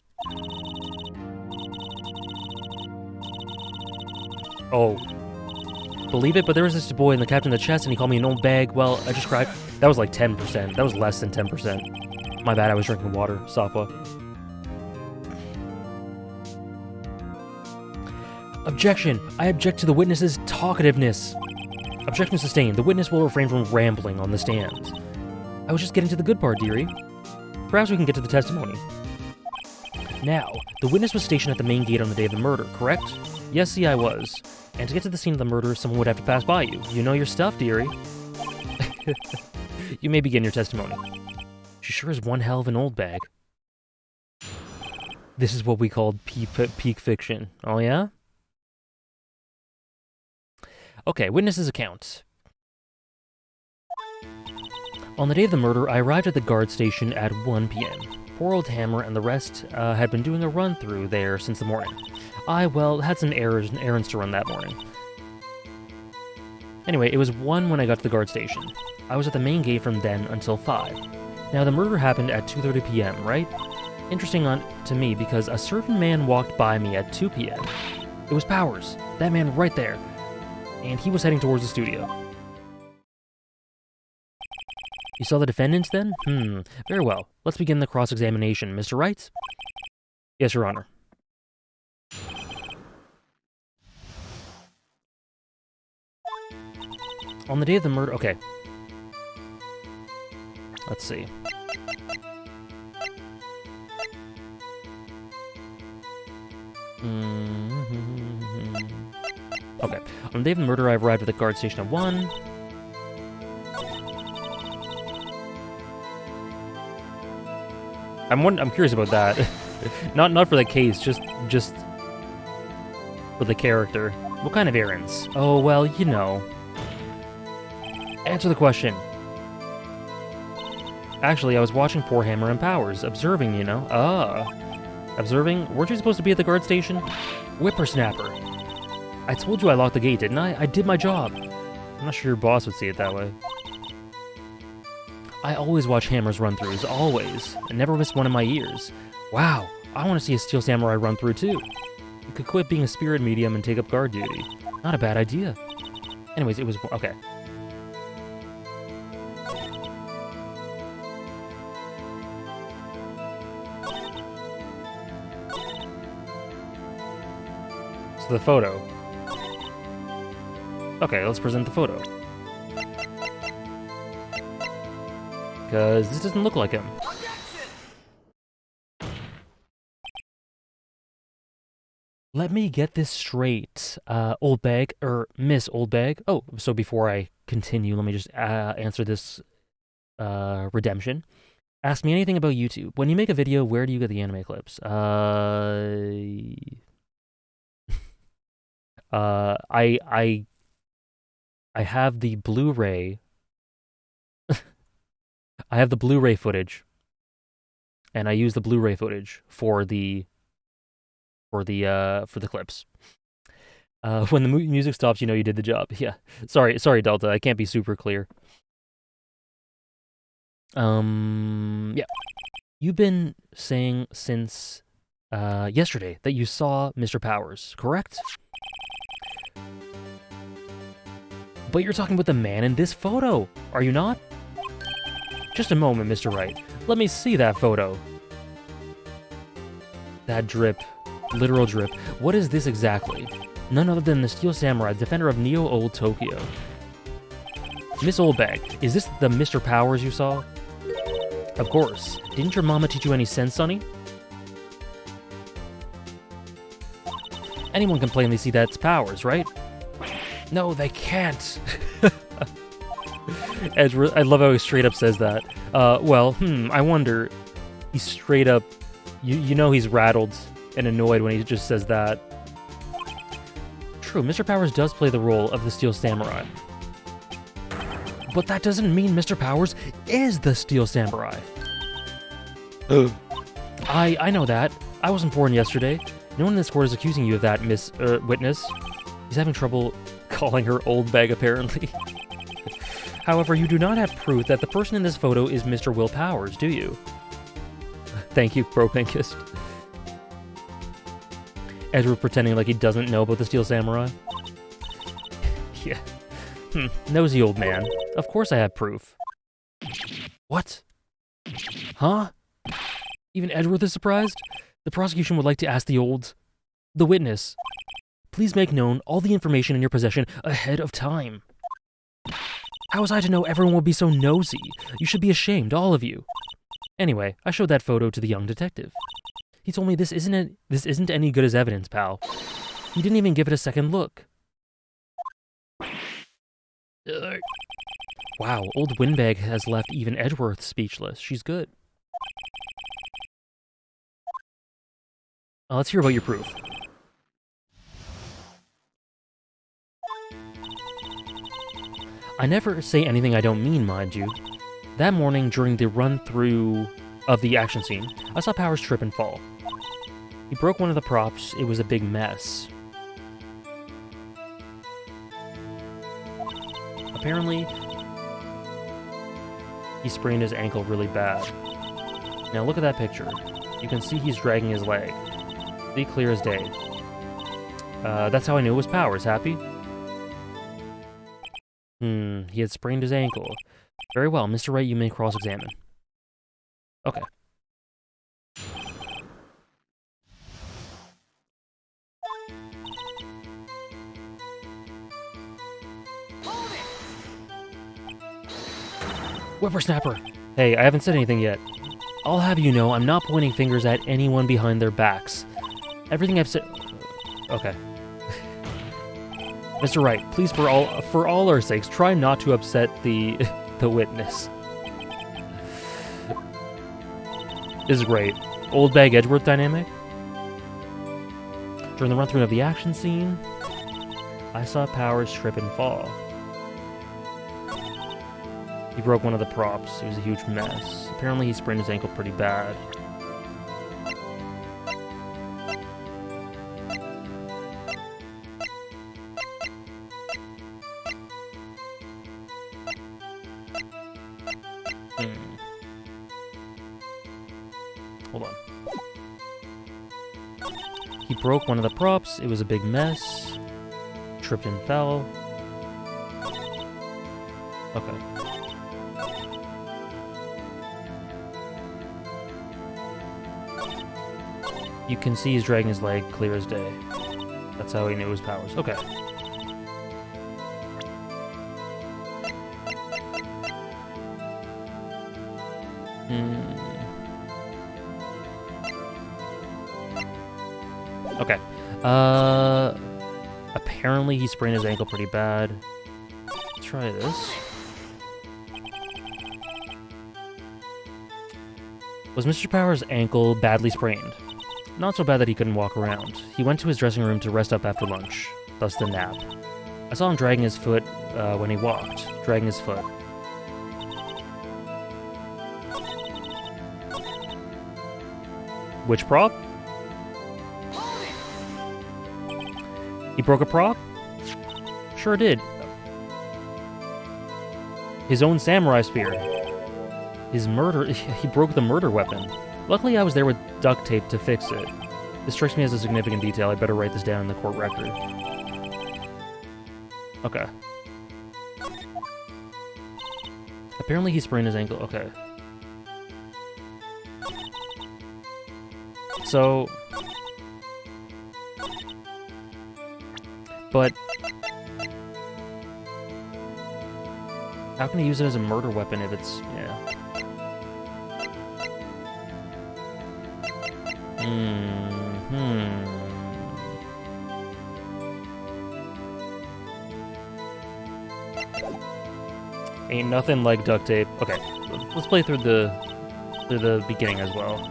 Oh. Believe it, but there was this boy in the captain of the chest and he called me an old bag. Well, I just cried. That was like 10%. That was less than 10%. My bad, I was drinking water. Safa. Objection! I object to the witness's talkativeness. Objection sustained. The witness will refrain from rambling on the stand. I was just getting to the good part, dearie. Perhaps we can get to the testimony. Now, the witness was stationed at the main gate on the day of the murder, correct? Yes, see, I was. And to get to the scene of the murder, someone would have to pass by you. You know your stuff, dearie. You may begin your testimony. She sure is one hell of an old bag. This is what we called peak fiction. Oh, yeah? Okay, witness's account. On the day of the murder, I arrived at the guard station at 1 p.m. Poor old Hammer and the rest had been doing a run-through there since the morning. I, well, had some errands to run that morning. Anyway, it was 1 when I got to the guard station. I was at the main gate from then until 5. Now, the murder happened at 2:30 p.m., right? Interesting to me because a certain man walked by me at 2 p.m. It was Powers, that man right there, and he was heading towards the studio. You saw the defendants then? Very well. Let's begin the cross-examination. Mr. Wright? Yes, Your Honor. On the day of the murder... Okay. Let's see. Okay. On the day of the murder, I arrived at the guard station at 1. I'm curious about that. not for the case, just for the character. What kind of errands? Oh, well, you know. Answer the question. Actually, I was watching poor Hammer and Powers, observing, you know. Observing? Weren't you supposed to be at the guard station? Whippersnapper. I told you I locked the gate, didn't I? I did my job. I'm not sure your boss would see it that way. I always watch Hammer's run-throughs, always. I never miss one in my ears. Wow, I want to see a Steel Samurai run-through too. You could quit being a spirit medium and take up guard duty. Not a bad idea. Anyways, it was... okay. So the photo. Okay, let's present the photo. Because this doesn't look like him. Let me get this straight. Old Bag, or Miss Old Bag. Oh, so before I continue, let me just answer this redemption. Ask me anything about YouTube. When you make a video, where do you get the anime clips? I have the Blu-ray. I have the Blu-ray footage, and I use the Blu-ray footage for the clips. When the music stops, you know you did the job. Yeah. Sorry, Delta. I can't be super clear. Yeah. You've been saying since yesterday that you saw Mr. Powers, correct? But you're talking about the man in this photo, are you not? Just a moment, Mr. Wright. Let me see that photo. That drip. Literal drip. What is this exactly? None other than the Steel Samurai, defender of Neo Old Tokyo. Miss Oldbag, is this the Mr. Powers you saw? Of course. Didn't your mama teach you any sense, sonny? Anyone can plainly see that's Powers, right? No, they can't. I love how he straight up says that. Well, I wonder. He's straight up... You know he's rattled and annoyed when he just says that. True, Mr. Powers does play the role of the Steel Samurai. But that doesn't mean Mr. Powers is the Steel Samurai. I know that. I wasn't born yesterday. No one in this court is accusing you of that, Miss Witness. He's having trouble calling her old bag, apparently. However, you do not have proof that the person in this photo is Mr. Will Powers, do you? Thank you, Bro Pinkist. Edward pretending like he doesn't know about the Steel Samurai. Yeah. Nosy old man. Of course I have proof. What? Huh? Even Edward is surprised? The prosecution would like to ask the witness. Please make known all the information in your possession ahead of time. How was I to know everyone would be so nosy? You should be ashamed, all of you. Anyway, I showed that photo to the young detective. He told me this isn't any good as evidence, pal. He didn't even give it a second look. Wow, old Windbag has left even Edgeworth speechless. She's good. Let's hear about your proof. I never say anything I don't mean, mind you. That morning, during the run-through of the action scene, I saw Powers trip and fall. He broke one of the props. It was a big mess. Apparently, he sprained his ankle really bad. Now look at that picture. You can see he's dragging his leg. See, clear as day. That's how I knew it was Powers. Happy? He had sprained his ankle. Very well, Mr. Wright, you may cross-examine. Okay. Whippersnapper! Hey, I haven't said anything yet. I'll have you know, I'm not pointing fingers at anyone behind their backs. Everything I've said... Okay. Mr. Wright, please, for all our sakes, try not to upset the witness. This is great. Old Bag Edgeworth dynamic. During the run-through of the action scene, I saw Powers trip and fall. He broke one of the props. It was a huge mess. Apparently he sprained his ankle pretty bad. Hold on. He broke one of the props. It was a big mess. Tripped and fell. Okay. You can see he's dragging his leg clear as day. That's how he knew it was Powers. Okay. Okay. Apparently he sprained his ankle pretty bad. Let's try this. Was Mr. Powers' ankle badly sprained? Not so bad that he couldn't walk around. He went to his dressing room to rest up after lunch, thus the nap. I saw him dragging his foot when he walked, dragging his foot. Which prop? He broke a prop? Sure did. His own samurai spear. His murder... He broke the murder weapon. Luckily, I was there with duct tape to fix it. This strikes me as a significant detail. I better write this down in the court record. Okay. Apparently he sprained his ankle. Okay. So... But... How can he use it as a murder weapon if it's... Yeah. Ain't nothing like duct tape. Okay, let's play through the beginning as well.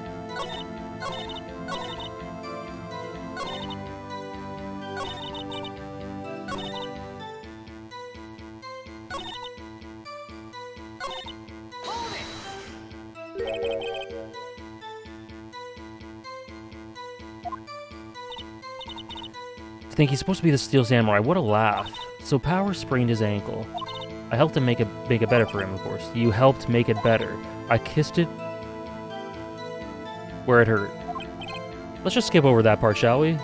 To think he's supposed to be the Steel Samurai. What a laugh. So Powers sprained his ankle. I helped him make it better for him, of course. You helped make it better. I kissed it where it hurt. Let's just skip over that part, shall we?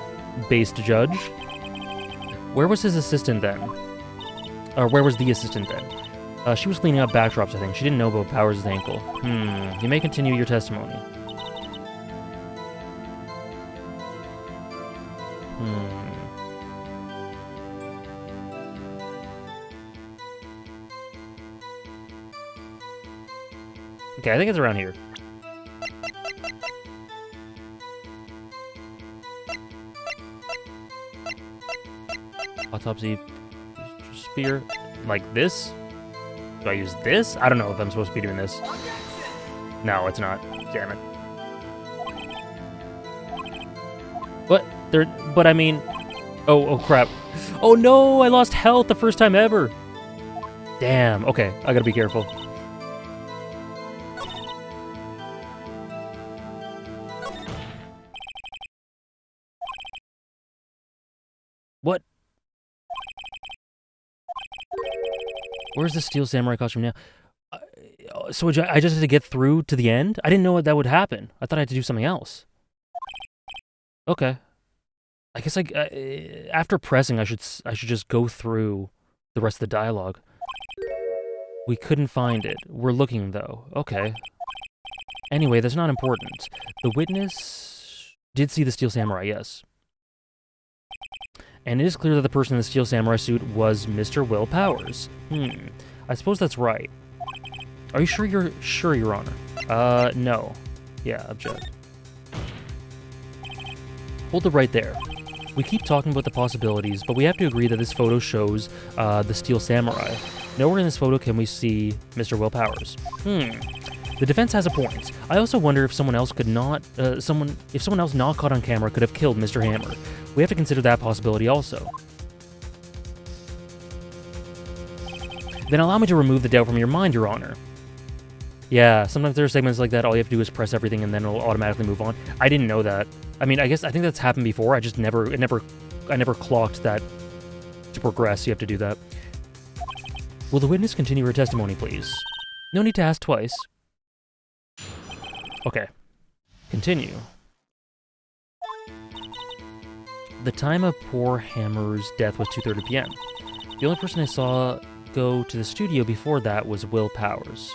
Based judge. Where was his assistant then? Or where was the assistant then? She was cleaning up backdrops, I think. She didn't know about Powers' ankle. You may continue your testimony. Okay, I think it's around here. Autopsy spear. Like this? Do I use this? I don't know if I'm supposed to be doing this. No, it's not. Damn it. What? But I mean... Oh crap. Oh no, I lost health the first time ever. Damn, okay, I gotta be careful. What? Where's the Steel Samurai costume now? So I just had to get through to the end? I didn't know that would happen. I thought I had to do something else. Okay. I guess after pressing, I should just go through the rest of the dialogue. We couldn't find it. We're looking, though. Okay. Anyway, that's not important. The witness did see the Steel Samurai, yes. And it is clear that the person in the Steel Samurai suit was Mr. Will Powers. I suppose that's right. Are you sure Your Honor? No. Yeah, object. Hold it right there. We keep talking about the possibilities, but we have to agree that this photo shows the Steel Samurai. Nowhere in this photo can we see Mr. Will Powers. The defense has a point. I also wonder if someone else if someone else not caught on camera could have killed Mr. Hammer. We have to consider that possibility also. Then allow me to remove the doubt from your mind, Your Honor. Yeah, sometimes there are segments like that, all you have to do is press everything and then it'll automatically move on. I didn't know that. I mean, I think that's happened before, I never clocked that to progress, you have to do that. Will the witness continue her testimony, please? No need to ask twice. Okay. Continue. The time of poor Hammer's death was 2:30 p.m. The only person I saw go to the studio before that was Will Powers.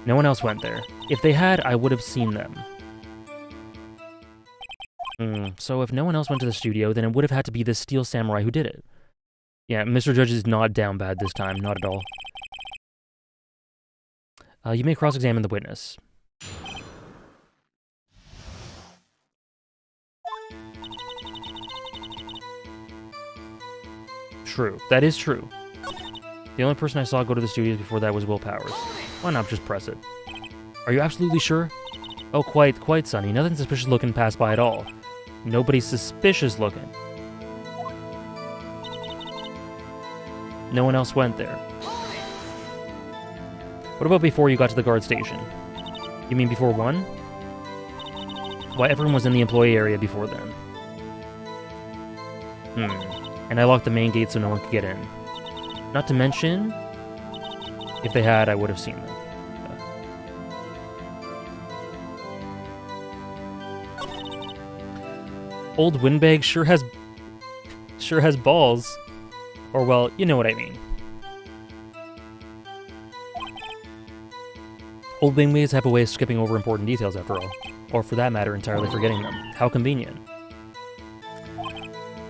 No one else went there. If they had, I would have seen them. So if no one else went to the studio, then it would have had to be the Steel Samurai who did it. Yeah, Mr. Judge is not down bad this time, not at all. You may cross-examine the witness. True. That is true. The only person I saw go to the studio before that was Will Powers. Why not just press it? Are you absolutely sure? Oh, quite, Sonny. Nothing suspicious looking passed by at all. Nobody's suspicious looking. No one else went there. What about before you got to the guard station? You mean before 1? Why, everyone was in the employee area before then. And I locked the main gate so no one could get in. Not to mention, if they had, I would have seen them. Old Windbag sure has balls. Or, well, you know what I mean. Old wingbags have a way of skipping over important details, after all. Or, for that matter, entirely forgetting them. How convenient.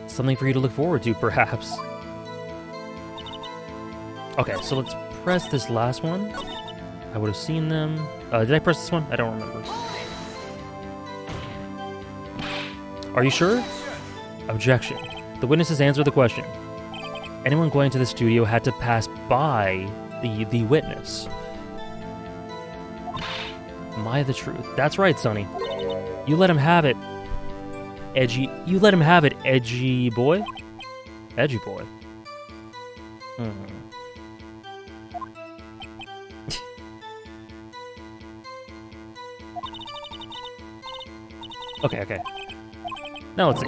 Something for you to look forward to, perhaps. Okay, so let's press this last one. I would have seen them. Did I press this one? I don't remember. Are you sure? Objection. The witnesses answer the question. Anyone going to the studio had to pass by the witness. Am I the truth? That's right, Sonny. You let him have it. You let him have it, edgy boy. Edgy boy. Okay. Now let's see.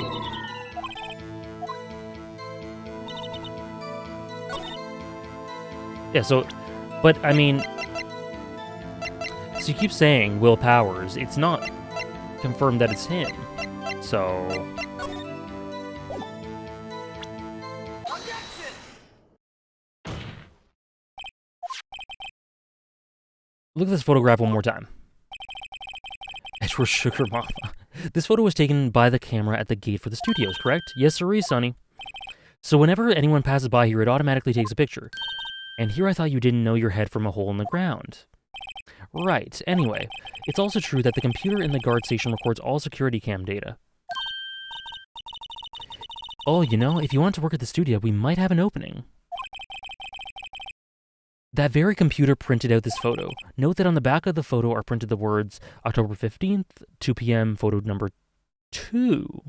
Yeah, so, but I mean, so you keep saying Will Powers. It's not confirmed that it's him. So, look at this photograph one more time. Edgeworth Sugar Mama. This photo was taken by the camera at the gate for the studios, correct? Yes, sirree, Sonny. So whenever anyone passes by here, it automatically takes a picture. And here I thought you didn't know your head from a hole in the ground. Right. Anyway, it's also true that the computer in the guard station records all security cam data. Oh, you know, if you want to work at the studio, we might have an opening. That very computer printed out this photo. Note that on the back of the photo are printed the words October 15th, 2 p.m., photo number 2.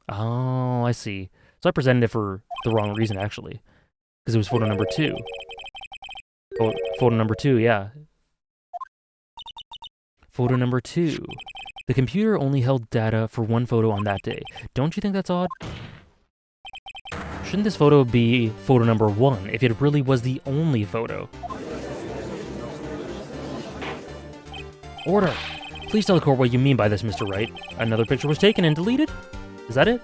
Oh, I see. So I presented it for the wrong reason, actually. Because it was photo number 2. Photo number 2, yeah. Photo number 2. The computer only held data for one photo on that day. Don't you think that's odd? Shouldn't this photo be photo number 1 if it really was the only photo? Order! Please tell the court what you mean by this, Mr. Wright. Another picture was taken and deleted? Is that it?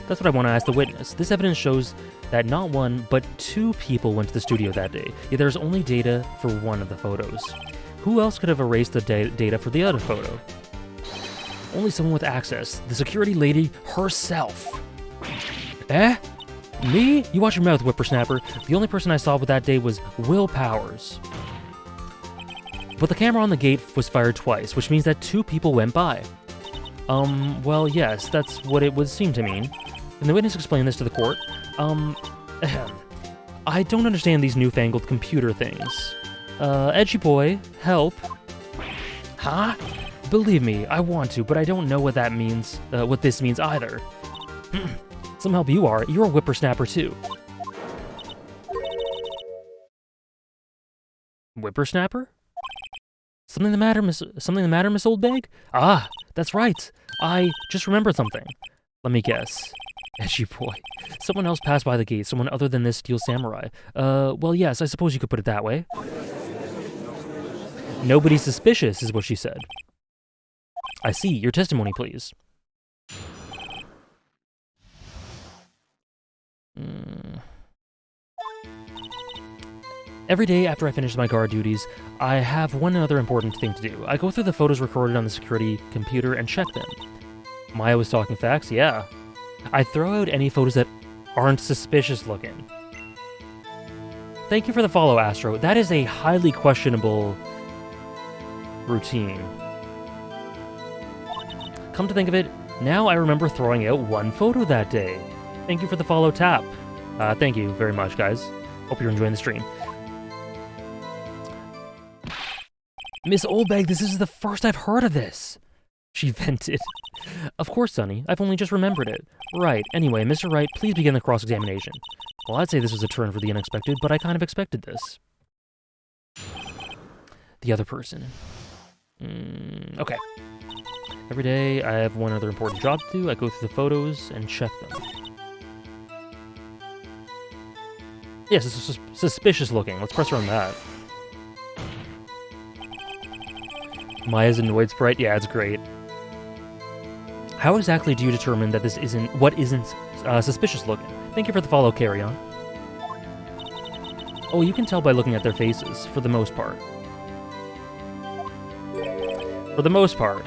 That's what I want to ask the witness. This evidence shows that not 1, but 2 people went to the studio that day, yet there's only data for one of the photos. Who else could have erased the data for the other photo? Only someone with access. The security lady herself. Eh? Me? You watch your mouth, whippersnapper. The only person I saw with that day was Will Powers. But the camera on the gate was fired twice, which means that 2 people went by. Well, yes, that's what it would seem to mean. And the witness explained this to the court. I don't understand these newfangled computer things. Edgy boy, help. Huh? Believe me, I want to, but I don't know what that means, what this means either. Some help you are. You're a whippersnapper too. Whippersnapper? Something the matter, Miss Oldbag? Ah, that's right. I just remembered something. Let me guess. Edgy boy. Someone else passed by the gate, someone other than this steel samurai. Well, yes, I suppose you could put it that way. Nobody suspicious, is what she said. I see. Your testimony, please. Every day after I finish my guard duties, I have one other important thing to do. I go through the photos recorded on the security computer and check them. Maya was talking facts, yeah. I throw out any photos that aren't suspicious looking. Thank you for the follow, Astro. That is a highly questionable routine. Come to think of it, now I remember throwing out one photo that day. Thank you for the follow, Tap. Thank you very much, guys. Hope you're enjoying the stream. Miss Oldbag, this is the first I've heard of this. She vented. Of course, Sonny. I've only just remembered it. Right. Anyway, Mr. Wright, please begin the cross-examination. Well, I'd say this was a turn for the unexpected, but I kind of expected this. The other person. Okay. Every day, I have one other important job to do. I go through the photos and check them. Yes, this is suspicious looking. Let's press her on that. Maya's annoyed sprite? Yeah, it's great. How exactly do you determine that this isn't suspicious looking? Thank you for the follow, Carry On. Oh, you can tell by looking at their faces, for the most part. For the most part.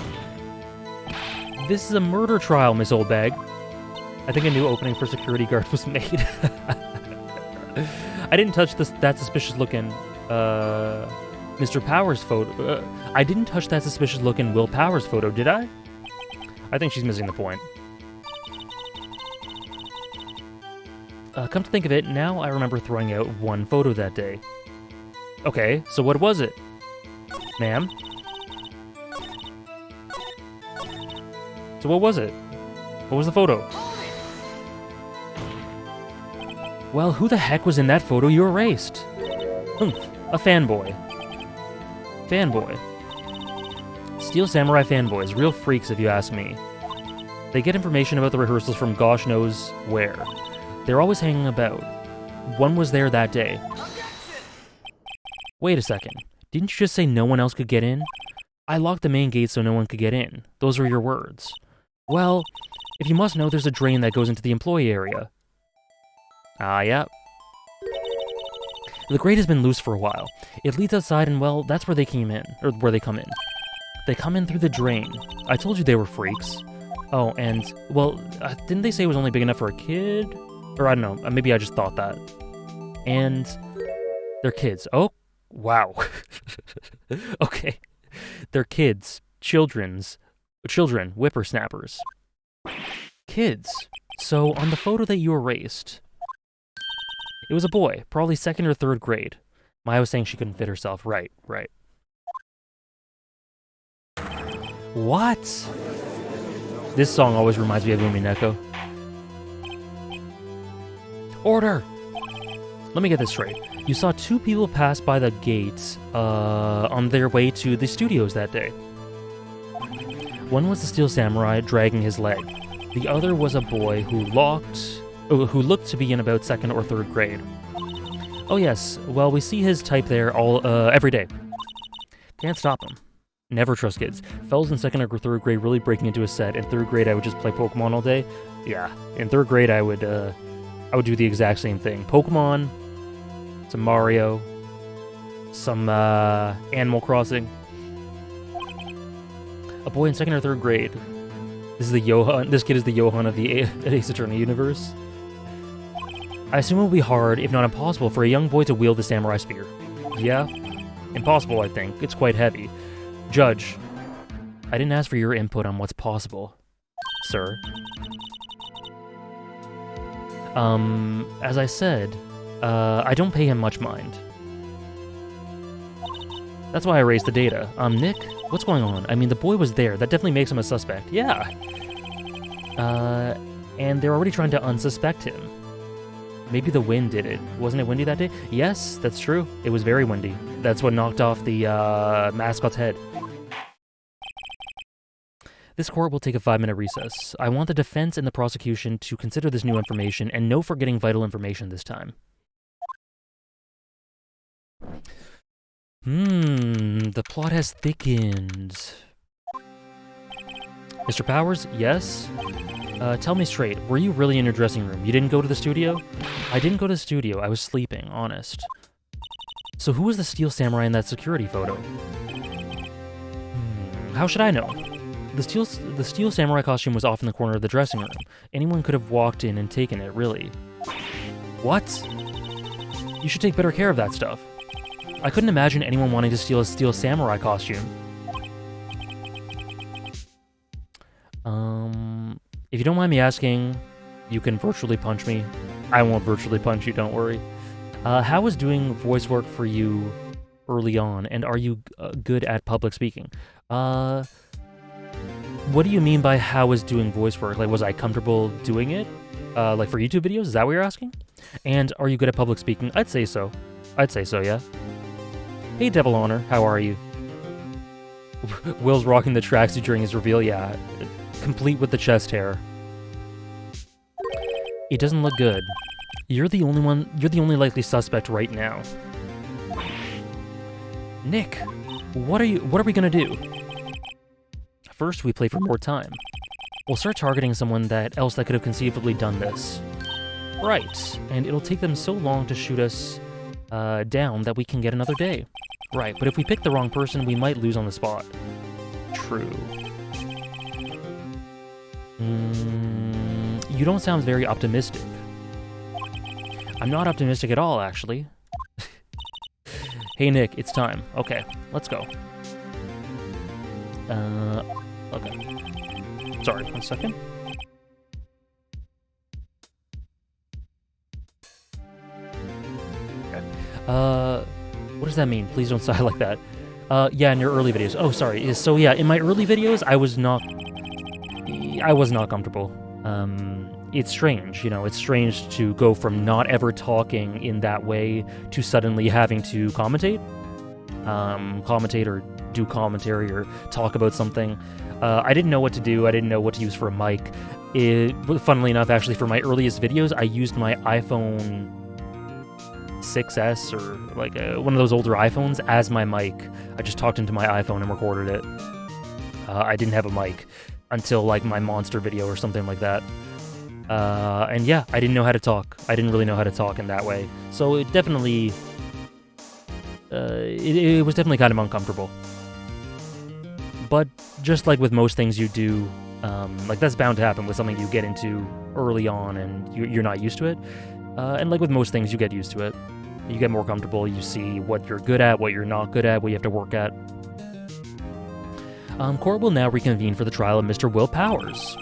This is a murder trial, Miss Oldbag. I think a new opening for security guard was made. I didn't touch that suspicious-looking, Mr. Powers photo. I didn't touch that suspicious-looking Will Powers photo, did I? I think she's missing the point. Come to think of it, now I remember throwing out one photo that day. Okay, so what was it? Ma'am? So what was it? What was the photo? Well, who the heck was in that photo you erased? A fanboy. Fanboy. Steel Samurai fanboys, real freaks if you ask me. They get information about the rehearsals from gosh knows where. They're always hanging about. One was there that day. Wait a second. Didn't you just say no one else could get in? I locked the main gate so no one could get in. Those were your words. Well, if you must know, there's a drain that goes into the employee area. Yeah. The grate has been loose for a while. It leads outside and, well, that's where they came in. Or where they come in. They come in through the drain. I told you they were freaks. Oh, and, well, didn't they say it was only big enough for a kid? Or I don't know, maybe I just thought that. And they're kids. Oh, wow. Okay. They're kids. Children, whippersnappers. Kids. So, on the photo that you erased, it was a boy, probably 2nd or 3rd grade. Maya was saying she couldn't fit herself. Right. What? This song always reminds me of Umineko. Order! Let me get this straight. You saw 2 people pass by the gates on their way to the studios that day. One was the Steel Samurai dragging his leg. The other was a boy who looked to be in about 2nd or 3rd grade. Oh yes, well we see his type there every day. Can't stop him. Never trust kids. Fellas in 2nd or 3rd grade really breaking into a set. In 3rd grade I would just play Pokemon all day. Yeah, in 3rd grade I would do the exact same thing. Pokemon, some Mario, some Animal Crossing. A boy in 2nd or 3rd grade. This kid is the Johan of the Ace Attorney universe. I assume it will be hard, if not impossible, for a young boy to wield the samurai spear. Yeah, impossible, I think. It's quite heavy. Judge, I didn't ask for your input on what's possible, sir. As I said, I don't pay him much mind. That's why I raised the data. Nick, what's going on? I mean, the boy was there. That definitely makes him a suspect. Yeah. And they're already trying to unsuspect him. Maybe the wind did it. Wasn't it windy that day? Yes, that's true. It was very windy. That's what knocked off the mascot's head. This court will take a 5-minute recess. I want the defense and the prosecution to consider this new information and no forgetting vital information this time. The plot has thickened. Mr. Powers, yes? Tell me straight, were you really in your dressing room? You didn't go to the studio? I didn't go to the studio, I was sleeping, honest. So who was the Steel Samurai in that security photo? How should I know? The Steel Samurai costume was off in the corner of the dressing room. Anyone could have walked in and taken it, really. What? You should take better care of that stuff. I couldn't imagine anyone wanting to steal a Steel Samurai costume. If you don't mind me asking, you can virtually punch me. I won't virtually punch you, don't worry. How was doing voice work for you early on, and are you good at public speaking? What do you mean by how was doing voice work? Like, was I comfortable doing it? Like for YouTube videos? Is that what you're asking? And are you good at public speaking? I'd say so. I'd say so, yeah. Hey, Devil Honor, how are you? Will's rocking the tracksuit during his reveal, yeah. Complete with the chest hair. It doesn't look good. You're the only likely suspect right now. Nick, what are we gonna do? First, we play for more time. We'll start targeting someone else that could have conceivably done this. Right, and it'll take them so long to shoot us down that we can get another day. Right, but if we pick the wrong person, we might lose on the spot. True. You don't sound very optimistic. I'm not optimistic at all, actually. Hey, Nick, it's time. Okay, let's go. Okay. Sorry, 1 second. Okay. What does that mean? Please don't sigh like that. Yeah, in your early videos. Oh, sorry. So yeah, in my early videos, I was not comfortable. It's strange, you know, it's strange to go from not ever talking in that way to suddenly having to commentate. Commentate or do commentary or talk about something. I didn't know what to do. I didn't know what to use for a mic. Funnily enough, actually, for my earliest videos, I used my iPhone 6S or like one of those older iPhones as my mic. I just talked into my iPhone and recorded it. I didn't have a mic until like my monster video or something like that. And yeah, I didn't know how to talk. I didn't really know how to talk in that way. So it definitely, it was definitely kind of uncomfortable. But just like with most things you do, like that's bound to happen with something you get into early on and you're not used to it. And like with most things, you get used to it. You get more comfortable, you see what you're good at, what you're not good at, what you have to work at. Court will now reconvene for the trial of Mr. Will Powers.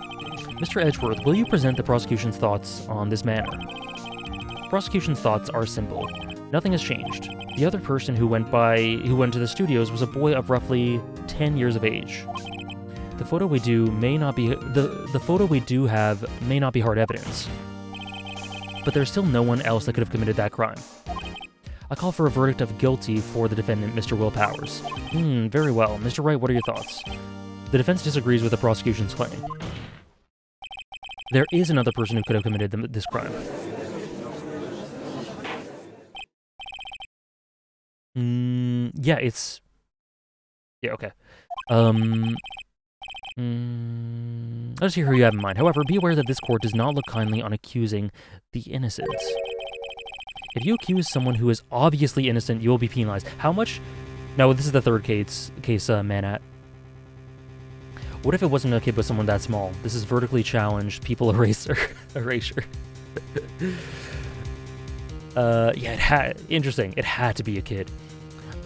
Mr. Edgeworth, will you present the prosecution's thoughts on this matter? Prosecution's thoughts are simple. Nothing has changed. The other person who went to the studios was a boy of roughly 10 years of age. The photo we do have may not be hard evidence, but there's still no one else that could have committed that crime. I call for a verdict of guilty for the defendant, Mr. Will Powers. Very well. Mr. Wright, what are your thoughts? The defense disagrees with the prosecution's claim. There is another person who could have committed this crime. Yeah, it's... Yeah, okay. Let's hear who you have in mind. However, be aware that this court does not look kindly on accusing the innocent. If you accuse someone who is obviously innocent, you will be penalized. How much? No, this is the third case, Manat. What if it wasn't a kid but someone that small? This is vertically challenged people erasure. Yeah, interesting. It had to be a kid.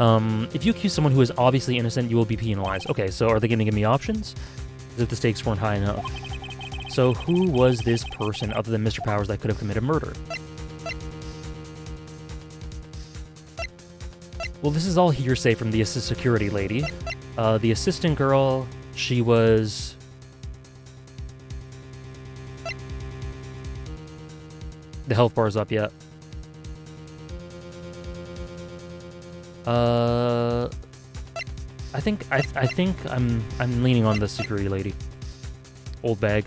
If you accuse someone who is obviously innocent, you will be penalized. Okay, so are they going to give me options? As if the stakes weren't high enough. So who was this person other than Mr. Powers that could have committed murder? Well, this is all hearsay from the security lady. The assistant girl, she was... The health bar's up yet. I think I'm leaning on the security lady. Old bag.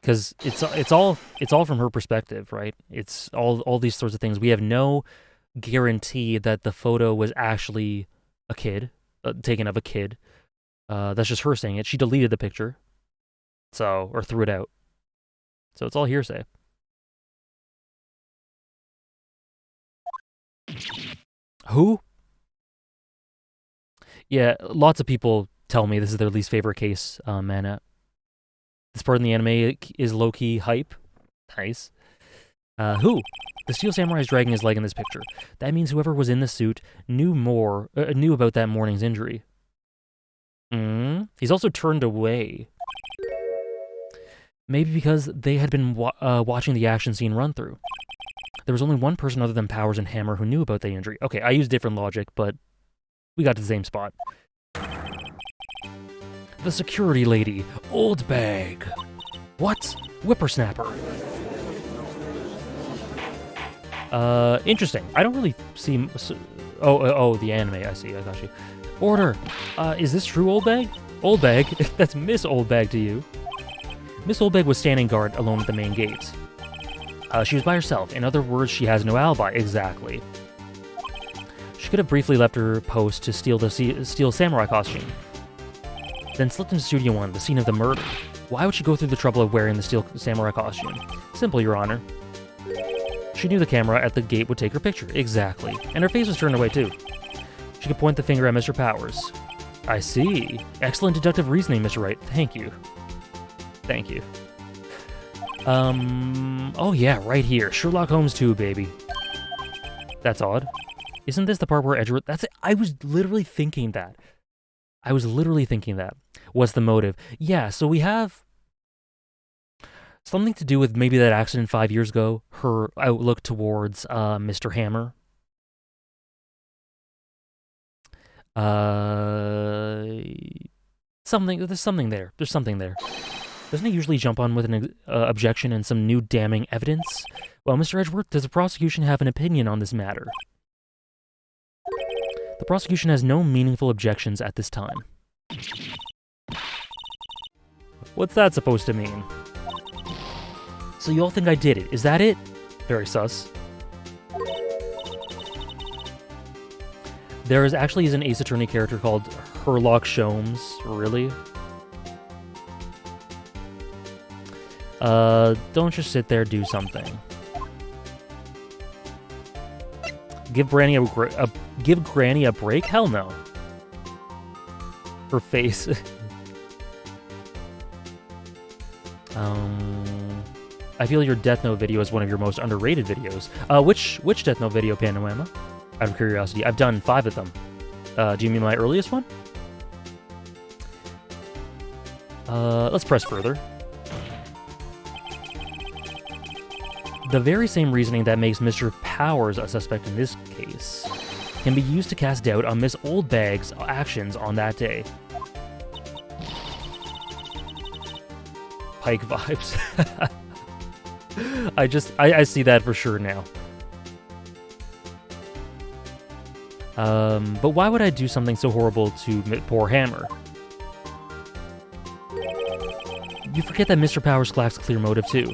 Because it's all from her perspective, right? It's all these sorts of things. We have no guarantee that the photo was actually a kid, taken of a kid. That's just her saying it. She deleted the picture, or threw it out. So it's all hearsay. Who? Yeah, lots of people tell me this is their least favorite case, Manat. This part in the anime is low-key hype. Nice. Who? The Steel Samurai is dragging his leg in this picture. That means whoever was in the suit knew about that morning's injury. He's also turned away. Maybe because they had been watching the action scene run through. There was only one person other than Powers and Hammer who knew about the injury. Okay, I used different logic, but we got to the same spot. The security lady. Old bag. What? Whippersnapper. Interesting. I don't really see... Oh, the anime. I see. I got you. Order. Is this true, Old Bag? Old Bag? That's Miss Old Bag to you. Miss Old Bag was standing guard alone at the main gate. She was by herself. In other words, she has no alibi. Exactly. She could have briefly left her post to steal the Steel Samurai costume. Then slipped into Studio 1, the scene of the murder. Why would she go through the trouble of wearing the Steel Samurai costume? Simple, Your Honor. She knew the camera at the gate would take her picture. Exactly. And her face was turned away, too. She could point the finger at Mr. Powers. I see. Excellent deductive reasoning, Mr. Wright. Thank you. Thank you. Oh yeah, right here. Sherlock Holmes 2, baby. That's odd. Isn't this the part where Edgeworth... That's it. I was literally thinking that. What's the motive? Yeah, so we have... something to do with maybe that accident 5 years ago. Her outlook towards Mr. Hammer. There's something there. Doesn't he usually jump on with an objection and some new damning evidence? Well, Mr. Edgeworth, does the prosecution have an opinion on this matter? The prosecution has no meaningful objections at this time. What's that supposed to mean? So you all think I did it. Is that it? Very sus. There actually is an Ace Attorney character called Sherlock Holmes. Really? Don't just sit there, do something. Give Granny a break? Hell no. Her face. I feel your Death Note video is one of your most underrated videos. Which Death Note video, Panorama? Out of curiosity. I've done 5 of them. Do you mean my earliest one? Let's press further. The very same reasoning that makes Mr. Powers a suspect in this case can be used to cast doubt on Miss Oldbag's actions on that day. Pike vibes. I see that for sure now. But why would I do something so horrible to poor Hammer? You forget that Mr. Powers lacks clear motive, too.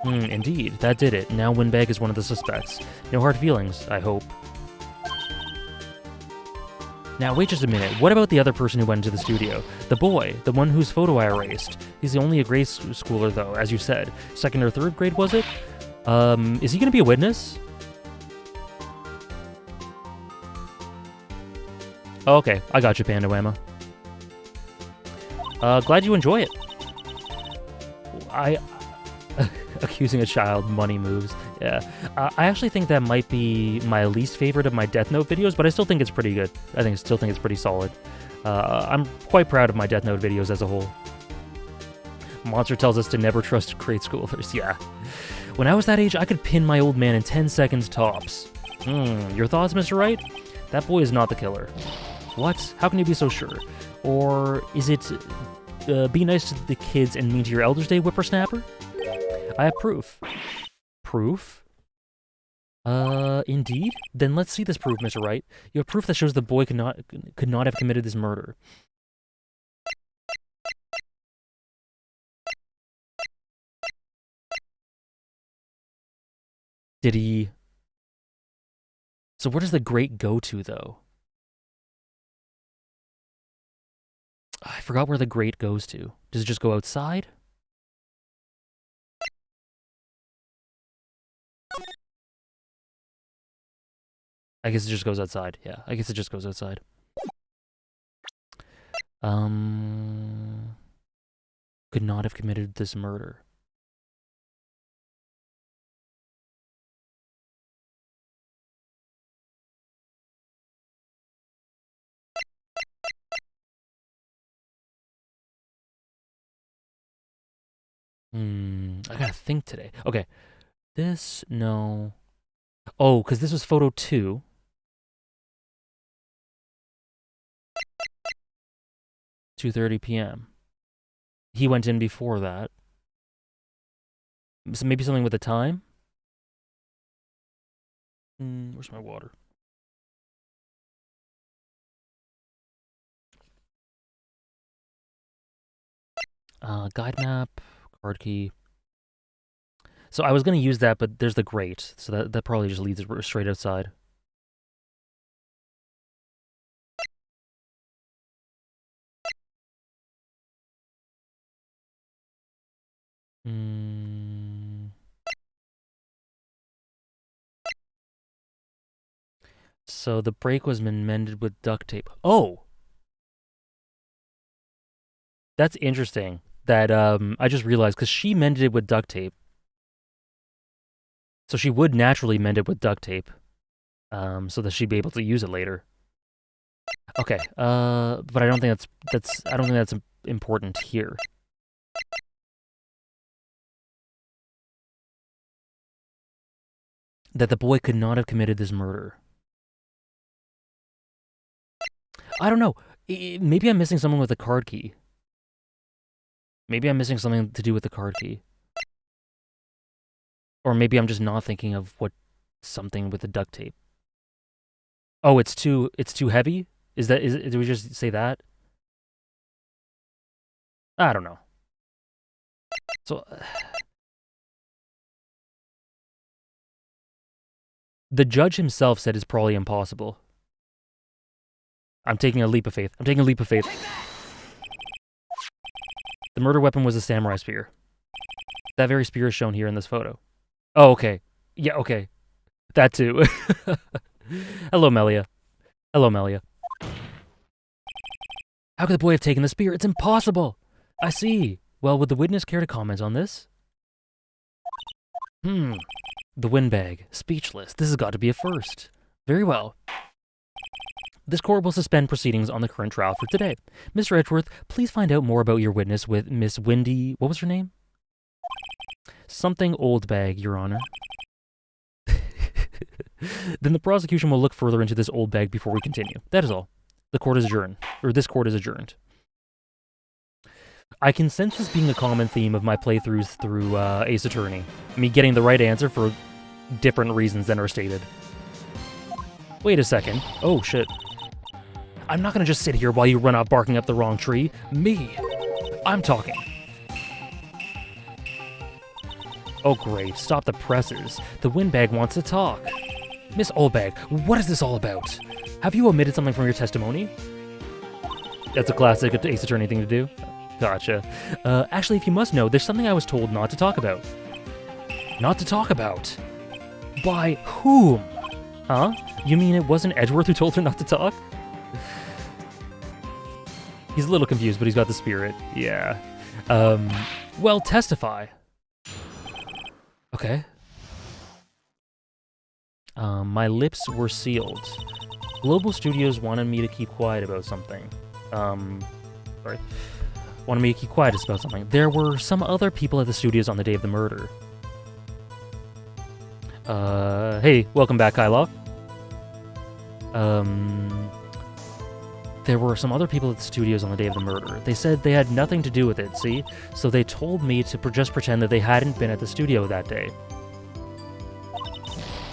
Indeed, that did it. Now Windbag is one of the suspects. No hard feelings, I hope. Now, wait just a minute. What about the other person who went into the studio? The boy, the one whose photo I erased. He's only a grade schooler, though, as you said. Second or third grade, was it? Is he gonna be a witness? Oh, okay, I got you, Panda Whamma. Glad you enjoy it. Accusing a child, money moves. Yeah. I actually think that might be my least favorite of my Death Note videos, but I still think it's pretty good. Still think it's pretty solid. I'm quite proud of my Death Note videos as a whole. Monster tells us to never trust grade schoolers. Yeah. When I was that age, I could pin my old man in 10 seconds tops. Your thoughts, Mr. Wright? That boy is not the killer. What? How can you be so sure? Or is it be nice to the kids and mean to your elders day, whippersnapper? I have proof. Proof? Indeed? Then let's see this proof, Mr. Wright. You have proof that shows the boy could not have committed this murder. Did he... So where does the grate go to, though? I forgot where the grate goes to. Does it just go outside? I guess it just goes outside. Yeah, I guess it just goes outside. Could not have committed this murder. I gotta think today. Okay. This, no. Oh, because this was photo 2. 2:30 p.m. He went in before that. So maybe something with the time? Where's my water? Guide map, card key. So I was going to use that, but there's the grate, so that probably just leads straight outside. So the break was mended with duct tape. Oh! That's interesting. That, I just realized, because she mended it with duct tape. So she would naturally mend it with duct tape, so that she'd be able to use it later. Okay, but I don't think that's important here. That the boy could not have committed this murder. I don't know. Maybe I'm missing someone with a card key. Maybe I'm missing something to do with the card key. Or maybe I'm just not thinking of what something with the duct tape. Oh, it's too heavy? Did we just say that? I don't know. So the judge himself said it's probably impossible. I'm taking a leap of faith. The murder weapon was a samurai spear. That very spear is shown here in this photo. Oh, okay. Yeah, okay. That too. Hello, Melia. Hello, Melia. How could the boy have taken the spear? It's impossible. I see. Well, would the witness care to comment on this? The windbag. Speechless. This has got to be a first. Very well. This court will suspend proceedings on the current trial for today. Mr. Edgeworth, please find out more about your witness with Miss Windy... What was her name? Something Oldbag, Your Honor. Then the prosecution will look further into this old bag before we continue. That is all. The court is adjourned. Or this court is adjourned. I can sense this being a common theme of my playthroughs through Ace Attorney. Me getting the right answer for different reasons than are stated. Wait a second. Oh, shit. I'm not gonna just sit here while you run off barking up the wrong tree. Me. I'm talking. Oh, great. Stop the presses. The windbag wants to talk. Miss Oldbag, what is this all about? Have you omitted something from your testimony? That's a classic Ace Attorney thing to do. Gotcha. Actually, if you must know, there's something I was told not to talk about. Not to talk about? By whom? Huh? You mean it wasn't Edgeworth who told her not to talk? He's a little confused, but he's got the spirit. Yeah. Well, testify. Okay. My lips were sealed. Global Studios wanted me to keep quiet about something. Sorry. Wanted me to keep quiet about something. There were some other people at the studios on the day of the murder. Hey, welcome back, Kylov. There were some other people at the studios on the day of the murder. They said they had nothing to do with it, see? So they told me to just pretend that they hadn't been at the studio that day.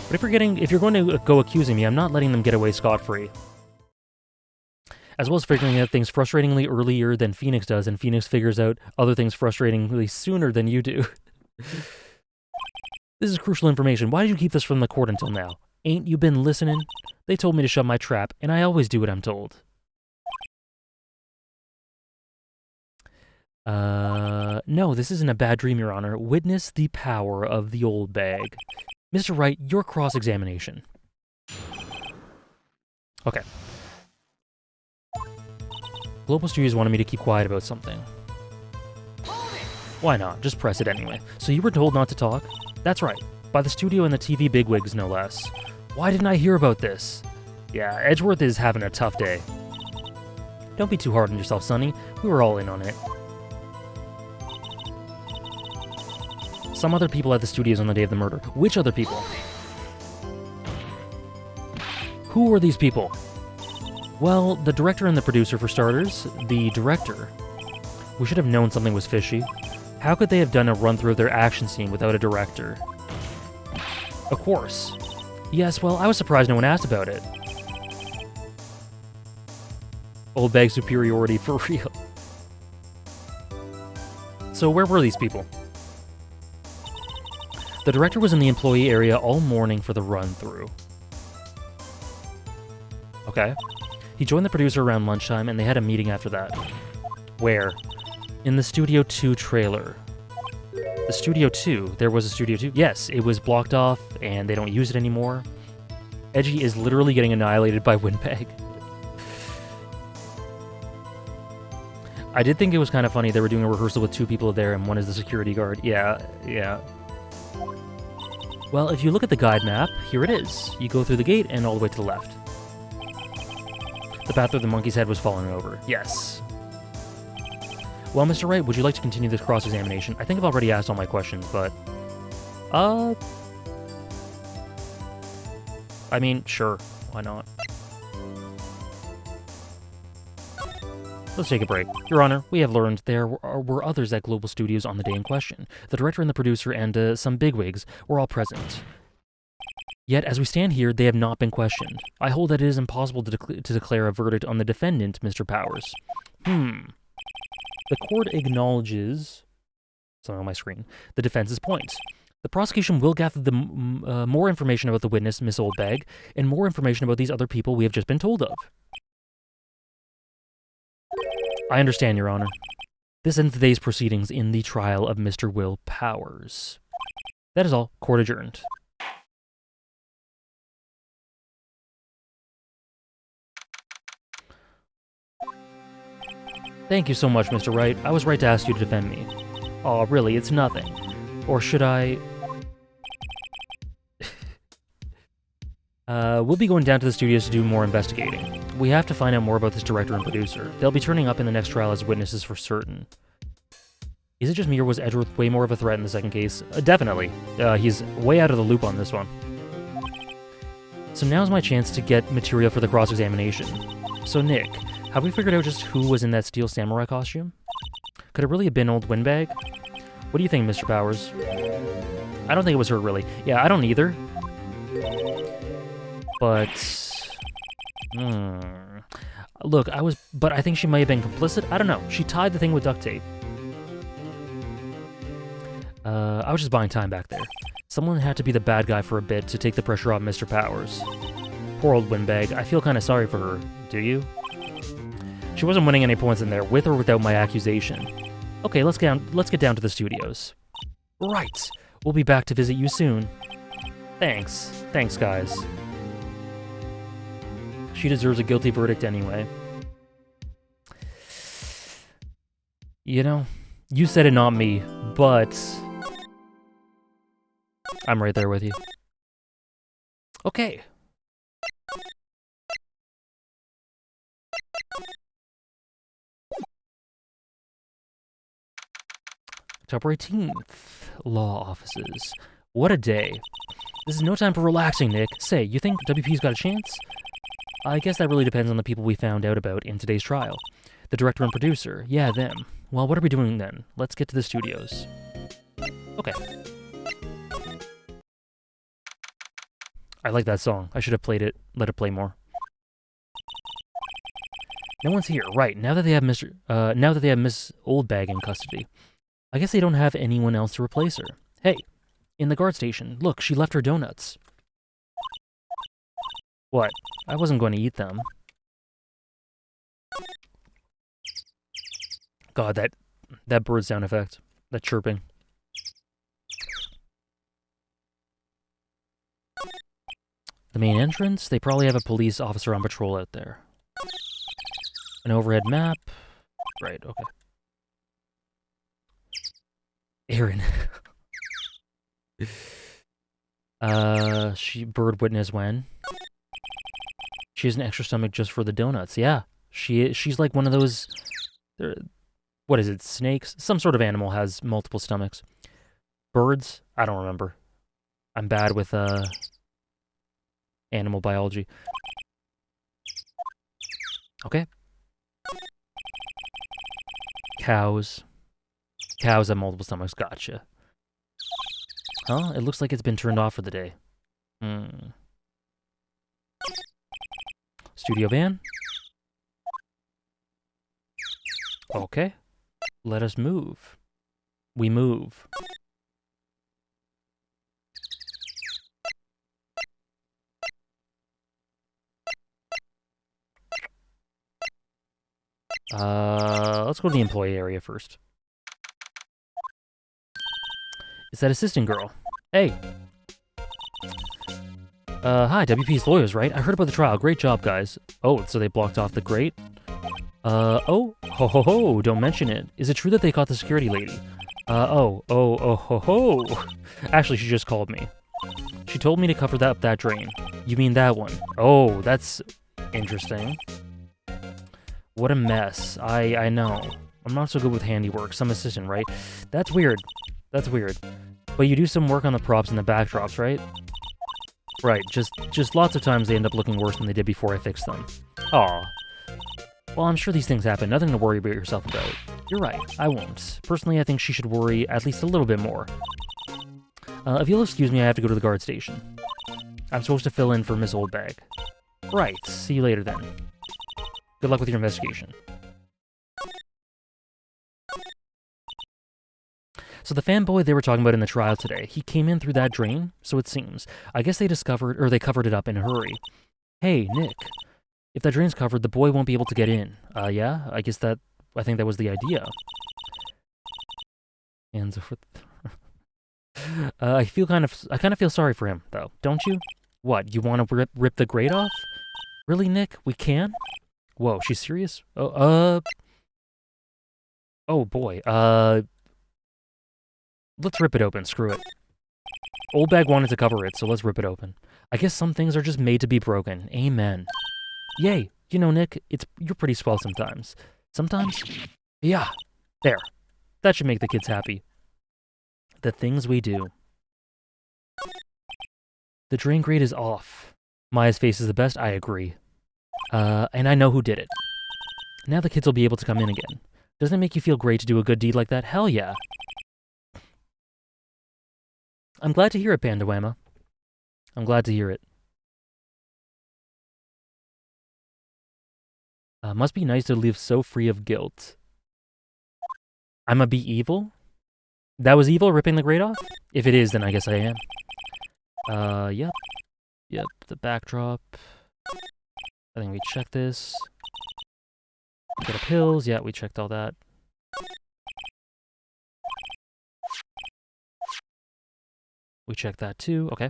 But if you're going to go accusing me, I'm not letting them get away scot-free. As well as figuring out things frustratingly earlier than Phoenix does, and Phoenix figures out other things frustratingly sooner than you do. This is crucial information. Why did you keep this from the court until now? Ain't you been listening? They told me to shut my trap, and I always do what I'm told. No, this isn't a bad dream, Your Honor. Witness the power of the old bag. Mr. Wright, your cross-examination. Okay. Global Studios wanted me to keep quiet about something. Why not? Just press it anyway. So you were told not to talk? That's right. By the studio and the TV bigwigs, no less. Why didn't I hear about this? Yeah, Edgeworth is having a tough day. Don't be too hard on yourself, Sonny. We were all in on it. Some other people at the studios on the day of the murder. Which other people? Who were these people? Well, the director and the producer, for starters. The director. We should have known something was fishy. How could they have done a run-through of their action scene without a director? Of course. Yes, well, I was surprised no one asked about it. Old bag superiority for real. So where were these people? The director was in the employee area all morning for the run-through. Okay. He joined the producer around lunchtime, and they had a meeting after that. Where? In the Studio 2 trailer. The Studio 2? There was a Studio 2? Yes, it was blocked off, and they don't use it anymore. Edgy is literally getting annihilated by Windbag. I did think it was kind of funny they were doing a rehearsal with two people there, and one is the security guard. Yeah. Well, if you look at the guide map, here it is. You go through the gate and all the way to the left. The path where the monkey's head was falling over. Yes. Well, Mr. Wright, would you like to continue this cross-examination? I think I've already asked all my questions, but... I mean, sure. Why not? Let's take a break. Your Honor, we have learned there were others at Global Studios on the day in question. The director and the producer and some bigwigs were all present. Yet, as we stand here, they have not been questioned. I hold that it is impossible to declare a verdict on the defendant, Mr. Powers. The court acknowledges... something on my screen. The defense's point. The prosecution will gather more information about the witness, Miss Oldbag, and more information about these other people we have just been told of. I understand, Your Honor. This ends today's proceedings in the trial of Mr. Will Powers. That is all. Court adjourned. Thank you so much, Mr. Wright. I was right to ask you to defend me. Oh, really, it's nothing. Or should I... We'll be going down to the studios to do more investigating. We have to find out more about this director and producer. They'll be turning up in the next trial as witnesses for certain. Is it just me, or was Edgeworth way more of a threat in the second case? Definitely. He's way out of the loop on this one. So now's my chance to get material for the cross-examination. So Nick, have we figured out just who was in that steel samurai costume? Could it really have been old Windbag? What do you think, Mr. Powers? I don't think it was her, really. Yeah, I don't either. But... Look, but I think she might have been complicit. I don't know. She tied the thing with duct tape. I was just buying time back there. Someone had to be the bad guy for a bit to take the pressure off Mr. Powers. Poor old Windbag. I feel kind of sorry for her. Do you? She wasn't winning any points in there, with or without my accusation. Okay, let's get down to the studios. Right. We'll be back to visit you soon. Thanks. Thanks, guys. She deserves a guilty verdict anyway. You know, you said it, not me, but... I'm right there with you. Okay. October 18th. Law offices. What a day. This is no time for relaxing, Nick. Say, you think WP's got a chance? I guess that really depends on the people we found out about in today's trial. The director and producer. Yeah, them. Well, what are we doing then? Let's get to the studios. Okay. I like that song. I should have played it. Let it play more. No one's here. Right. Now that they have Miss Oldbag in custody. I guess they don't have anyone else to replace her. Hey, in the guard station. Look, she left her donuts. What? I wasn't going to eat them. God, that bird sound effect. That chirping. The main entrance? They probably have a police officer on patrol out there. An overhead map. Right, okay. Aaron. She bird witness when? She has an extra stomach just for the donuts. Yeah, she's like one of those... What is it, snakes? Some sort of animal has multiple stomachs. Birds? I don't remember. I'm bad with, animal biology. Okay. Cows. Cows have multiple stomachs. Gotcha. Huh? It looks like it's been turned off for the day. Studio van? Okay. Let us move. We move. Let's go to the employee area first. It's that assistant girl. Hey. Hi, WP's lawyers, right? I heard about the trial. Great job, guys. Oh, so they blocked off the grate? Oh, ho ho ho, don't mention it. Is it true that they caught the security lady? Oh ho ho. Actually, she just called me. She told me to cover that drain. You mean that one? Oh, that's interesting. What a mess. I know. I'm not so good with handiwork. Some assistant, right? That's weird. That's weird. But you do some work on the props and the backdrops, right? Right, just lots of times they end up looking worse than they did before I fixed them. Aw. Well, I'm sure these things happen. Nothing to worry about yourself about. You're right. I won't. Personally, I think she should worry at least a little bit more. If you'll excuse me, I have to go to the guard station. I'm supposed to fill in for Miss Oldbag. Right. See you later, then. Good luck with your investigation. So the fanboy they were talking about in the trial today, he came in through that drain, so it seems. I guess they covered it up in a hurry. Hey, Nick. If that drain's covered, the boy won't be able to get in. Yeah? I think that was the idea. And so forth. I kind of feel sorry for him, though, don't you? What, you want to rip the grate off? Really, Nick? We can? Whoa, she's serious? Oh boy, let's rip it open, screw it. Oldbag wanted to cover it, so let's rip it open. I guess some things are just made to be broken. Amen. Yay. You know, Nick, you're pretty swell sometimes. Sometimes? Yeah. There. That should make the kids happy. The things we do. The drain grate is off. Maya's face is the best, I agree. And I know who did it. Now the kids will be able to come in again. Doesn't it make you feel great to do a good deed like that? Hell yeah. I'm glad to hear it, Pandawama. I'm glad to hear it. Must be nice to live so free of guilt. I'ma be evil? That was evil, ripping the grate off? If it is, then I guess I am. Yep. Yep, the backdrop. I think we checked this. Get a pills. Yeah, we checked all that. We checked that too. Okay.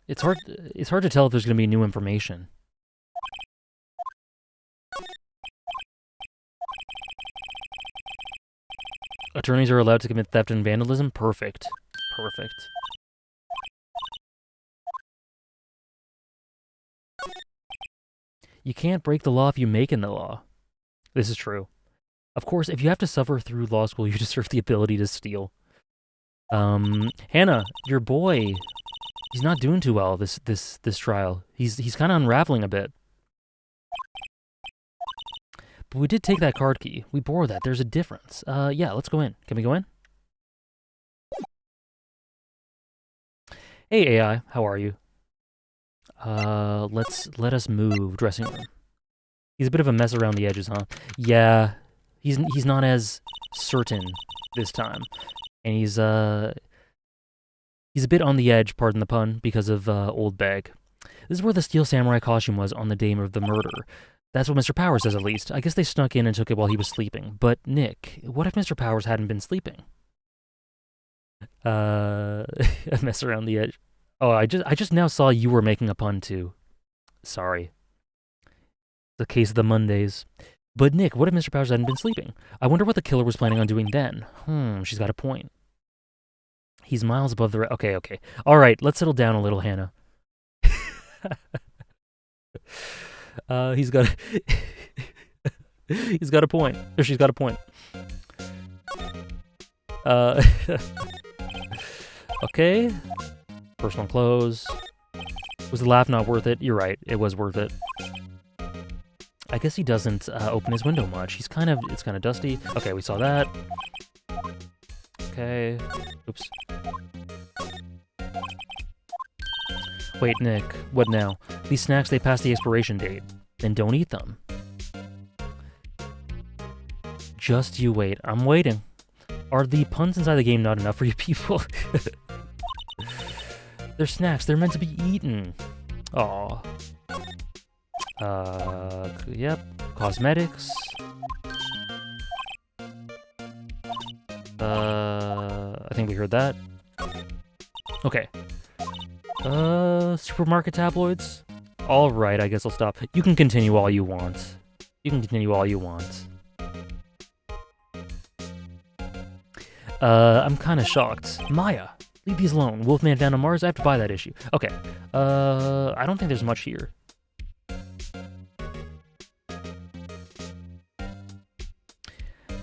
It's hard to tell if there's going to be new information. Attorneys are allowed to commit theft and vandalism? Perfect. Perfect. You can't break the law if you make in the law. This is true. Of course, if you have to suffer through law school, you deserve the ability to steal. Hannah, your boy, he's not doing too well this trial. He's kind of unraveling a bit. But we did take that card key. We borrowed that. There's a difference. Yeah, let's go in. Can we go in? Hey, AI, how are you? Let us move. Dressing room. He's a bit of a mess around the edges, huh? Yeah, he's not as certain this time, and he's a bit on the edge, pardon the pun, because of Old Bag. This is where the Steel Samurai costume was on the day of the murder. That's what Mr. Powers says, at least. I guess they snuck in and took it while he was sleeping. But, Nick, what if Mr. Powers hadn't been sleeping? A mess around the edge. Oh, I just now saw you were making a pun, too. Sorry. The case of the Mondays. But, Nick, what if Mr. Powers hadn't been sleeping? I wonder what the killer was planning on doing then. She's got a point. He's miles above the... Okay. All right, let's settle down a little, Hannah. He's got a point. Or she's got a point. Okay. Personal clothes. Was the laugh not worth it? You're right. It was worth it. I guess he doesn't open his window much. It's kind of dusty. Okay, we saw that. Okay. Oops. Wait, Nick. What now? These snacks, they pass the expiration date. Then don't eat them. Just you wait. I'm waiting. Are the puns inside the game not enough for you people? They're snacks. They're meant to be eaten. Aw. Yep. Cosmetics. I think we heard that. Okay. Supermarket tabloids? Alright, I guess I'll stop. You can continue all you want. I'm kinda shocked. Maya, leave these alone. Wolfman Down on Mars? I have to buy that issue. Okay. I don't think there's much here.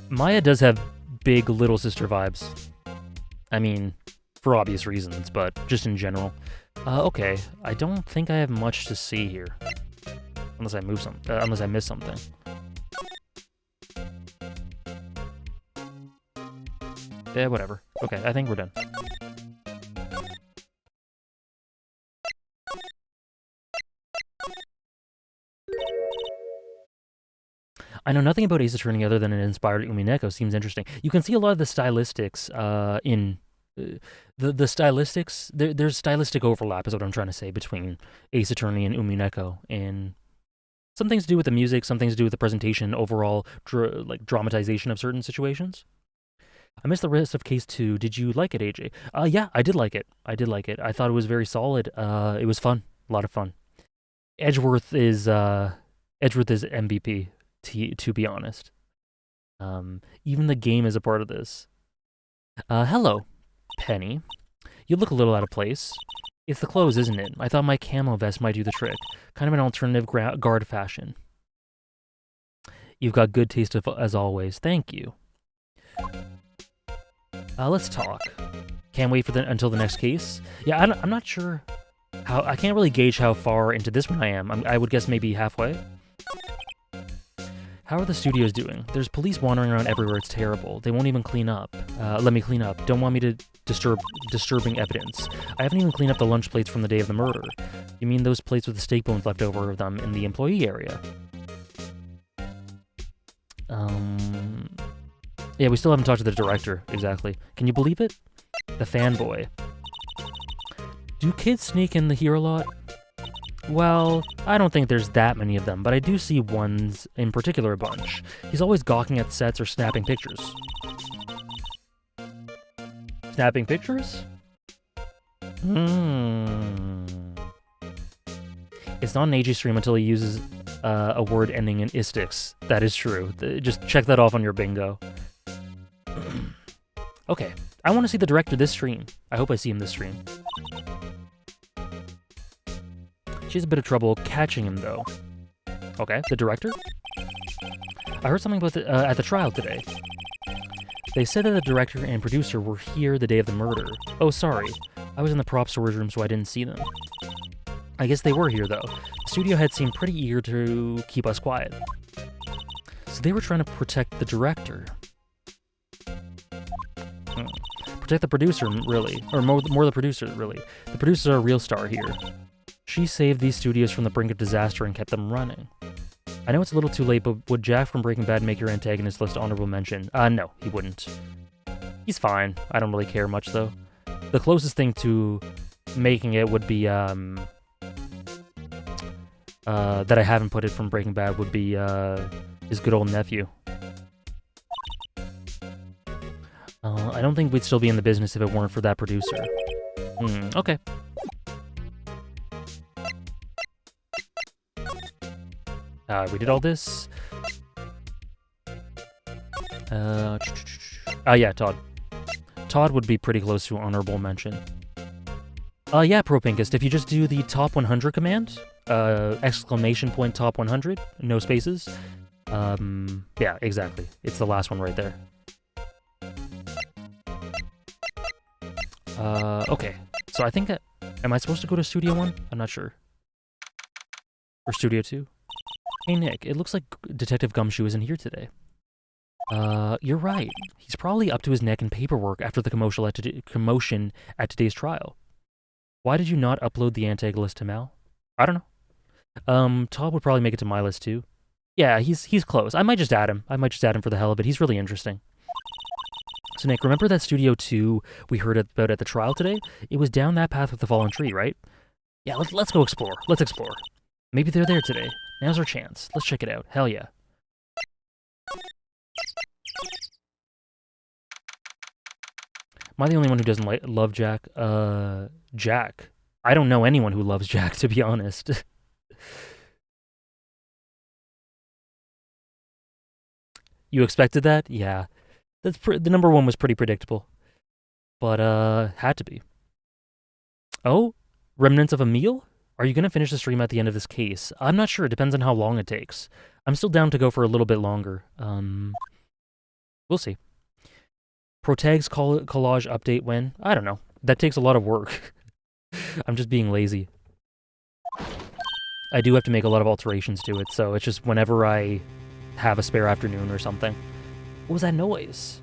Maya does have big Little Sister vibes. I mean, for obvious reasons, but just in general. Okay, I don't think I have much to see here. Unless I unless I miss something. Yeah, whatever. Okay, I think we're done. I know nothing about Ace Attorney other than it inspired Umineko. Seems interesting. You can see a lot of the stylistics in... the stylistics... There's stylistic overlap, is what I'm trying to say, between Ace Attorney and Umineko. And some things to do with the music, some things to do with the presentation, overall dramatization of certain situations. I missed the rest of Case 2. Did you like it, AJ? Yeah, I did like it. I thought it was very solid. It was fun. A lot of fun. Edgeworth is MVP, to be honest. Even the game is a part of this. Hello, Penny. You look a little out of place. It's the clothes, isn't it? I thought my camo vest might do the trick. Kind of an alternative guard fashion. You've got good taste as always. Thank you. Let's talk. Can't wait for until the next case. Yeah, I'm not sure. I can't really gauge how far into this one I am. I would guess maybe halfway. How are the studios doing? There's police wandering around everywhere. It's terrible. They won't even clean up. Let me clean up. Don't want me to disturbing evidence. I haven't even cleaned up the lunch plates from the day of the murder. You mean those plates with the steak bones left over of them in the employee area? Yeah, we still haven't talked to the director, exactly. Can you believe it? The fanboy. Do kids sneak in here a lot? Well, I don't think there's that many of them, but I do see ones in particular a bunch. He's always gawking at sets or snapping pictures. Snapping pictures? It's not an AG stream until he uses a word ending in istics. That is true. Just check that off on your bingo. Okay, I want to see the director this stream. I hope I see him this stream. She has a bit of trouble catching him, though. Okay, the director? I heard something about at the trial today. They said that the director and producer were here the day of the murder. Oh, sorry. I was in the prop storage room, so I didn't see them. I guess they were here, though. The studio head seemed pretty eager to keep us quiet. So they were trying to protect the director. Protect the producer, really. Or more the producer, really. The producer's our real star here. She saved these studios from the brink of disaster and kept them running. I know it's a little too late, but would Jack from Breaking Bad make your antagonist list honorable mention? No, he wouldn't. He's fine. I don't really care much, though. The closest thing to making it would be, that I haven't put it from Breaking Bad would be, his good old nephew. I don't think we'd still be in the business if it weren't for that producer. Okay. We did all this. Yeah, Todd. Todd would be pretty close to honorable mention. Yeah, Propinkist, if you just do the top 100 command, exclamation point top 100, no spaces. Yeah, exactly. It's the last one right there. Okay. So I think that... Am I supposed to go to Studio 1? I'm not sure. Or Studio 2? Hey, Nick, it looks like Detective Gumshoe isn't here today. You're right. He's probably up to his neck in paperwork after the commotion at today's trial. Why did you not upload the antag list to Mal? I don't know. Todd would probably make it to my list, too. Yeah, he's close. I might just add him. For the hell of it. He's really interesting. So, Nick, remember that Studio 2 we heard about at the trial today? It was down that path with the fallen tree, right? Yeah, let's go explore. Let's explore. Maybe they're there today. Now's our chance. Let's check it out. Hell yeah. Am I the only one who doesn't love Jack? Jack. I don't know anyone who loves Jack, to be honest. You expected that? Yeah. The number one was pretty predictable. But, had to be. Oh? Remnants of a meal? Are you going to finish the stream at the end of this case? I'm not sure. It depends on how long it takes. I'm still down to go for a little bit longer. We'll see. Protag's collage update when? I don't know. That takes a lot of work. I'm just being lazy. I do have to make a lot of alterations to it, so it's just whenever I have a spare afternoon or something. What was that noise?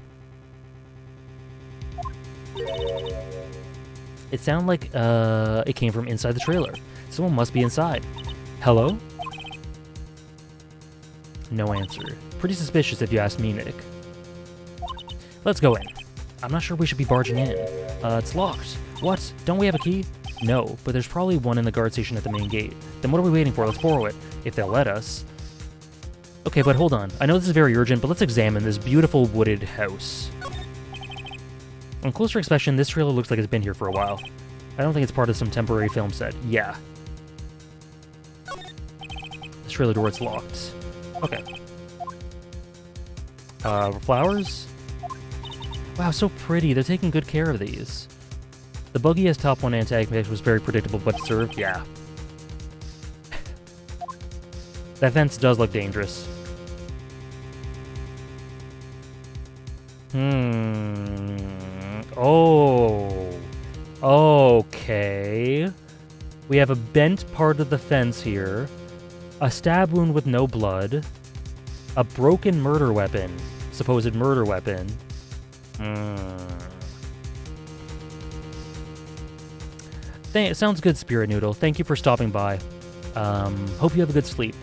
It sounded like it came from inside the trailer. Someone must be inside. Hello? No answer. Pretty suspicious if you ask me, Nick. Let's go in. I'm not sure we should be barging in. It's locked. What? Don't we have a key? No, but there's probably one in the guard station at the main gate. Then what are we waiting for? Let's borrow it. If they'll let us. Okay, but hold on. I know this is very urgent, but let's examine this beautiful wooded house. On closer inspection, this trailer looks like it's been here for a while. I don't think it's part of some temporary film set. Yeah. This trailer door, it's locked. Okay. Flowers? Wow, so pretty. They're taking good care of these. The buggy as top one antagonist was very predictable, but served, yeah. That fence does look dangerous. Oh. Okay. We have a bent part of the fence here, a stab wound with no blood, a broken murder weapon, supposed murder weapon. Sounds good, Spirit Noodle. Thank you for stopping by. Hope you have a good sleep.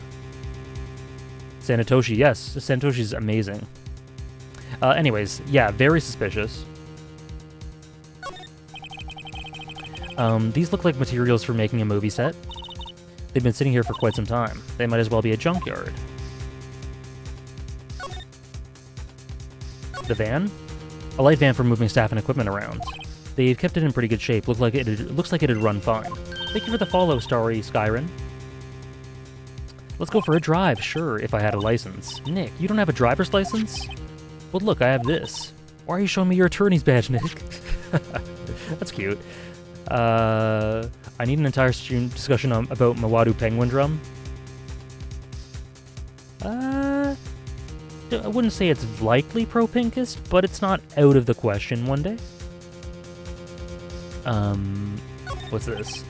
Santoshi, yes, Santoshi's amazing. Anyways, yeah, very suspicious. These look like materials for making a movie set. They've been sitting here for quite some time. They might as well be a junkyard. The van? A light van for moving staff and equipment around. They've kept it in pretty good shape. Looks like it'd run fine. Thank you for the follow, Starry Skyrim. Let's go for a drive, sure, if I had a license. Nick, you don't have a driver's license? Well, look, I have this. Why are you showing me your attorney's badge, Nick? That's cute. I need an entire discussion about Mawadu Penguin Drum. I wouldn't say it's likely pro-pinkist, but it's not out of the question one day. What's this?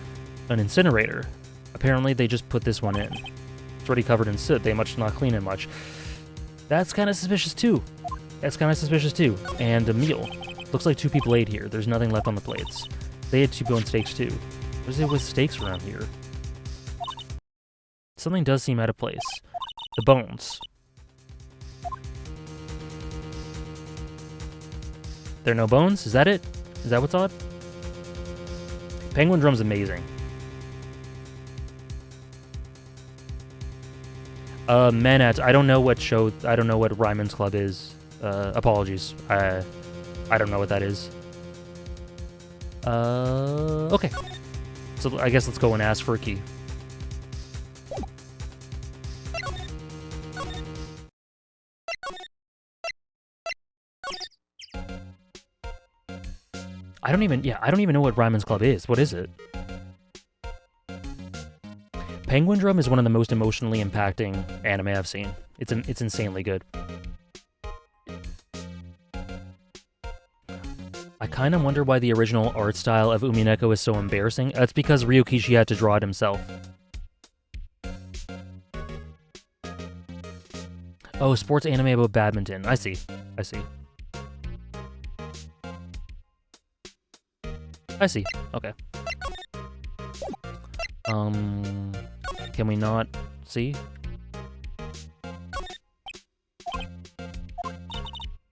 An incinerator. Apparently they just put this one in. It's already covered in soot. They must not clean it much. That's kind of suspicious too. And a meal. Looks like 2 people ate here. There's nothing left on the plates. They had T-bone steaks too. What is it with steaks around here? Something does seem out of place. The bones. There are no bones? Is that it? Is that what's odd? Penguin Drum's amazing. Manat, I don't know what Ryman's Club is. Apologies. I don't know what that is. Okay. So I guess let's go and ask for a key. I don't even know what Ryman's Club is. What is it? Penguin Drum is one of the most emotionally impacting anime I've seen. It's insanely good. I kind of wonder why the original art style of Umineko is so embarrassing. That's because Ryokishi had to draw it himself. Oh, sports anime about badminton. I see. Okay. Can we not see?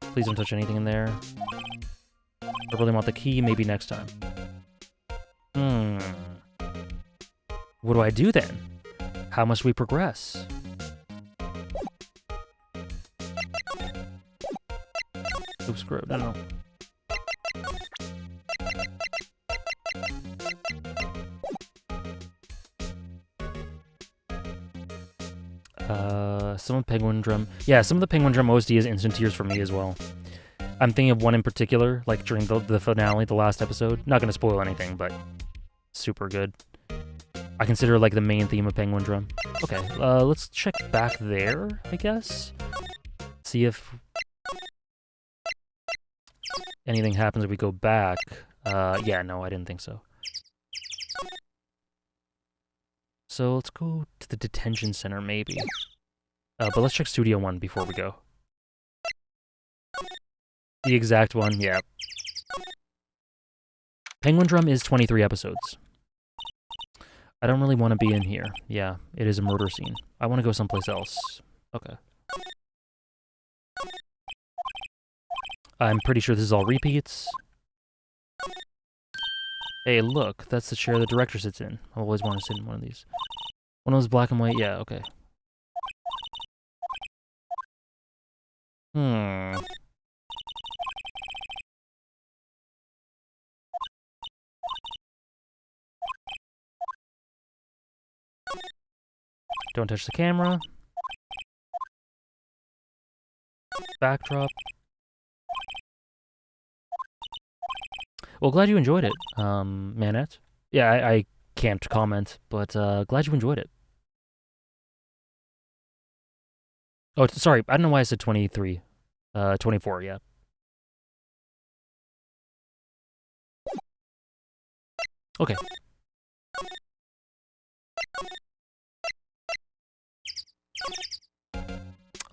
Please don't touch anything in there. I really want the key, maybe next time. What do I do then? How must we progress? Oops, screw it. No. Some of Penguin Drum. Yeah, some of the Penguin Drum OSD is instant tears for me as well. I'm thinking of one in particular, like during the finale, the last episode. Not gonna spoil anything, but super good. I consider it like the main theme of Penguin Drum. Okay, let's check back there, I guess. See if anything happens if we go back. Yeah, no, I didn't think so. So let's go to the detention center, maybe. But let's check Studio 1 before we go. The exact one, yeah. Penguin Drum is 23 episodes. I don't really want to be in here. Yeah, it is a murder scene. I want to go someplace else. Okay. I'm pretty sure this is all repeats. Hey, look, that's the chair the director sits in. I always want to sit in one of these. One of those black and white, yeah, okay. Don't touch the camera. Backdrop. Well, glad you enjoyed it, Manette. Yeah, I can't comment, but glad you enjoyed it. Oh, sorry, I don't know why I said 23. 24, yeah. Okay.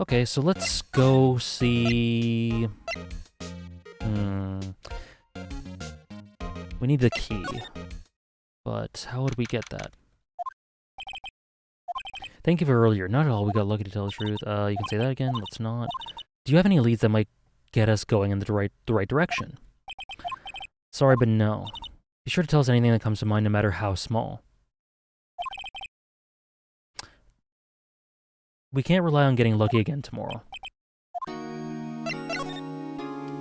Okay, so let's go see... We need the key. But how would we get that? Thank you for earlier. Not at all. We got lucky to tell the truth. You can say that again. Let's not. Do you have any leads that might get us going in the right direction? Sorry, but no. Be sure to tell us anything that comes to mind, no matter how small. We can't rely on getting lucky again tomorrow.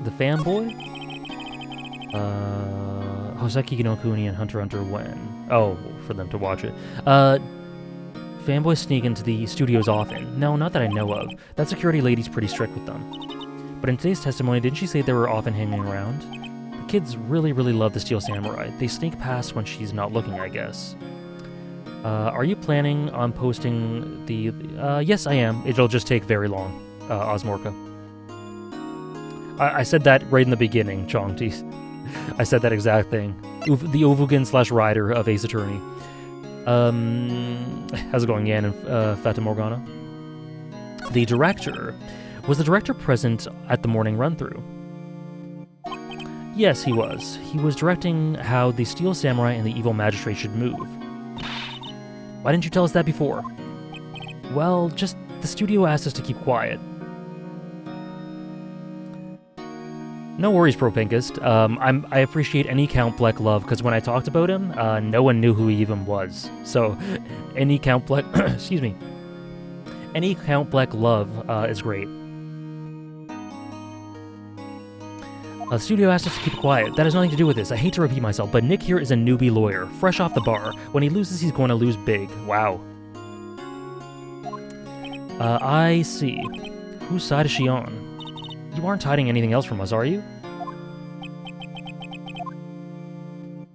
The fanboy? Hoseki no Kuni and Hunter x Hunter when? Oh, for them to watch it. Fanboys sneak into the studios often. No, not that I know of. That security lady's pretty strict with them. But in today's testimony, didn't she say they were often hanging around? The kids really, really love the Steel Samurai. They sneak past when she's not looking, I guess. Are you planning on posting the... yes, I am. It'll just take very long, Osmorka. I said that right in the beginning, Chongti. I said that exact thing. The Ovugin/Rider of Ace Attorney. How's it going, Yan and Fata Morgana? The director. Was the director present at the morning run-through? Yes, he was. He was directing how the Steel Samurai and the Evil Magistrate should move. Why didn't you tell us that before? Well, just the studio asked us to keep quiet. No worries, Pro Pinkest. I appreciate any Count Bleck love, because when I talked about him, no one knew who he even was. So, any Count Bleck... excuse me. Any Count Bleck love is great. The studio asked us to keep quiet. That has nothing to do with this. I hate to repeat myself, but Nick here is a newbie lawyer, fresh off the bar. When he loses, he's going to lose big. Wow. I see. Whose side is she on? You aren't hiding anything else from us, are you?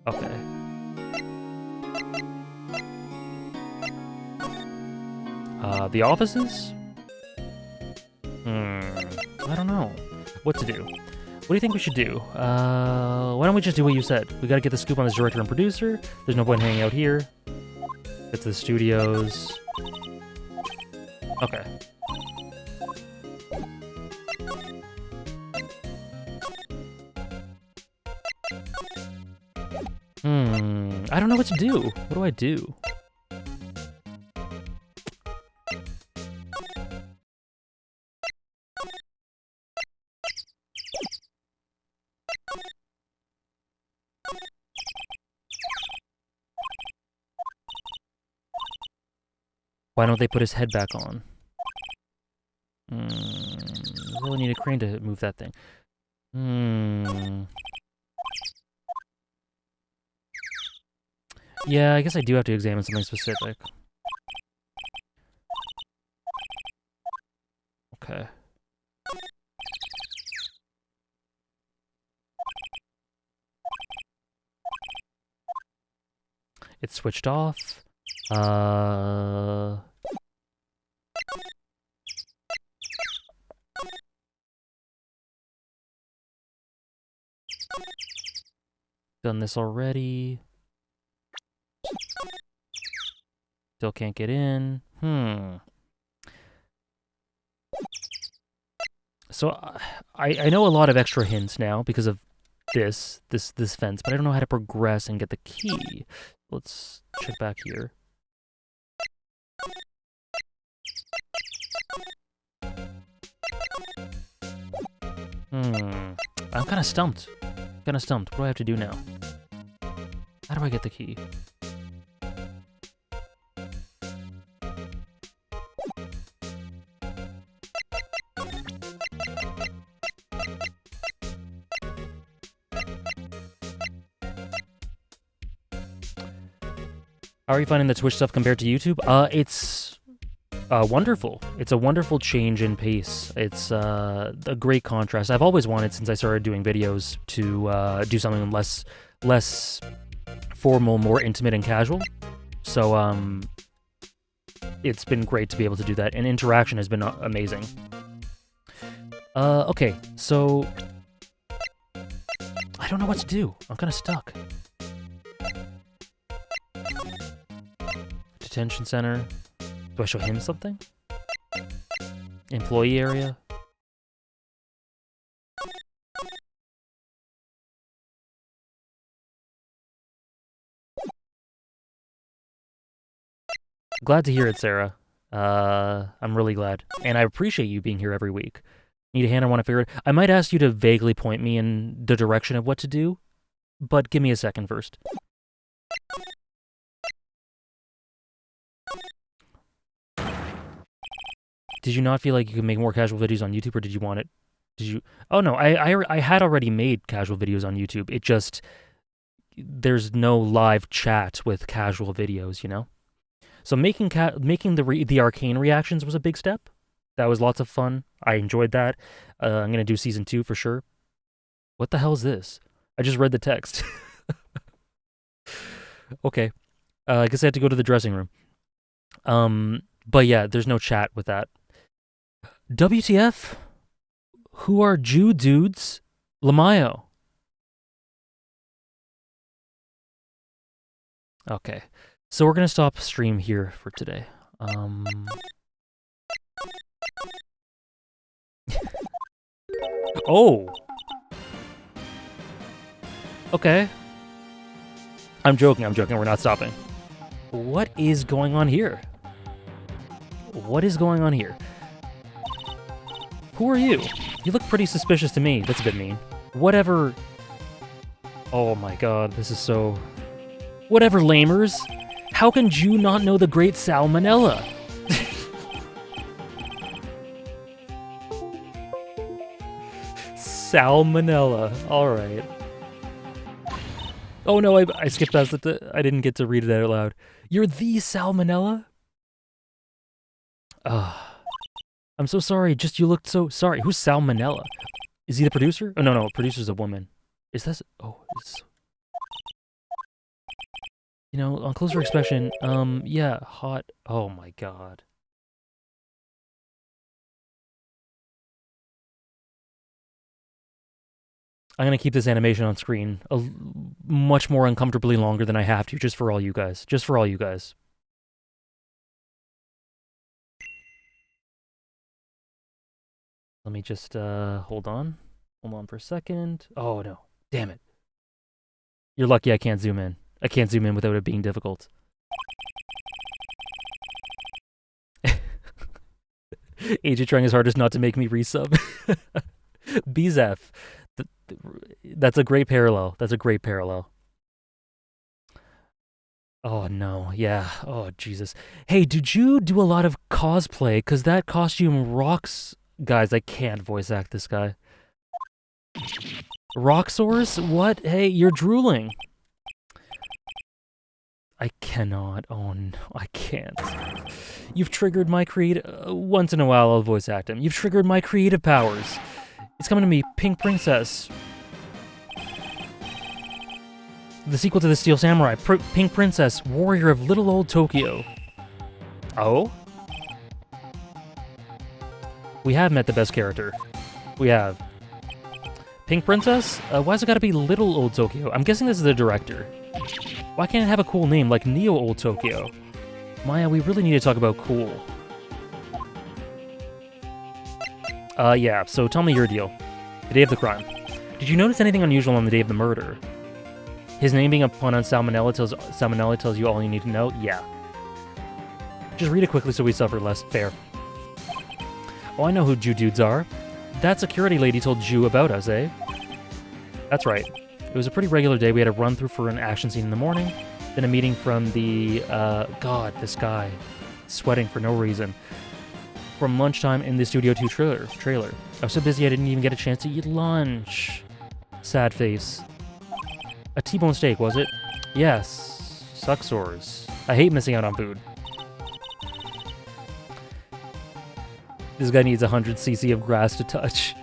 Okay. The offices? I don't know. What to do? What do you think we should do? Why don't we just do what you said? We gotta get the scoop on this director and producer. There's no point hanging out here. Get to the studios. Okay. I don't know what to do. What do I do? Why don't they put his head back on? Really need a crane to move that thing. Yeah, I guess I do have to examine something specific. Okay. It's switched off. Done this already. Still can't get in. So I know a lot of extra hints now because of this fence, but I don't know how to progress and get the key. Let's check back here. I'm kind of stumped. What do I have to do now? How do I get the key? How are you finding the Twitch stuff compared to YouTube? It's wonderful. It's a wonderful change in pace. It's a great contrast. I've always wanted, since I started doing videos, to do something less formal, more intimate and casual. So it's been great to be able to do that, and interaction has been amazing. Okay, so I don't know what to do. I'm kind of stuck. Detention center. Do I show him something? Employee area. Glad to hear it, Sarah. I'm really glad. And I appreciate you being here every week. Need a hand? I want to figure it. I might ask you to vaguely point me in the direction of what to do, but give me a second first. Did you not feel like you could make more casual videos on YouTube, or did you want it? Did you? Oh no, I had already made casual videos on YouTube. It just there's no live chat with casual videos, you know. So making the arcane reactions was a big step. That was lots of fun. I enjoyed that. I'm gonna do season 2 for sure. What the hell is this? I just read the text. Okay. I guess I had to go to the dressing room. But yeah, there's no chat with that. WTF? Who are Jew dudes? Lamayo. Okay. So we're gonna stop stream here for today. Oh. Okay. I'm joking, we're not stopping. What is going on here? What is going on here? Who are you? You look pretty suspicious to me. That's a bit mean. Whatever. Oh my god, this is so... Whatever, lamers. How can you not know the great Salmonella? Salmonella. Alright. Oh no, I skipped past it. I didn't get to read it out loud. You're the Salmonella? I'm so sorry. Just you looked so sorry. Who's Salmonella? Is he the producer? Oh no, producer's a woman. Is this? Oh, it's... You know, on closer inspection, yeah, hot. Oh my god. I'm gonna keep this animation on screen much more uncomfortably longer than I have to, just for all you guys. Just for all you guys. Let me just, hold on. Hold on for a second. Oh no, damn it. You're lucky I can't zoom in. I can't zoom in without it being difficult. AJ trying his hardest not to make me resub. Bzef. That's a great parallel. That's a great parallel. Oh no, yeah. Oh Jesus. Hey, did you do a lot of cosplay? Cause that costume rocks. Guys, I can't voice act this guy. Roxors? What? Hey, you're drooling. I cannot. Oh no, I can't. You've triggered my once in a while I'll voice act him. You've triggered my creative powers. It's coming to me, Pink Princess. The sequel to the Steel Samurai, Pink Princess, Warrior of Little Old Tokyo. Oh? We have met the best character. We have. Pink Princess? Why's it gotta be Little Old Tokyo? I'm guessing this is the director. Why can't it have a cool name like Neo Old Tokyo? Maya, we really need to talk about cool. Yeah, so tell me your deal. The day of the crime. Did you notice anything unusual on the day of the murder? His name being a pun on Salmonella tells you all you need to know? Yeah. Just read it quickly so we suffer less. Fair. Oh, I know who Jew dudes are. That security lady told Jew about us, eh? That's right. It was a pretty regular day. We had a run-through for an action scene in the morning, then a meeting from the, God, this guy. Sweating for no reason. From lunchtime in the Studio 2 trailer. I was so busy I didn't even get a chance to eat lunch. Sad face. A T-bone steak, was it? Yes. Sucksores. I hate missing out on food. This guy needs 100 cc of grass to touch.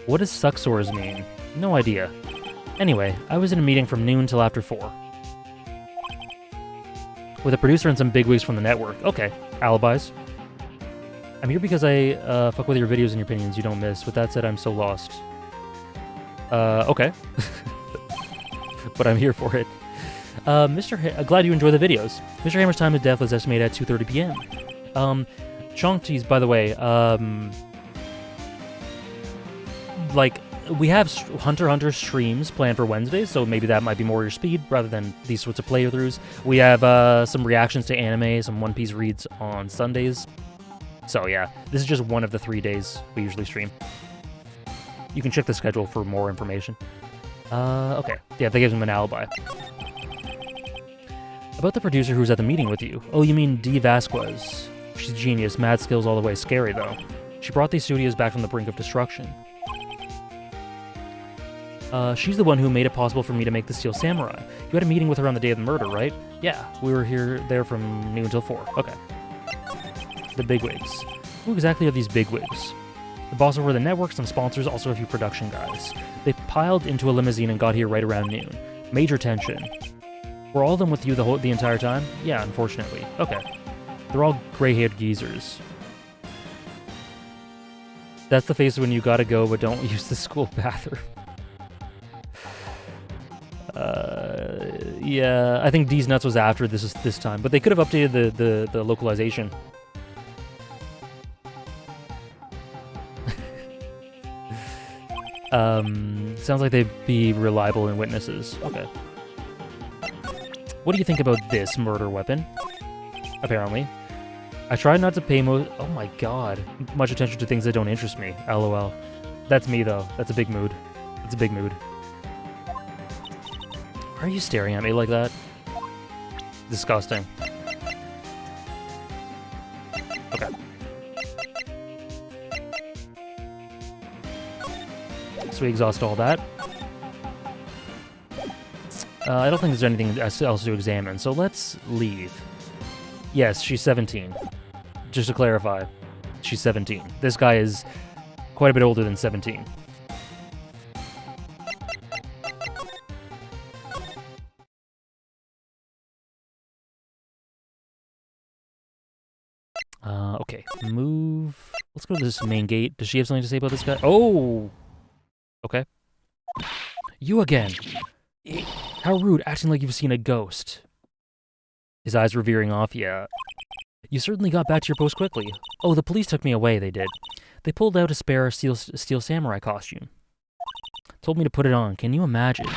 What does sucksores mean? No idea. Anyway, I was in a meeting from noon till after 4. With a producer and some bigwigs from the network. Okay. Alibis. I'm here because I fuck with your videos and your opinions you don't miss. With that said, I'm so lost. Okay. But I'm here for it. Glad you enjoy the videos. Mr. Hammer's time of death was estimated at 2:30 p.m. Chongti's, by the way, like, we have Hunter x Hunter streams planned for Wednesdays, so maybe that might be more your speed rather than these sorts of playthroughs. We have some reactions to anime, some One Piece reads on Sundays. So yeah, this is just one of the 3 days we usually stream. You can check the schedule for more information. Okay. Yeah, that gives him an alibi. About the producer who's at the meeting with you. Oh, you mean Dee Vasquez. She's a genius, mad skills all the way, scary though. She brought these studios back from the brink of destruction. She's the one who made it possible for me to make the Steel Samurai. You had a meeting with her on the day of the murder, right? Yeah, we were there from noon until 4. Okay. The bigwigs. Who exactly are these bigwigs? The boss over the network, some sponsors, also a few production guys. They piled into a limousine and got here right around noon. Major tension. Were all of them with you the entire time? Yeah, unfortunately. Okay. They're all gray-haired geezers. That's the face when you gotta go but don't use the school bathroom. Yeah, I think D's Nuts was after this time, but they could have updated the localization. Sounds like they'd be reliable in witnesses. Okay. What do you think about this murder weapon? Apparently. I tried not to pay oh my god, much attention to things that don't interest me. LOL. That's me though. That's a big mood. That's a big mood. Why are you staring at me like that? Disgusting. Okay. So we exhaust all that. I don't think there's anything else to examine, so let's leave. Yes, she's 17. Just to clarify, she's 17. This guy is quite a bit older than 17. Okay, move. Let's go to this main gate. Does she have something to say about this guy? Oh! Okay. You again! How rude, acting like you've seen a ghost. His eyes were veering off, yeah. You certainly got back to your post quickly. Oh, the police took me away, they did. They pulled out a spare Steel Samurai costume. Told me to put it on. Can you imagine?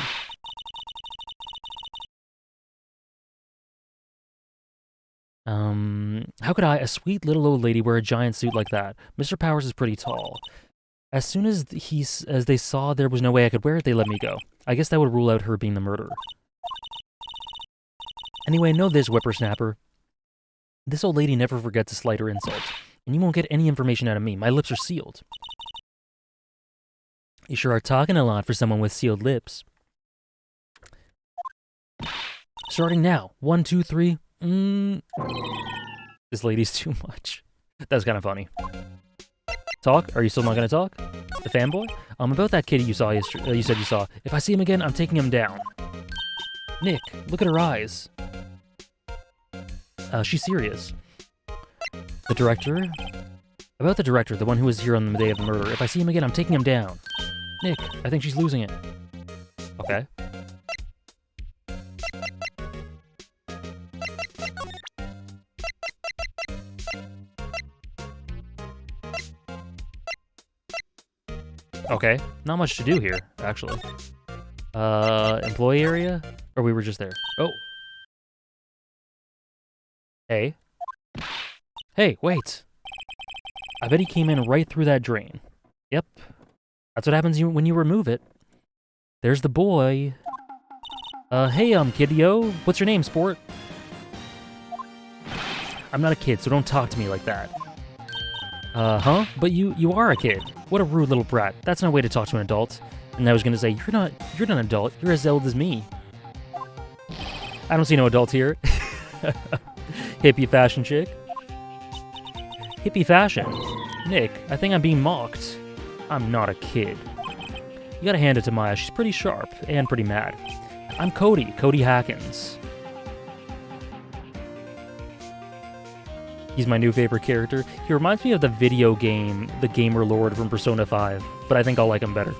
How could I, a sweet little old lady, wear a giant suit like that? Mr. Powers is pretty tall. As soon as they saw there was no way I could wear it, they let me go. I guess that would rule out her being the murderer. Anyway, know this, whippersnapper. This old lady never forgets a slight or insult, and you won't get any information out of me. My lips are sealed. You sure are talking a lot for someone with sealed lips. Starting now. 1, 2, 3. This lady's too much. That's kind of funny. Talk? Are you still not going to talk? The fanboy? About that kid you saw yesterday. You said you saw. If I see him again, I'm taking him down. Nick, look at her eyes. She's serious. The director? About the director, the one who was here on the day of the murder. If I see him again, I'm taking him down. Nick, I think she's losing it. Okay. Okay, not much to do here, actually. Employee area? Or we were just there? Oh. Hey. Hey, wait. I bet he came in right through that drain. Yep. That's what happens when you remove it. There's the boy. Hey, kiddio. What's your name, sport? I'm not a kid, so don't talk to me like that. Huh? But you are a kid. What a rude little brat. That's no way to talk to an adult. And I was gonna say, you're not an adult. You're as old as me. I don't see no adults here. Hippie fashion chick. Hippie fashion. Nick, I think I'm being mocked. I'm not a kid. You gotta hand it to Maya. She's pretty sharp and pretty mad. I'm Cody Hawkins. He's my new favorite character. He reminds me of the video game, the Gamer Lord from Persona 5, but I think I'll like him better.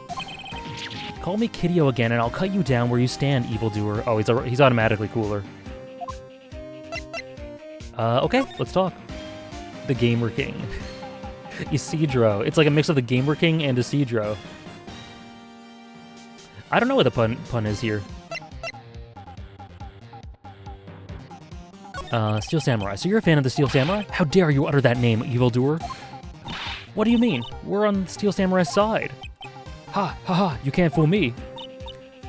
Call me Kiddio again and I'll cut you down where you stand, evildoer. Oh, he's automatically cooler. Okay, let's talk. The Gamer King. Isidro. It's like a mix of the Gamer King and Isidro. I don't know what the pun is here. Steel Samurai. So you're a fan of the Steel Samurai? How dare you utter that name, evildoer? What do you mean? We're on Steel Samurai's side. Ha, ha, ha, you can't fool me.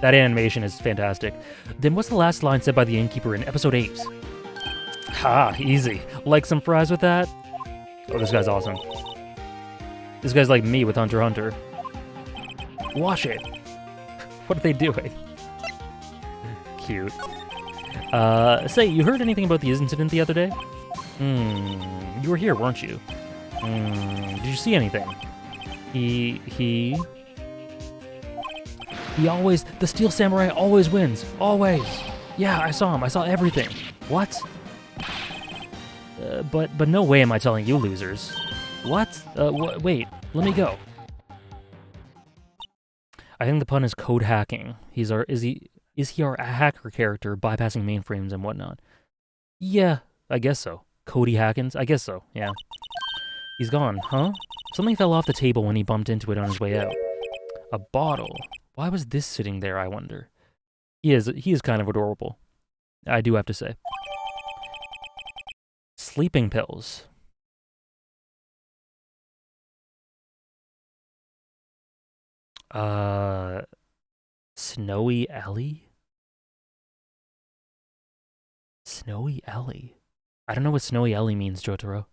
That animation is fantastic. Then what's the last line said by the innkeeper in episode 8? Ha, easy. Like some fries with that? Oh, this guy's awesome. This guy's like me with Hunter x Hunter. Wash it. What are they doing? Cute. Say, you heard anything about the incident the other day? You were here, weren't you? Did you see anything? He always, the Steel Samurai always wins. Always. Yeah, I saw him. I saw everything. What? But no way am I telling you losers. What? Wait, let me go. I think the pun is code hacking. Is he our hacker character bypassing mainframes and whatnot? Yeah, I guess so. Cody Hawkins? I guess so, yeah. He's gone, huh? Something fell off the table when he bumped into it on his way out. A bottle. Why was this sitting there, I wonder? He is kind of adorable. I do have to say. Sleeping pills. Snowy Ellie? Snowy Ellie? I don't know what Snowy Ellie means, Jotaro.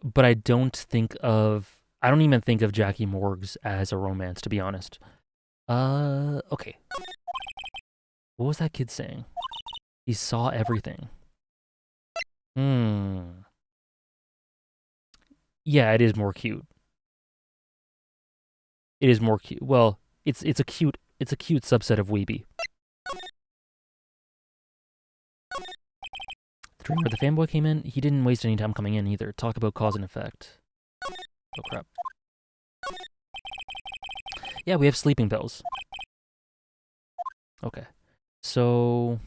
But I don't even think of Jackie Morgs as a romance, to be honest. Okay. What was that kid saying? He saw everything. Yeah, it is more cute. It is more cute. Well, it's a cute subset of weeby. The dream where the fanboy came in, he didn't waste any time coming in either. Talk about cause and effect. Oh crap. Yeah, we have sleeping pills. Okay. So,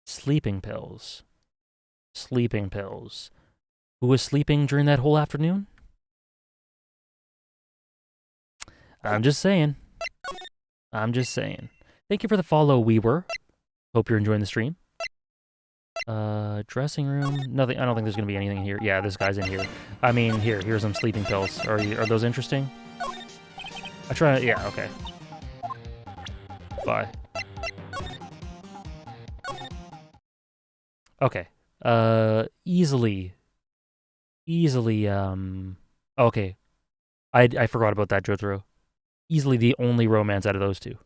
sleeping pills. Sleeping pills. Who was sleeping during that whole afternoon? I'm just saying. Thank you for the follow, Weaver. Hope you're enjoying the stream. Dressing room. Nothing. I don't think there's gonna be anything here. Yeah, this guy's in here. I mean, here's some sleeping pills. Are those interesting? Yeah, okay. Bye. Okay. Easily, okay. I forgot about that, Jotaro. Easily the only romance out of those two.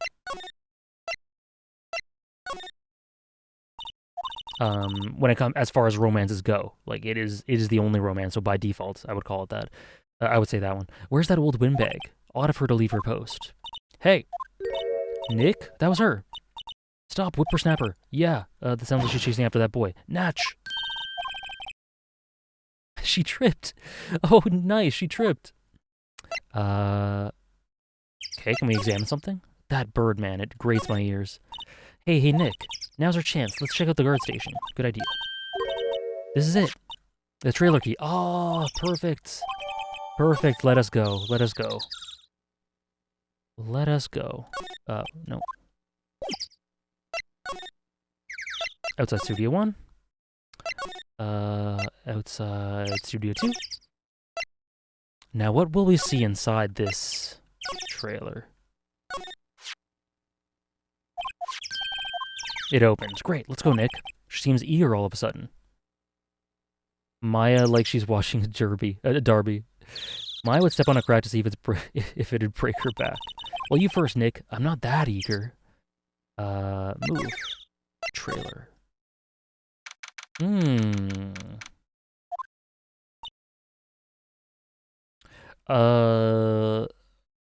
When it comes as far as romances go, like it is the only romance, so by default, I would call it that. I would say that one. Where's that old windbag? Odd of her to leave her post. Hey, Nick, that was her. Stop, whippersnapper. Yeah, that sounds like she's chasing after that boy. Natch. She tripped. Oh, nice, she tripped. Okay, can we examine something? That bird, man, it grates my ears. Hey, Nick. Now's our chance. Let's check out the guard station. Good idea. This is it. The trailer key. Oh, perfect. Perfect. Let us go. Let us go. Let us go. No. Outside Studio 1. Outside Studio 2. Now, what will we see inside this trailer? It opens. Great, let's go, Nick. She seems eager all of a sudden. Maya like she's watching a derby. Maya would step on a crack to see if it'd break her back. Well, you first, Nick. I'm not that eager. Move. Trailer.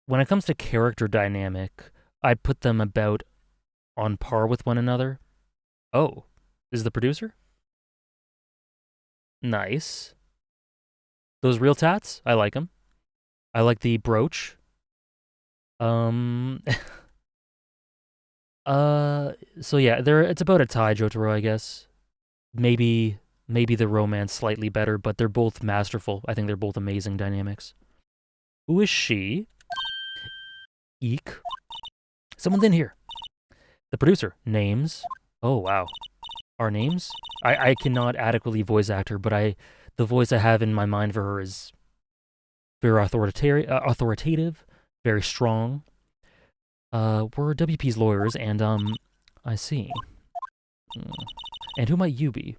When it comes to character dynamic, I put them about on par with one another. Oh, is the producer? Nice. Those real tats? I like them. I like the brooch. So yeah, it's about a tie, Jotaro, I guess. Maybe the romance slightly better, but they're both masterful. I think they're both amazing dynamics. Who is she? Eek. Someone's in here. The producer. Names. Oh wow. Our names? I cannot adequately voice act her, but the voice I have in my mind for her is very authoritative, very strong. We're WP's lawyers, and I see. And who might you be?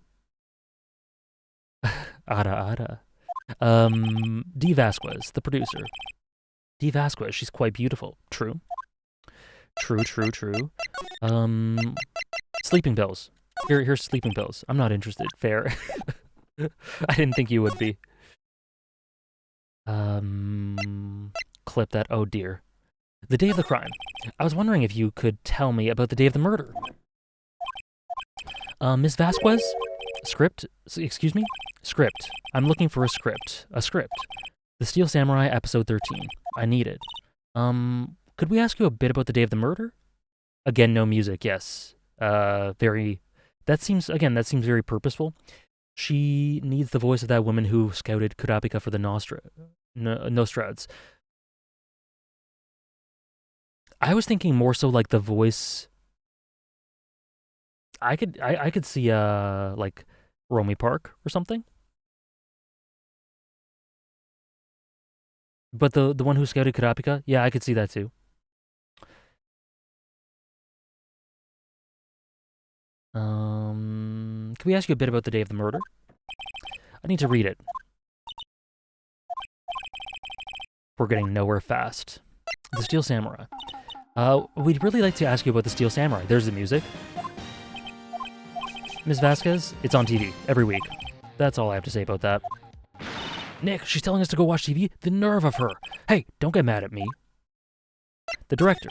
Ada. D. Vasquez, the producer. D. Vasquez, she's quite beautiful. True. True. Um, sleeping pills. Here's sleeping pills. I'm not interested. Fair. I didn't think you would be. Clip that. Oh dear. The day of the crime. I was wondering if you could tell me about the day of the murder. Miss Vasquez? Script? Excuse me? Script. I'm looking for a script. A script. The Steel Samurai, episode 13. I need it. Could we ask you a bit about the day of the murder? Again, no music, yes. That seems very purposeful. She needs the voice of that woman who scouted Kurapika for the Nostrads. I was thinking more so like the voice. I could see like Romy Park or something. But the one who scouted Kurapika, yeah, I could see that too. Can we ask you a bit about the day of the murder? I need to read it. We're getting nowhere fast. The Steel Samurai. We'd really like to ask you about the Steel Samurai. There's the music. Ms. Vasquez, it's on TV every week. That's all I have to say about that. Nick, she's telling us to go watch TV? The nerve of her. Hey, don't get mad at me. The director.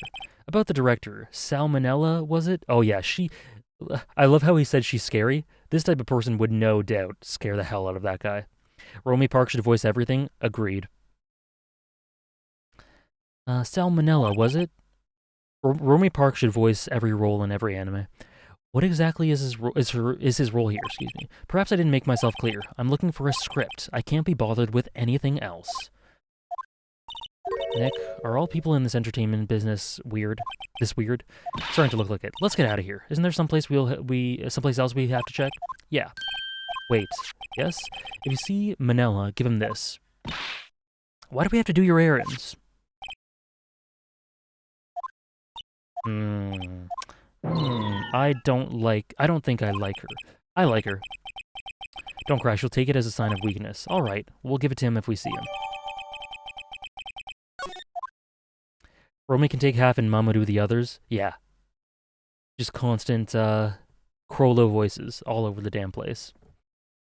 About the director. Salmonella, was it? Oh yeah, I love how he said she's scary. This type of person would no doubt scare the hell out of that guy. Romy Park should voice everything? Agreed. Salmonella, was it? Romy Park should voice every role in every anime. What exactly is his role here? Excuse me. Perhaps I didn't make myself clear. I'm looking for a script. I can't be bothered with anything else. Nick, are all people in this entertainment business weird? This weird? Starting to look like it. Let's get out of here. Isn't there someplace someplace else we have to check? Yeah. Wait. Yes. If you see Manila, give him this. Why do we have to do your errands? I don't think I like her. I like her. Don't cry, she'll take it as a sign of weakness. Alright, we'll give it to him if we see him. Romy can take half and Mamadou the others? Yeah. Just constant, Crollo voices all over the damn place.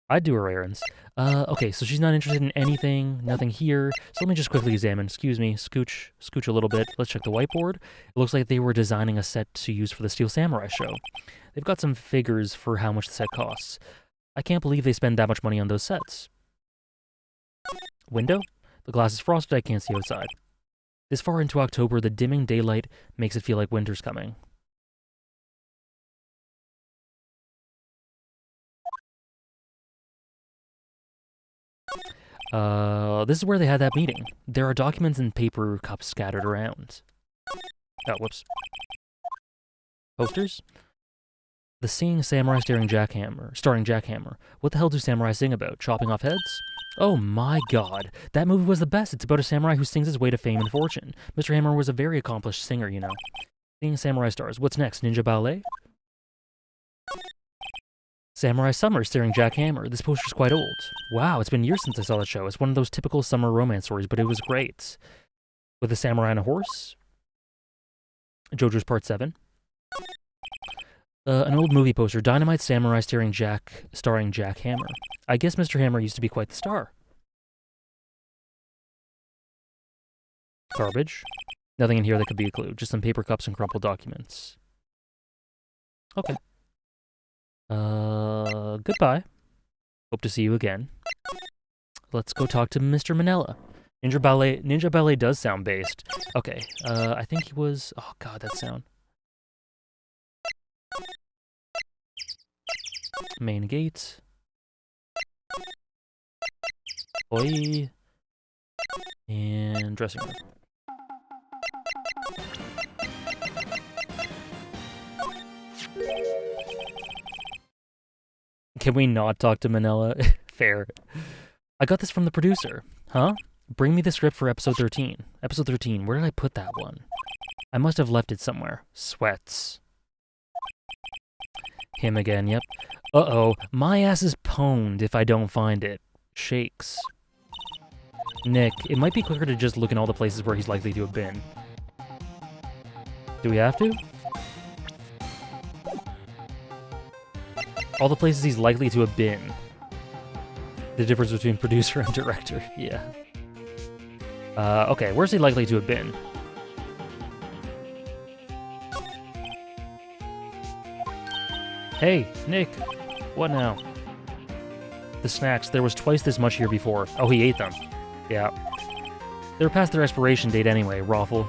I'd do her errands. Okay, so she's not interested in anything, nothing here. So let me just quickly examine. Excuse me, scooch a little bit. Let's check the whiteboard. It looks like they were designing a set to use for the Steel Samurai show. They've got some figures for how much the set costs. I can't believe they spend that much money on those sets. Window? The glass is frosted, I can't see outside. This far into October, the dimming daylight makes it feel like winter's coming. This is where they had that meeting. There are documents and paper cups scattered around. Oh, whoops. Posters? The Singing Samurai starring Jackhammer. What the hell do samurai sing about? Chopping off heads? Oh my god. That movie was the best. It's about a samurai who sings his way to fame and fortune. Mr. Hammer was a very accomplished singer, you know. Singing Samurai stars. What's next? Ninja Ballet? Samurai Summer starring Jackhammer. This poster's quite old. Wow, it's been years since I saw that show. It's one of those typical summer romance stories, but it was great. With a samurai and a horse? JoJo's Part 7. An old movie poster. Dynamite Samurai starring Jackhammer. I guess Mr. Hammer used to be quite the star. Garbage. Nothing in here that could be a clue. Just some paper cups and crumpled documents. Okay. Goodbye. Hope to see you again. Let's go talk to Mr. Manella. Ninja Ballet does sound based. Okay, I think he was... Oh god, that sound. Main gate. Oi. And dressing room. Can we not talk to Manila? Fair. I got this from the producer. Huh? Bring me the script for episode 13. Episode 13, where did I put that one? I must have left it somewhere. Sweats. Him again, yep. Uh-oh, my ass is pwned if I don't find it. Shakes. Nick, it might be quicker to just look in all the places where he's likely to have been. Do we have to? All the places he's likely to have been. The difference between producer and director, yeah. Okay, where's he likely to have been? Hey, Nick. What now? The snacks. There was twice this much here before. Oh, he ate them. Yeah. They were past their expiration date anyway, Raffle.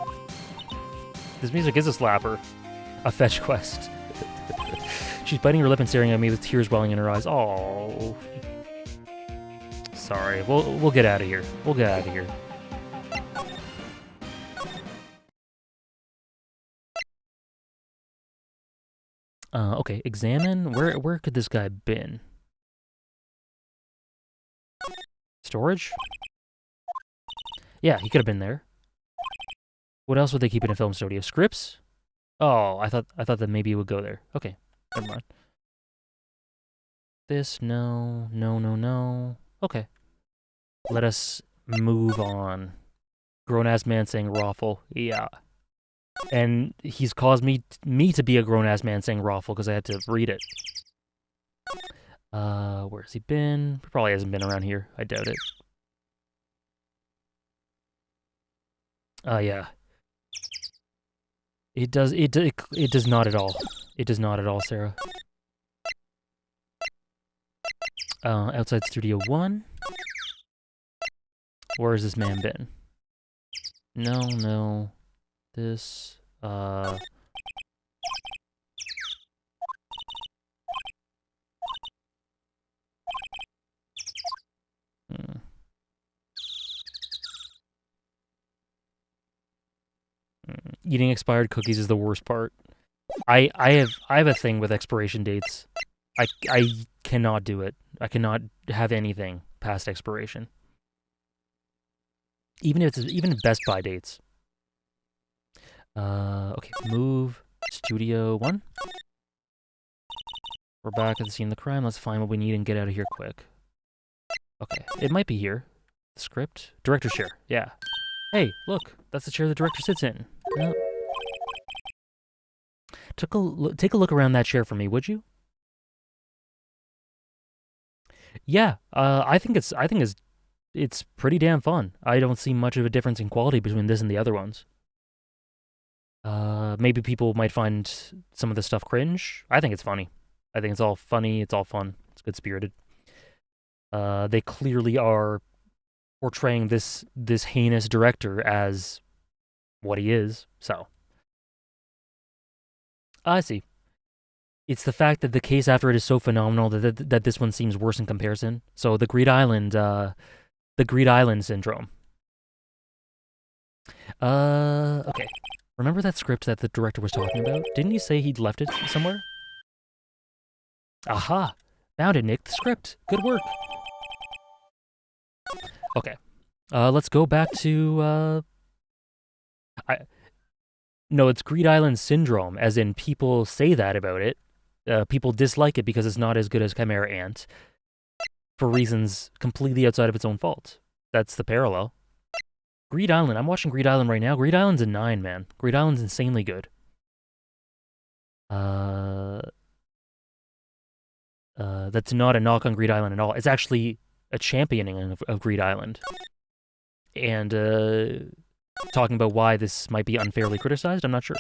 This music is a slapper. A fetch quest. She's biting her lip and staring at me with tears welling in her eyes. Oh. Sorry. We'll get out of here. We'll get out of here. Okay, examine. Where could this guy been? Storage? Yeah, he could have been there. What else would they keep in a film studio? Scripts? Oh, I thought that maybe it would go there. Okay, never mind. This, no, no, no, no. Okay. Let us move on. Grown-ass man saying Raffle. Yeah. And he's caused me to be a grown-ass man saying Raffle because I had to read it. Where's he been? Probably hasn't been around here. I doubt it. Yeah. It does not at all. It does not at all, Sarah. Outside Studio 1. Where has this man been? No. This, Eating expired cookies is the worst part. I have a thing with expiration dates. I cannot do it. I cannot have anything past expiration. Even Best Buy dates. Okay, move Studio 1. We're back at the scene of the crime. Let's find what we need and get out of here quick. Okay, it might be here. The script? Director's chair, yeah. Hey, look, that's the chair the director sits in. No. Take a look around that chair for me, would you? Yeah, I think it's pretty damn fun. I don't see much of a difference in quality between this and the other ones. Maybe people might find some of the stuff cringe. I think it's funny. I think it's all funny. It's all fun. It's good-spirited. They clearly are portraying this heinous director as what he is. So, I see. It's the fact that the case after it is so phenomenal that this one seems worse in comparison. So the Greed Island syndrome. Okay. Remember that script that the director was talking about? Didn't he say he'd left it somewhere? Aha! Found it, Nick. The script. Good work. Okay. Let's go back to, No, it's Greed Island Syndrome, as in people say that about it. People dislike it because it's not as good as Chimera Ant for reasons completely outside of its own fault. That's the parallel. Greed Island. I'm watching Greed Island right now. Greed Island's a 9, man. Greed Island's insanely good. That's not a knock on Greed Island at all. It's actually a championing of Greed Island. And, talking about why this might be unfairly criticized, I'm not sure.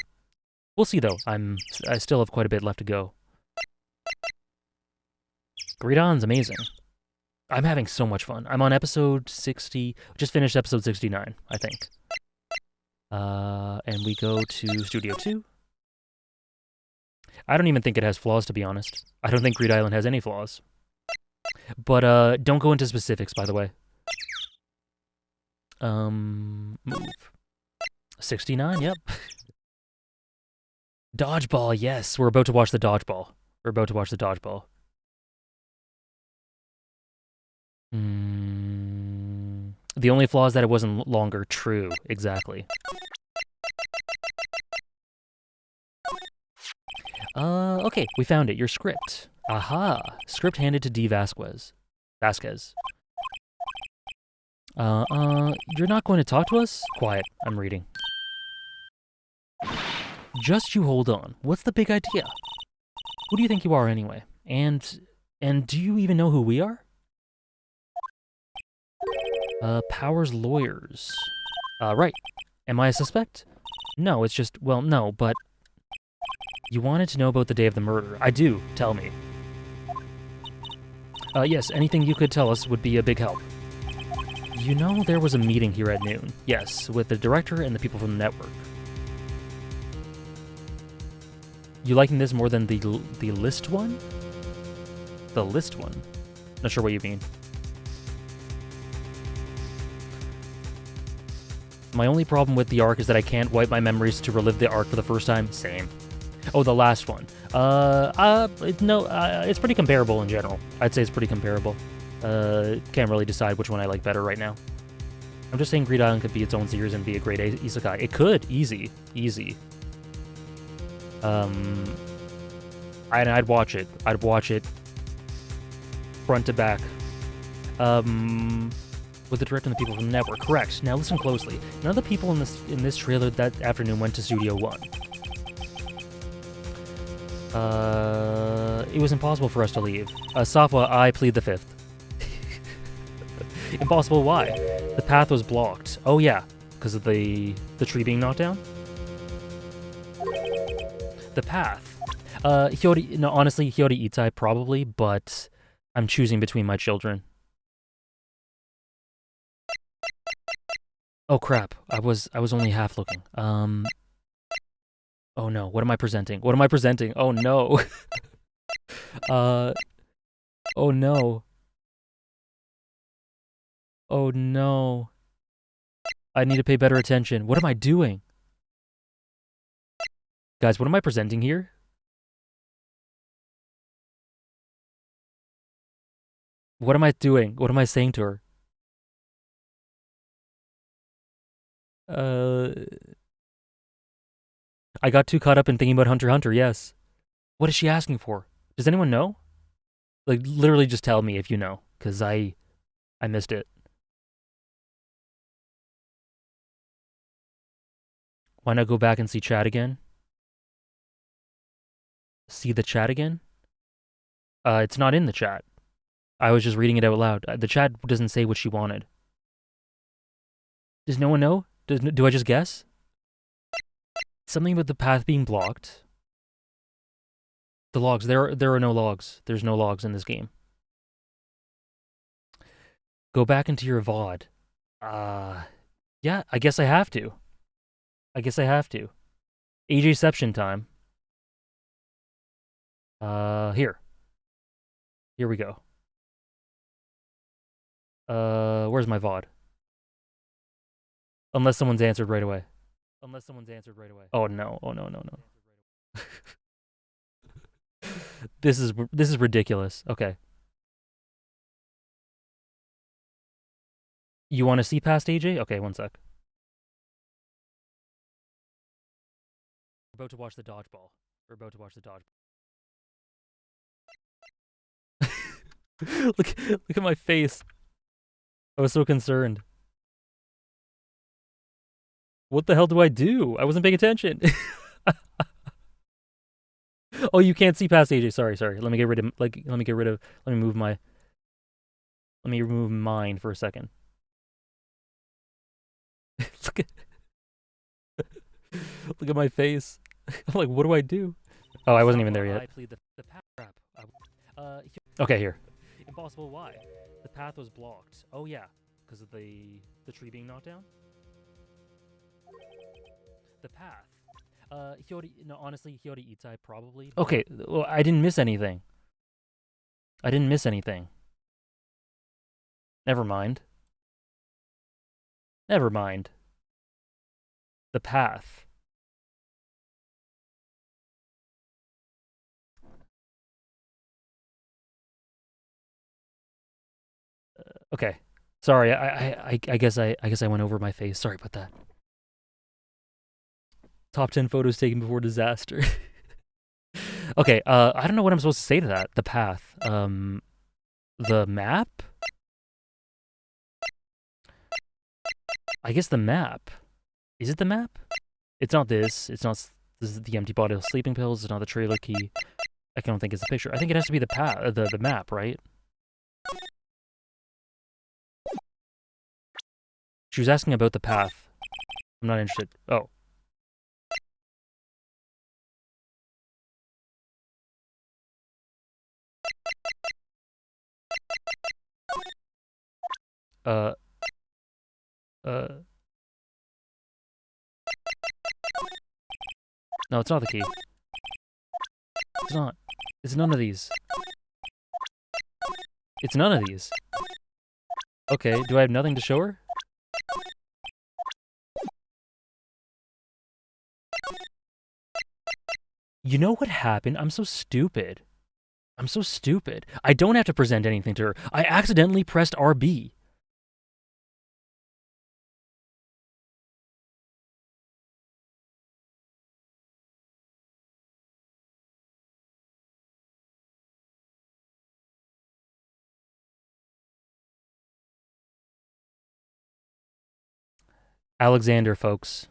We'll see, though. I still have quite a bit left to go. Greed Island's amazing. I'm having so much fun. I'm on episode 60. Just finished episode 69, I think. And we go to Studio 2. I don't even think it has flaws, to be honest. I don't think Greed Island has any flaws. But, don't go into specifics, by the way. Move. 69, yep. Dodgeball, yes. We're about to watch the dodgeball. We're about to watch the dodgeball. The only flaw is that it wasn't longer. True, exactly. Okay, we found it. Your script. Aha. Script handed to D. Vasquez. You're not going to talk to us? Quiet, I'm reading. Just you hold on. What's the big idea? Who do you think you are anyway? And do you even know who we are? Powers lawyers. Right. Am I a suspect? No, it's just, well, no, but... You wanted to know about the day of the murder. I do. Tell me. Yes, anything you could tell us would be a big help. You know there was a meeting here at noon. Yes, with the director and the people from the network. You liking this more than the list one? The list one? Not sure what you mean. My only problem with the arc is that I can't wipe my memories to relive the arc for the first time. Same. Oh, the last one. It's pretty comparable in general. I'd say it's pretty comparable. Can't really decide which one I like better right now. I'm just saying Greed Island could be its own series and be a great isekai. It could. Easy. I'd watch it. I'd watch it front to back. With the director and the people from the network. Correct. Now listen closely. None of the people in this trailer that afternoon went to Studio 1. It was impossible for us to leave. Safwa, I plead the fifth. Impossible why? The path was blocked. Oh yeah, because of the tree being knocked down? The path. Hyori, no, honestly, Hyori Itai probably, but I'm choosing between my children. Oh crap, I was only half looking. Oh no, what am I presenting? Oh no. Oh no. Oh no. I need to pay better attention. What am I doing? Guys, what am I presenting here? What am I doing? What am I saying to her? I got too caught up in thinking about Hunter x Hunter, yes. What is she asking for? Does anyone know? Like, literally just tell me if you know, because I missed it. Why not go back and see chat again? See the chat again? It's not in the chat. I was just reading it out loud. The chat doesn't say what she wanted. Does no one know? Do I just guess? Something about the path being blocked. The logs. There are no logs. There's no logs in this game. Go back into your VOD. Yeah, I guess I have to. AJception time. Here. Here we go. Where's my VOD? Unless someone's answered right away. Oh no. This is ridiculous. Okay. You want to see past AJ? Okay, one sec. We're about to watch the dodgeball. Look at my face. I was so concerned. What the hell do I do? I wasn't paying attention. Oh, you can't see past AJ. Sorry. Let me remove mine for a second. Look at my face. I'm like, what do I do? Oh, I wasn't even there yet. Okay, here. Impossible why? The path was blocked. Oh yeah, because of the tree being knocked down? The path. No, honestly, Hyori Itai probably. Okay, well, I didn't miss anything. I didn't miss anything. Never mind. Never mind. The path. Okay. Sorry, I guess I went over my face. Sorry about that. Top 10 photos taken before disaster. Okay, I don't know what I'm supposed to say to that. The path. The map? I guess the map. Is it the map? It's not this. It's not. This is the empty bottle of sleeping pills. It's not the trailer key. I don't think it's the picture. I think it has to be the path. The map, right? She was asking about the path. I'm not interested. Oh. Uh. No, it's not the key. It's not. It's none of these. It's none of these. Okay, do I have nothing to show her? You know what happened? I'm so stupid. I'm so stupid. I don't have to present anything to her. I accidentally pressed RB. Alexander, folks.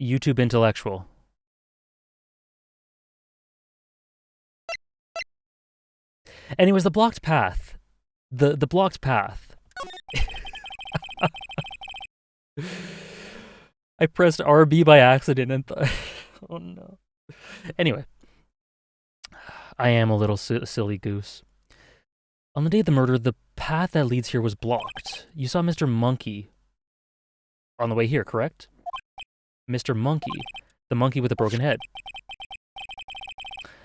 YouTube intellectual. Anyways, the blocked path. The blocked path. I pressed RB by accident and oh no. Anyway. I am a little silly goose. On the day of the murder, the path that leads here was blocked. You saw Mr. Monkey on the way here, correct? Mr. Monkey. The monkey with a broken head.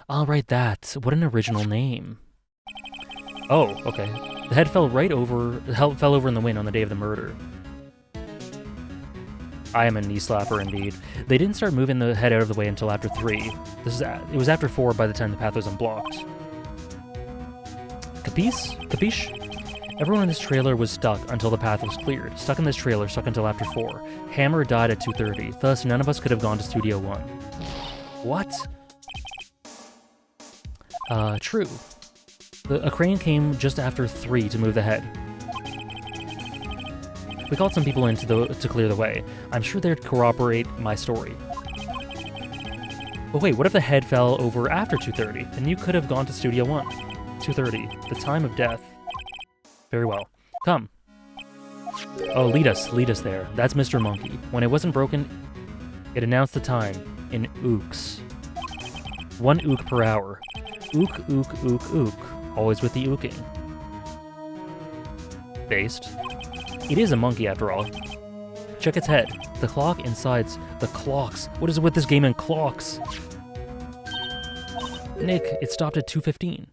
I'll write that. What an original name. Oh, okay. The head fell fell over in the wind on the day of the murder. I am a knee slapper indeed. They didn't start moving the head out of the way until after 3. It was after 4 by the time the path was unblocked. Capiche? Everyone in this trailer was stuck until the path was cleared. Stuck in this trailer, stuck until after 4. Hammer died at 2:30. Thus, none of us could have gone to Studio 1. What? True. A crane came just after 3 to move the head. We called some people in to clear the way. I'm sure they'd corroborate my story. But wait, what if the head fell over after 2:30? Then you could have gone to Studio 1. 2:30, the time of death. Very well. Come. Oh, lead us there. That's Mr. Monkey. When it wasn't broken, it announced the time in ooks. 1 ook per hour. Ook, ook, ook, ook. Always with the ooking. Based. It is a monkey after all. Check its head. The clock inside's the clocks. What is it with this game and clocks? Nick, it stopped at 2:15.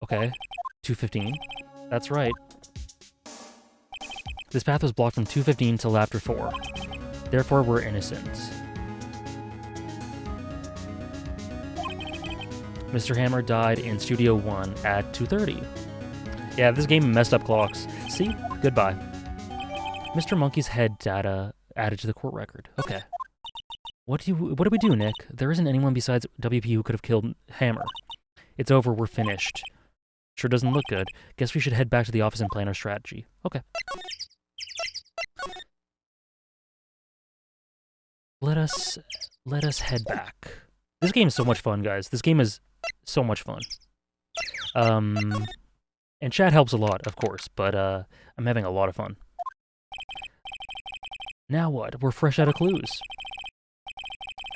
Okay, 2:15. That's right. This path was blocked from 2:15 till after 4. Therefore, we're innocent. Mr. Hammer died in Studio 1 at 2:30. Yeah, this game messed up clocks. See? Goodbye. Mr. Monkey's head data added to the court record. Okay. What do we do, Nick? There isn't anyone besides WP who could have killed Hammer. It's over, we're finished. Sure doesn't look good. Guess we should head back to the office and plan our strategy. Okay. Let us head back. This game is so much fun, guys. This game is so much fun. And chat helps a lot, of course, but I'm having a lot of fun. Now what? We're fresh out of clues.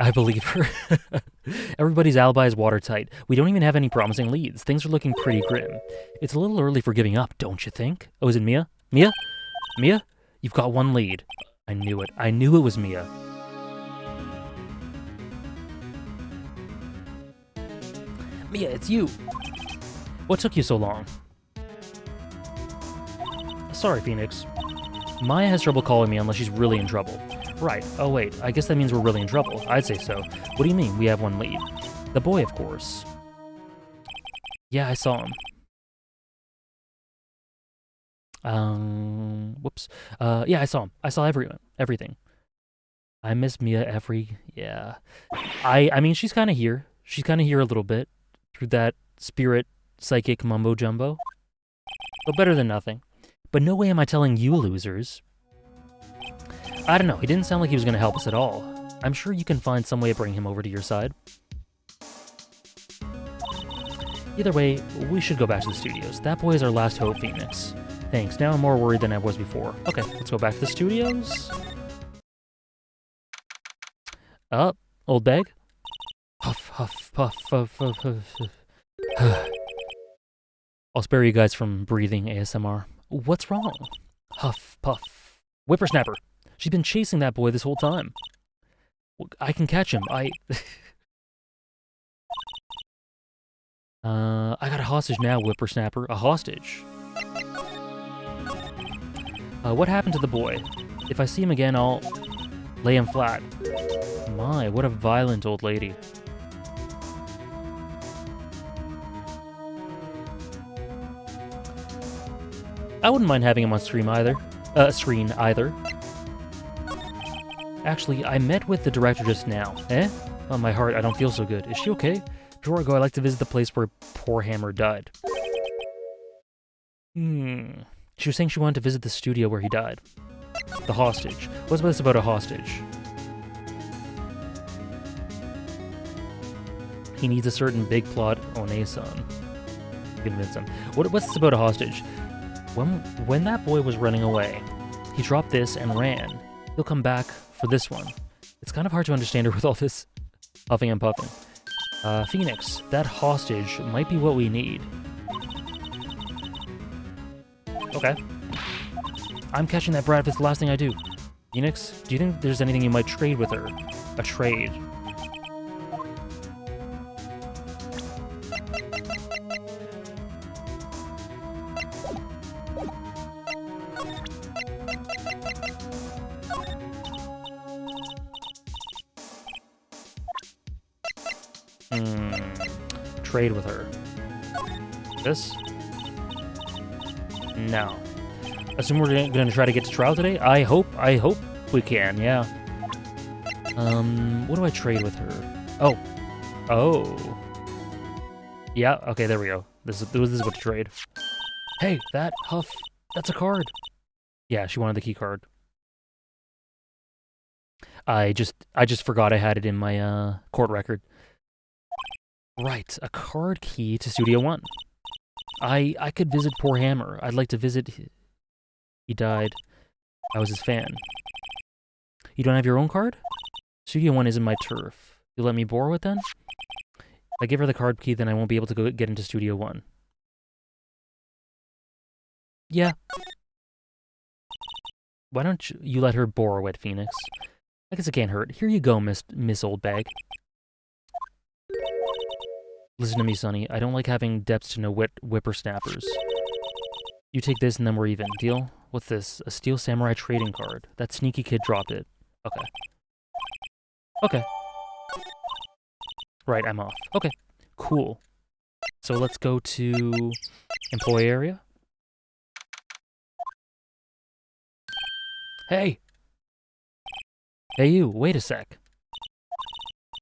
I believe her. Everybody's alibi is watertight. We don't even have any promising leads. Things are looking pretty grim. It's a little early for giving up, don't you think? Oh, is it Mia? Mia? Mia? You've got 1 lead. I knew it. I knew it was Mia. Mia, it's you. What took you so long? Sorry, Phoenix. Maya has trouble calling me unless she's really in trouble. Right. Oh, wait. I guess that means we're really in trouble. I'd say so. What do you mean? We have one lead. The boy, of course. Yeah, I saw him. Whoops. Yeah, I saw him. I saw everything. I miss Mia yeah. I mean, she's kind of here. She's kind of here a little bit through that spirit psychic mumbo jumbo. But better than nothing. But no way am I telling you losers. I don't know. He didn't sound like he was going to help us at all. I'm sure you can find some way to bring him over to your side. Either way, we should go back to the studios. That boy is our last hope, Phoenix. Thanks. Now I'm more worried than I was before. Okay, let's go back to the studios. Up, old bag. Huff, huff, puff, puff, puff, puff. I'll spare you guys from breathing ASMR. What's wrong? Huff, puff. Whippersnapper. She's been chasing that boy this whole time. I can catch him. I got a hostage now, Whippersnapper. A hostage. What happened to the boy? If I see him again, I'll lay him flat. My, what a violent old lady. I wouldn't mind having him on screen either. Actually, I met with the director just now. Eh? On my heart, I don't feel so good. Is she okay? Before I go, I'd like to visit the place where poor Hammer died. She was saying she wanted to visit the studio where he died. The hostage. What's this about a hostage? He needs a certain big plot One-san. Convince him. What's this about a hostage? When that boy was running away, he dropped this and ran. He'll come back for this one. It's kind of hard to understand her with all this huffing and puffing. Phoenix, that hostage might be what we need. Okay. I'm catching that brat if it's the last thing I do. Phoenix, do you think there's anything you might trade with her? A trade. Trade with her. This? No. Assume we're gonna try to get to trial today? I hope we can, yeah. What do I trade with her? Oh. Yeah, okay, there we go. This is what to trade. Hey, that Huff, that's a card. Yeah, she wanted the key card. I just forgot I had it in my court record. Right, a card key to Studio One. I could visit poor Hammer. I'd like to visit. He died. I was his fan. You don't have your own card? Studio One isn't my turf. You let me borrow it then? If I give her the card key, then I won't be able to go get into Studio One. Yeah. Why don't you let her borrow it, Phoenix? I guess it can't hurt. Here you go, Miss Old Bag. Listen to me, Sonny. I don't like having debts to no whippersnappers. You take this and then we're even. Deal? What's this? A Steel Samurai trading card. That sneaky kid dropped it. Okay. Okay. Right, I'm off. Okay. Cool. So let's go to employee area. Hey! Hey you, wait a sec.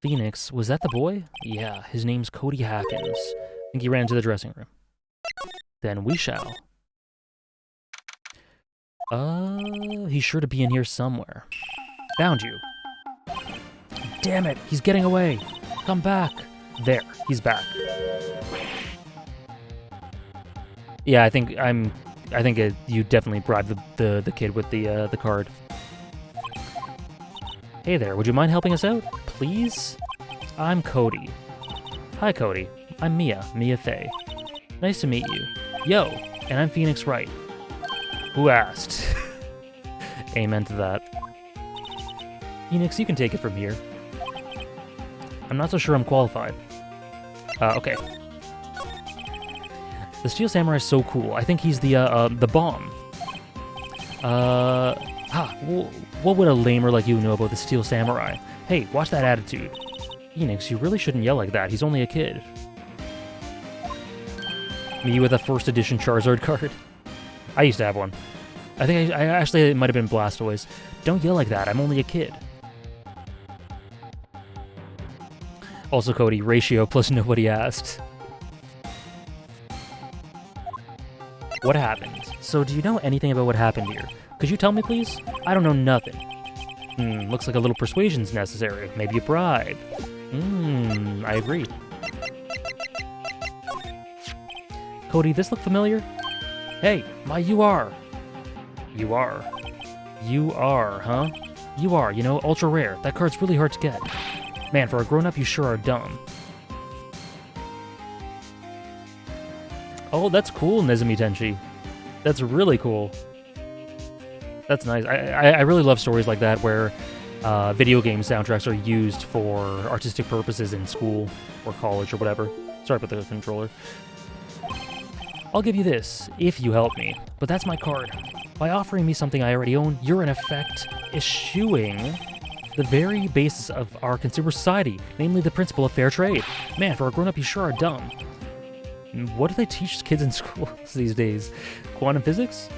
Phoenix, was that the boy? Yeah, his name's Cody Hawkins. I think he ran into the dressing room. Then we shall. He's sure to be in here somewhere. Found you. Damn it, he's getting away. Come back. There, he's back. Yeah, I think you definitely bribed the kid with the card. Hey there, would you mind helping us out? Please? I'm Cody. Hi, Cody. I'm Mia Fey. Nice to meet you. Yo, and I'm Phoenix Wright. Who asked? Amen to that. Phoenix, you can take it from here. I'm not so sure I'm qualified. Okay. The Steel Samurai is so cool. I think he's the bomb. What would a lamer like you know about the Steel Samurai? Hey, watch that attitude. Phoenix, you really shouldn't yell like that. He's only a kid. Me with a first edition Charizard card. I used to have one. I think I actually, it might have been Blastoise. Don't yell like that. I'm only a kid. Also, Cody, ratio plus nobody asked. What happened? So, do you know anything about what happened here? Could you tell me, please? I don't know nothing. Looks like a little persuasion's necessary. Maybe a bribe. I agree. Cody, this look familiar? Hey, you are. You are. You are, huh? You are, you know, ultra rare. That card's really hard to get. Man, for a grown-up, you sure are dumb. Oh, that's cool, Nezumi Tenchi. That's really cool. That's nice. I really love stories like that where video game soundtracks are used for artistic purposes in school or college or whatever. Sorry about the controller. I'll give you this, if you help me, but that's my card. By offering me something I already own, you're in effect eschewing the very basis of our consumer society, namely the principle of fair trade. Man, for a grown-up, you sure are dumb. What do they teach kids in schools these days? Quantum physics?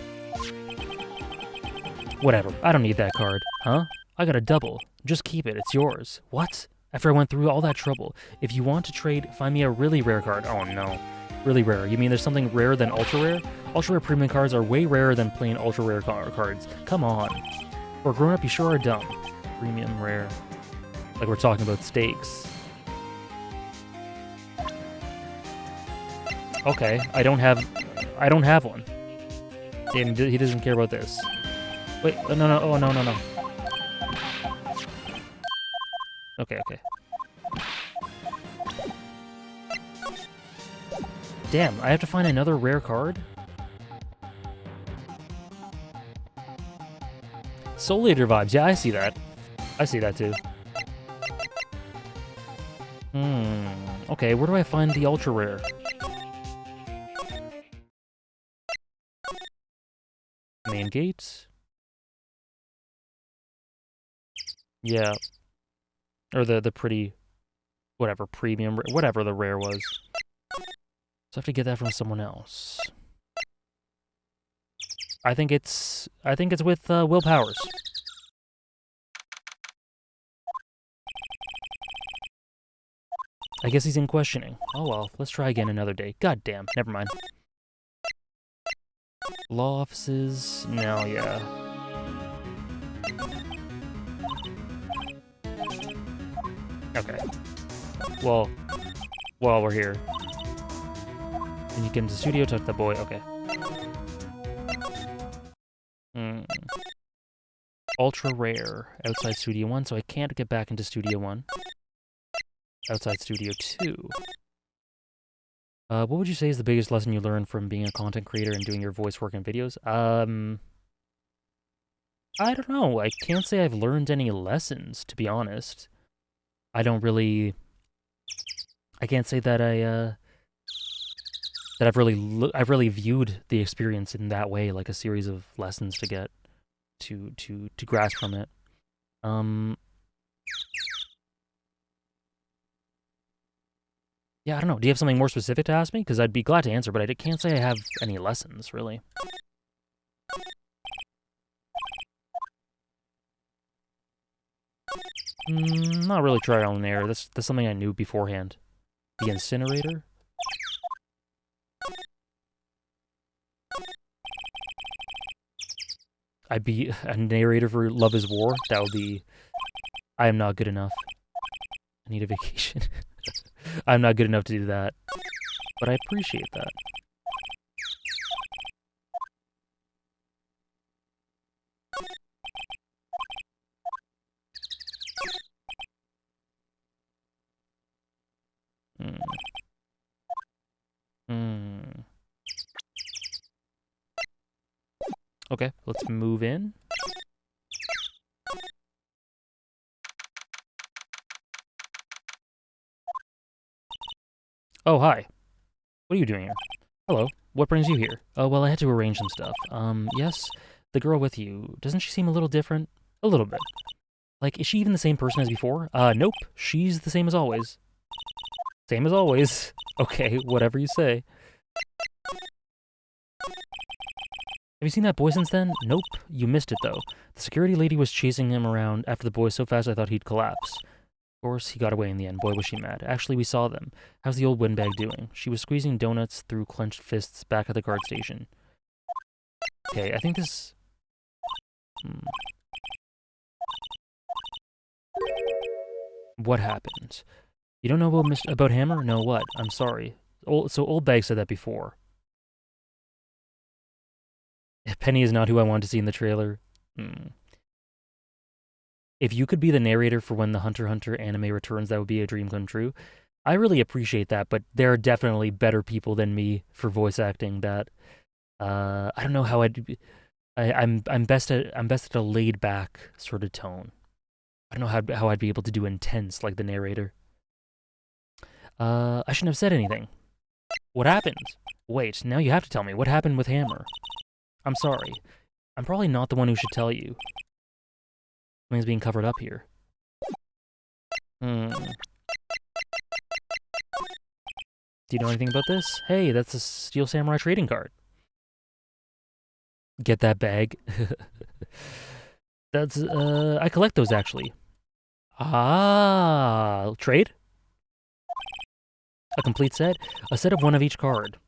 Whatever, I don't need that card. Huh? I got a double. Just keep it, it's yours. What? After I went through all that trouble. If you want to trade, find me a really rare card. Oh no. Really rare. You mean there's something rarer than ultra rare? Ultra rare premium cards are way rarer than plain ultra rare cards. Come on. For a grown up, you sure are dumb. Premium rare. Like we're talking about stakes. Okay, I don't have one. And he doesn't care about this. Wait, no, oh, no. Okay. Damn, I have to find another rare card? Soul Eater vibes, yeah, I see that. I see that too. Okay, where do I find the ultra rare? Main gate? Yeah. Or the pretty, whatever, premium, whatever the rare was. So I have to get that from someone else. I think it's with Will Powers. I guess he's in questioning. Oh well, let's try again another day. God damn, never mind. Law offices, no, yeah. Okay. Well, while we're here. And you get into the studio, talk to the boy, okay. Ultra rare, outside Studio 1, so I can't get back into Studio 1. Outside Studio 2. What would you say is the biggest lesson you learned from being a content creator and doing your voice work in videos? I don't know. I can't say I've learned any lessons, to be honest. I don't really... I can't say that that I've really viewed the experience in that way, like a series of lessons to get to grasp from it. Yeah, I don't know. Do you have something more specific to ask me? Because I'd be glad to answer, but I can't say I have any lessons, really. Not really trial and error. That's something I knew beforehand. The incinerator? I'd be a narrator for Love is War. That would be... I am not good enough. I need a vacation. I'm not good enough to do that. But I appreciate that. Okay, let's move in. Oh, hi. What are you doing here? Hello. What brings you here? Oh, well, I had to arrange some stuff. Yes? The girl with you, doesn't she seem a little different? A little bit. Like, is she even the same person as before? Nope. She's the same as always. Same as always. Okay, whatever you say. Have you seen that boy since then? Nope. You missed it, though. The security lady was chasing him around after the boy so fast I thought he'd collapse. Of course, he got away in the end. Boy, was she mad. Actually, we saw them. How's the old windbag doing? She was squeezing donuts through clenched fists back at the guard station. Okay, I think this... What happened? You don't know about Hammer? No, what? I'm sorry. So Old Bag said that before. Penny is not who I want to see in the trailer. If you could be the narrator for when the Hunter x Hunter anime returns, that would be a dream come true. I really appreciate that, but there are definitely better people than me for voice acting that I don't know how I'm best at a laid back sort of tone. I don't know how I'd be able to do intense like the narrator. I shouldn't have said anything. What happened? Wait, now you have to tell me. What happened with Hammer? I'm sorry. I'm probably not the one who should tell you. Something's being covered up here. Do you know anything about this? Hey, that's a Steel Samurai trading card. Get that bag. That's, I collect those, actually. Ah, trade? A complete set? A set of one of each card.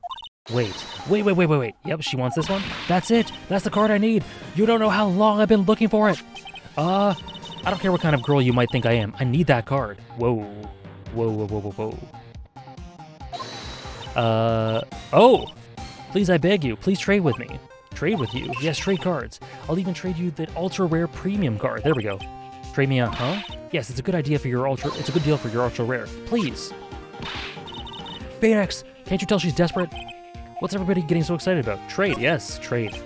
Wait. Yep, she wants this one. That's it. That's the card I need. You don't know how long I've been looking for it. I don't care what kind of girl you might think I am. I need that card. Whoa. Oh! Please, I beg you. Please trade with me. Trade with you? Yes, trade cards. I'll even trade you the ultra rare premium card. There we go. Trade me on, huh? Yes, it's a good idea for your ultra. It's a good deal for your ultra rare. Please. Phoenix, can't you tell she's desperate? What's everybody getting so excited about? Trade, yes, trade.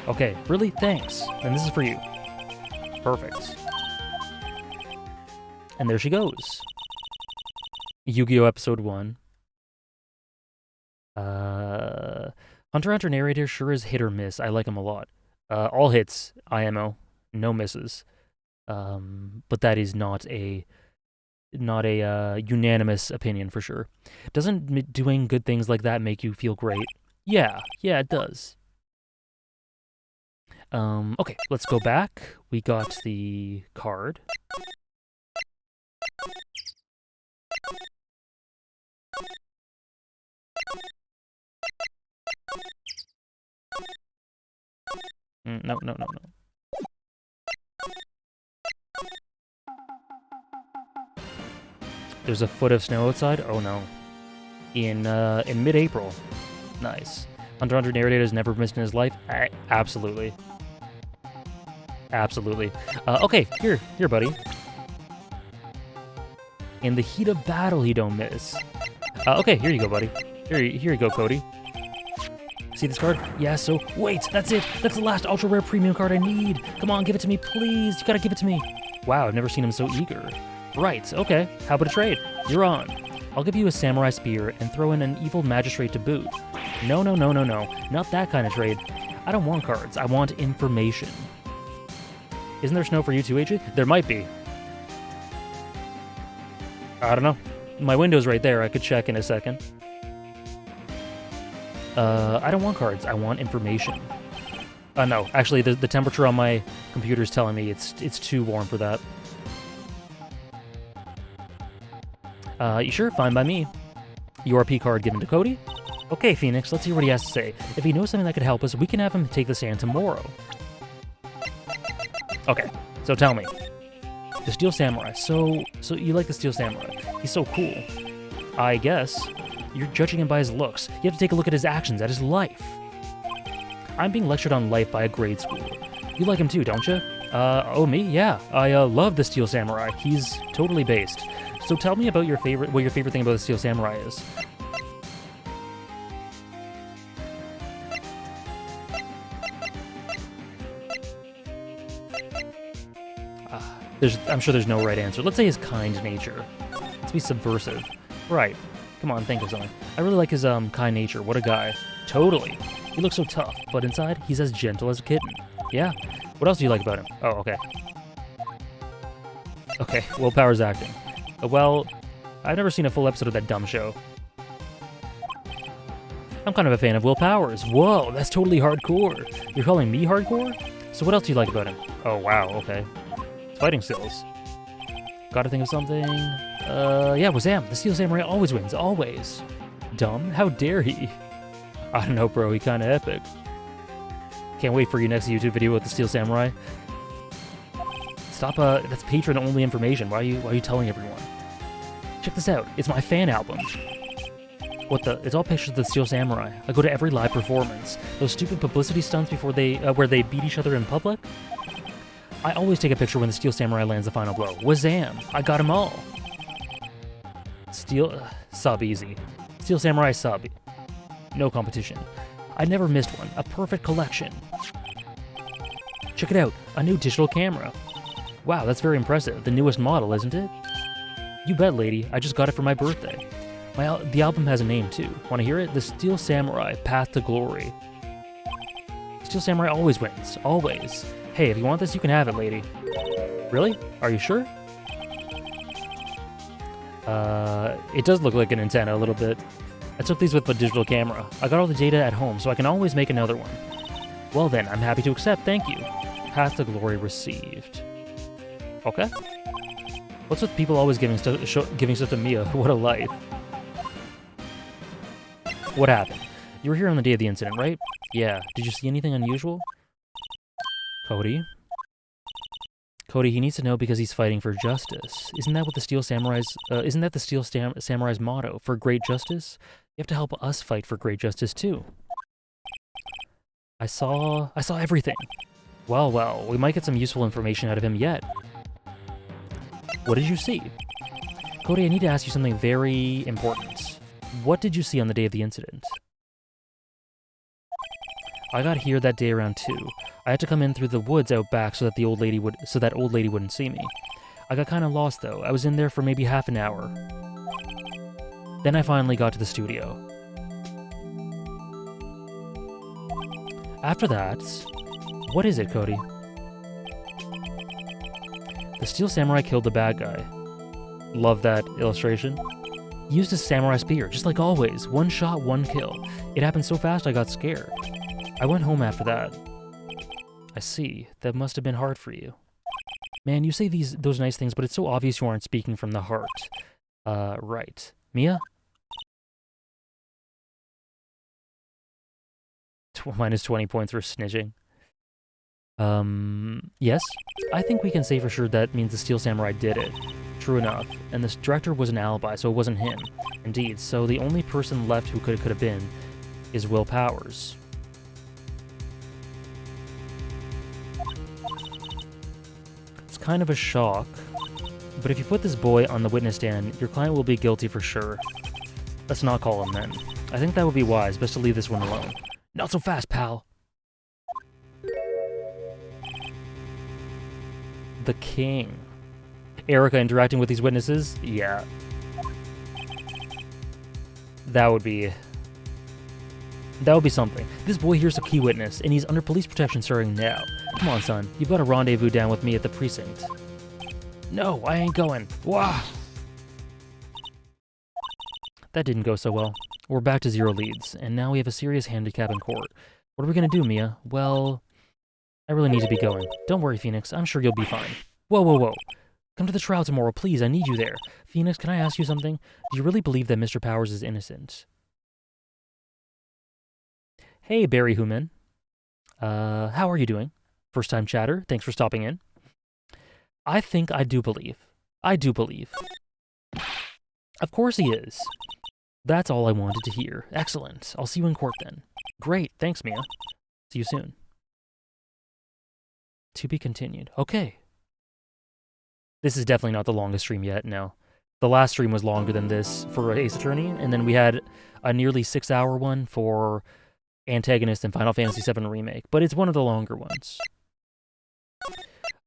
Okay, really? Thanks. And this is for you. Perfect. And there she goes. Yu-Gi-Oh! Episode 1. Hunter x Hunter narrator sure is hit or miss. I like him a lot. All hits, IMO. No misses. But that is not a unanimous opinion for sure. Doesn't doing good things like that make you feel great? Yeah, it does. Okay, let's go back. We got the card. No. There's a foot of snow outside? Oh no. In mid-April. Nice. Hunter x Hunter narrator has never missed in his life? Absolutely. Absolutely. Okay, here, buddy. In the heat of battle, he don't miss. Okay, here you go, buddy. Here you go, Cody. See this card? Yeah, so, wait, that's it. That's the last ultra rare premium card I need. Come on, give it to me, please. You gotta give it to me. Wow, I've never seen him so eager. Right, okay. How about a trade? You're on. I'll give you a samurai spear and throw in an evil magistrate to boot. No. Not that kind of trade. I don't want cards. I want information. Isn't there snow for you too, AJ? There might be. I don't know. My window's right there. I could check in a second. I don't want cards. I want information. No. Actually, the temperature on my computer is telling me it's too warm for that. You sure? Fine by me. URP card given to Cody? Okay, Phoenix, let's hear what he has to say. If he knows something that could help us, we can have him take the stand tomorrow. Okay, so tell me. The Steel Samurai. So you like the Steel Samurai. He's so cool. I guess. You're judging him by his looks. You have to take a look at his actions, at his life. I'm being lectured on life by a grade schooler. You like him too, don't you? Oh, me? Yeah. I love the Steel Samurai. He's totally based. So tell me about what your favorite thing about the Steel Samurai is. I'm sure there's no right answer. Let's say his kind nature. Let's be subversive. Right. Come on, think of something. I really like his kind nature. What a guy. Totally. He looks so tough, but inside, he's as gentle as a kitten. Yeah? What else do you like about him? Oh, okay. Okay, Willpower's acting. Well, I've never seen a full episode of that dumb show. I'm kind of a fan of Will Powers. Whoa, that's totally hardcore. You're calling me hardcore? So what else do you like about him? Oh, wow, okay. Fighting skills. Gotta think of something. Yeah, Wazam. The Steel Samurai always wins, always. Dumb? How dare he? I don't know, bro, he kinda epic. Can't wait for your next YouTube video with the Steel Samurai. Stop, that's patron-only information. Why are you telling everyone? Check this out. It's my fan album. What the? It's all pictures of the Steel Samurai. I go to every live performance. Those stupid publicity stunts before they, where they beat each other in public? I always take a picture when the Steel Samurai lands the final blow. Wazam! I got them all. Sub easy. Steel Samurai sub. No competition. I never missed one. A perfect collection. Check it out. A new digital camera. Wow, that's very impressive. The newest model, isn't it? You bet, lady. I just got it for my birthday. The album has a name, too. Want to hear it? The Steel Samurai, Path to Glory. Steel Samurai always wins. Always. Hey, if you want this, you can have it, lady. Really? Are you sure? It does look like an antenna a little bit. I took these with the digital camera. I got all the data at home, so I can always make another one. Well then, I'm happy to accept, thank you. Path to Glory received. Okay. What's with people always giving stuff to Mia? What a life. What happened? You were here on the day of the incident, right? Yeah. Did you see anything unusual? Cody? Cody, he needs to know because he's fighting for justice. Isn't that what the Steel Samurai's, isn't that the Steel Samurai's motto? For great justice? You have to help us fight for great justice, too. I saw everything. Well, we might get some useful information out of him yet. What did you see? Cody, I need to ask you something very important. What did you see on the day of the incident? I got here that day around 2. I had to come in through the woods out back so that old lady wouldn't see me. I got kind of lost though. I was in there for maybe half an hour. Then I finally got to the studio. After that, what is it, Cody? The Steel Samurai killed the bad guy. Love that illustration. He used his samurai spear, just like always. One shot, one kill. It happened so fast I got scared. I went home after that. I see. That must have been hard for you. Man, you say those nice things, but it's so obvious you aren't speaking from the heart. Right. Mia? Minus 20 points for snitching. Yes? I think we can say for sure that means the Steel Samurai did it. True enough. And this director was an alibi, so it wasn't him. Indeed, so the only person left who could have been is Will Powers. It's kind of a shock, but if you put this boy on the witness stand, your client will be guilty for sure. Let's not call him then. I think that would be wise, best to leave this one alone. Not so fast, pal! The king. Erica interacting with these witnesses? Yeah. That would be something. This boy here's a key witness, and he's under police protection starting now. Come on, son. You've got a rendezvous down with me at the precinct. No, I ain't going. Wah! That didn't go so well. We're back to 0 leads, and now we have a serious handicap in court. What are we gonna do, Mia? Well, I really need to be going. Don't worry, Phoenix. I'm sure you'll be fine. Whoa. Come to the trial tomorrow, please. I need you there. Phoenix, can I ask you something? Do you really believe that Mr. Powers is innocent? Hey, Barry Human. How are you doing? First time chatter. Thanks for stopping in. I think I do believe. Of course he is. That's all I wanted to hear. Excellent. I'll see you in court then. Great. Thanks, Mia. See you soon. To be continued. Okay. This is definitely not the longest stream yet, no. The last stream was longer than this for Ace Attorney, and then we had a nearly 6-hour one for Antagonist and Final Fantasy VII Remake, but it's one of the longer ones.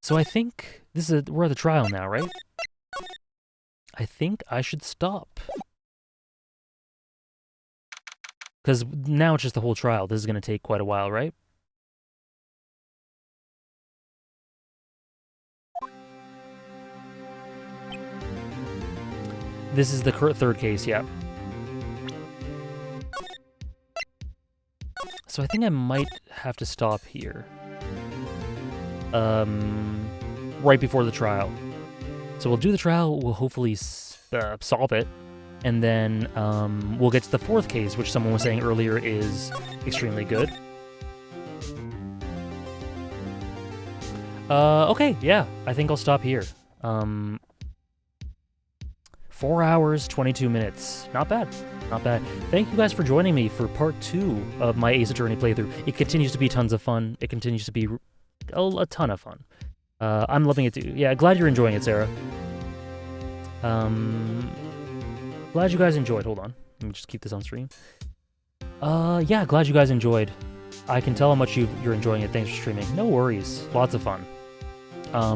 So I think we're at the trial now, right? I think I should stop. Because now it's just the whole trial. This is going to take quite a while, right? This is the third case, yeah. So I think I might have to stop here. Right before the trial. So we'll do the trial, we'll hopefully solve it, and then we'll get to the fourth case, which someone was saying earlier is extremely good. Okay, yeah, I think I'll stop here. 4 hours, 22 minutes. Not bad. Not bad. Thank you guys for joining me for part 2 of my Ace Attorney playthrough. It continues to be tons of fun. It continues to be a ton of fun. I'm loving it too. Yeah, glad you're enjoying it, Sarah. Glad you guys enjoyed. Hold on. Let me just keep this on stream. Yeah, glad you guys enjoyed. I can tell how much you're enjoying it. Thanks for streaming. No worries. Lots of fun.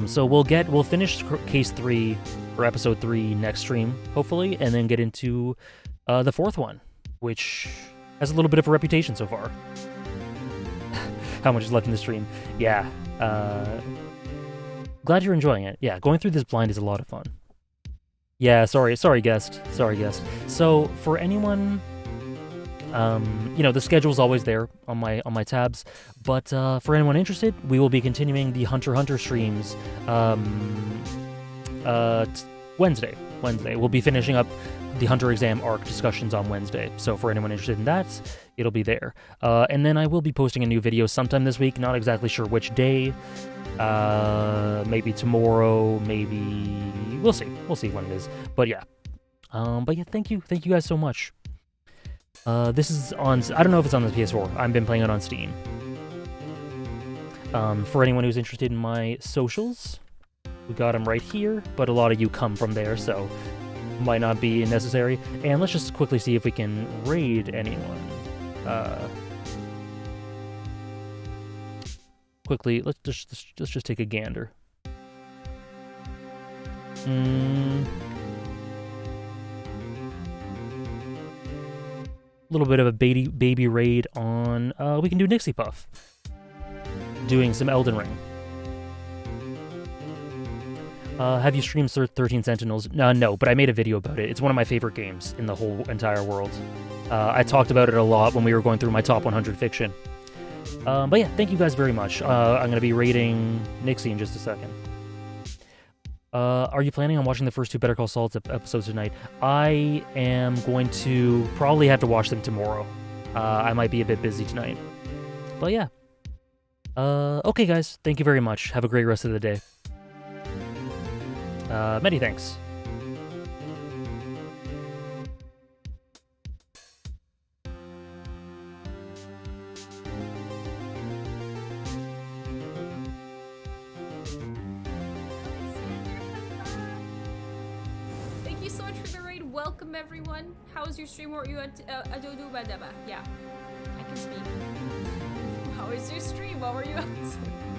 So we'll finish case 3 or episode 3 next stream, hopefully, and then get into the fourth one, which has a little bit of a reputation so far. How much is left in the stream? Yeah. Glad you're enjoying it. Yeah, going through this blind is a lot of fun. Yeah, sorry guest. So for anyone, the schedule's always there on my tabs, but for anyone interested, we will be continuing the Hunter x Hunter streams Wednesday. We'll be finishing up the Hunter exam arc discussions on Wednesday, so for anyone interested in that, it'll be there. And then I will be posting a new video sometime this week, not exactly sure which day, maybe tomorrow, maybe... We'll see when it is, but yeah. Thank you guys so much. This is on... I don't know if it's on the PS4. I've been playing it on Steam. For anyone who's interested in my socials, we got them right here, but a lot of you come from there, so might not be necessary. And let's just quickly see if we can raid anyone. Quickly, let's just take a gander. Little bit of a baby raid on... we can do Nixie Puff. Doing some Elden Ring. Have you streamed 13 Sentinels? No, but I made a video about it. It's one of my favorite games in the whole entire world. I talked about it a lot when we were going through my top 100 fiction. But yeah, thank you guys very much. I'm going to be raiding Nixie in just a second. Are you planning on watching the first 2 Better Call Saul episodes tonight? I am going to probably have to watch them tomorrow. I might be a bit busy tonight. But yeah. Okay guys, thank you very much. Have a great rest of the day. Many thanks. Thank you so much for the raid. Welcome everyone. How was your stream? What were you at? Yeah, I can speak. How was your stream? What were you up to?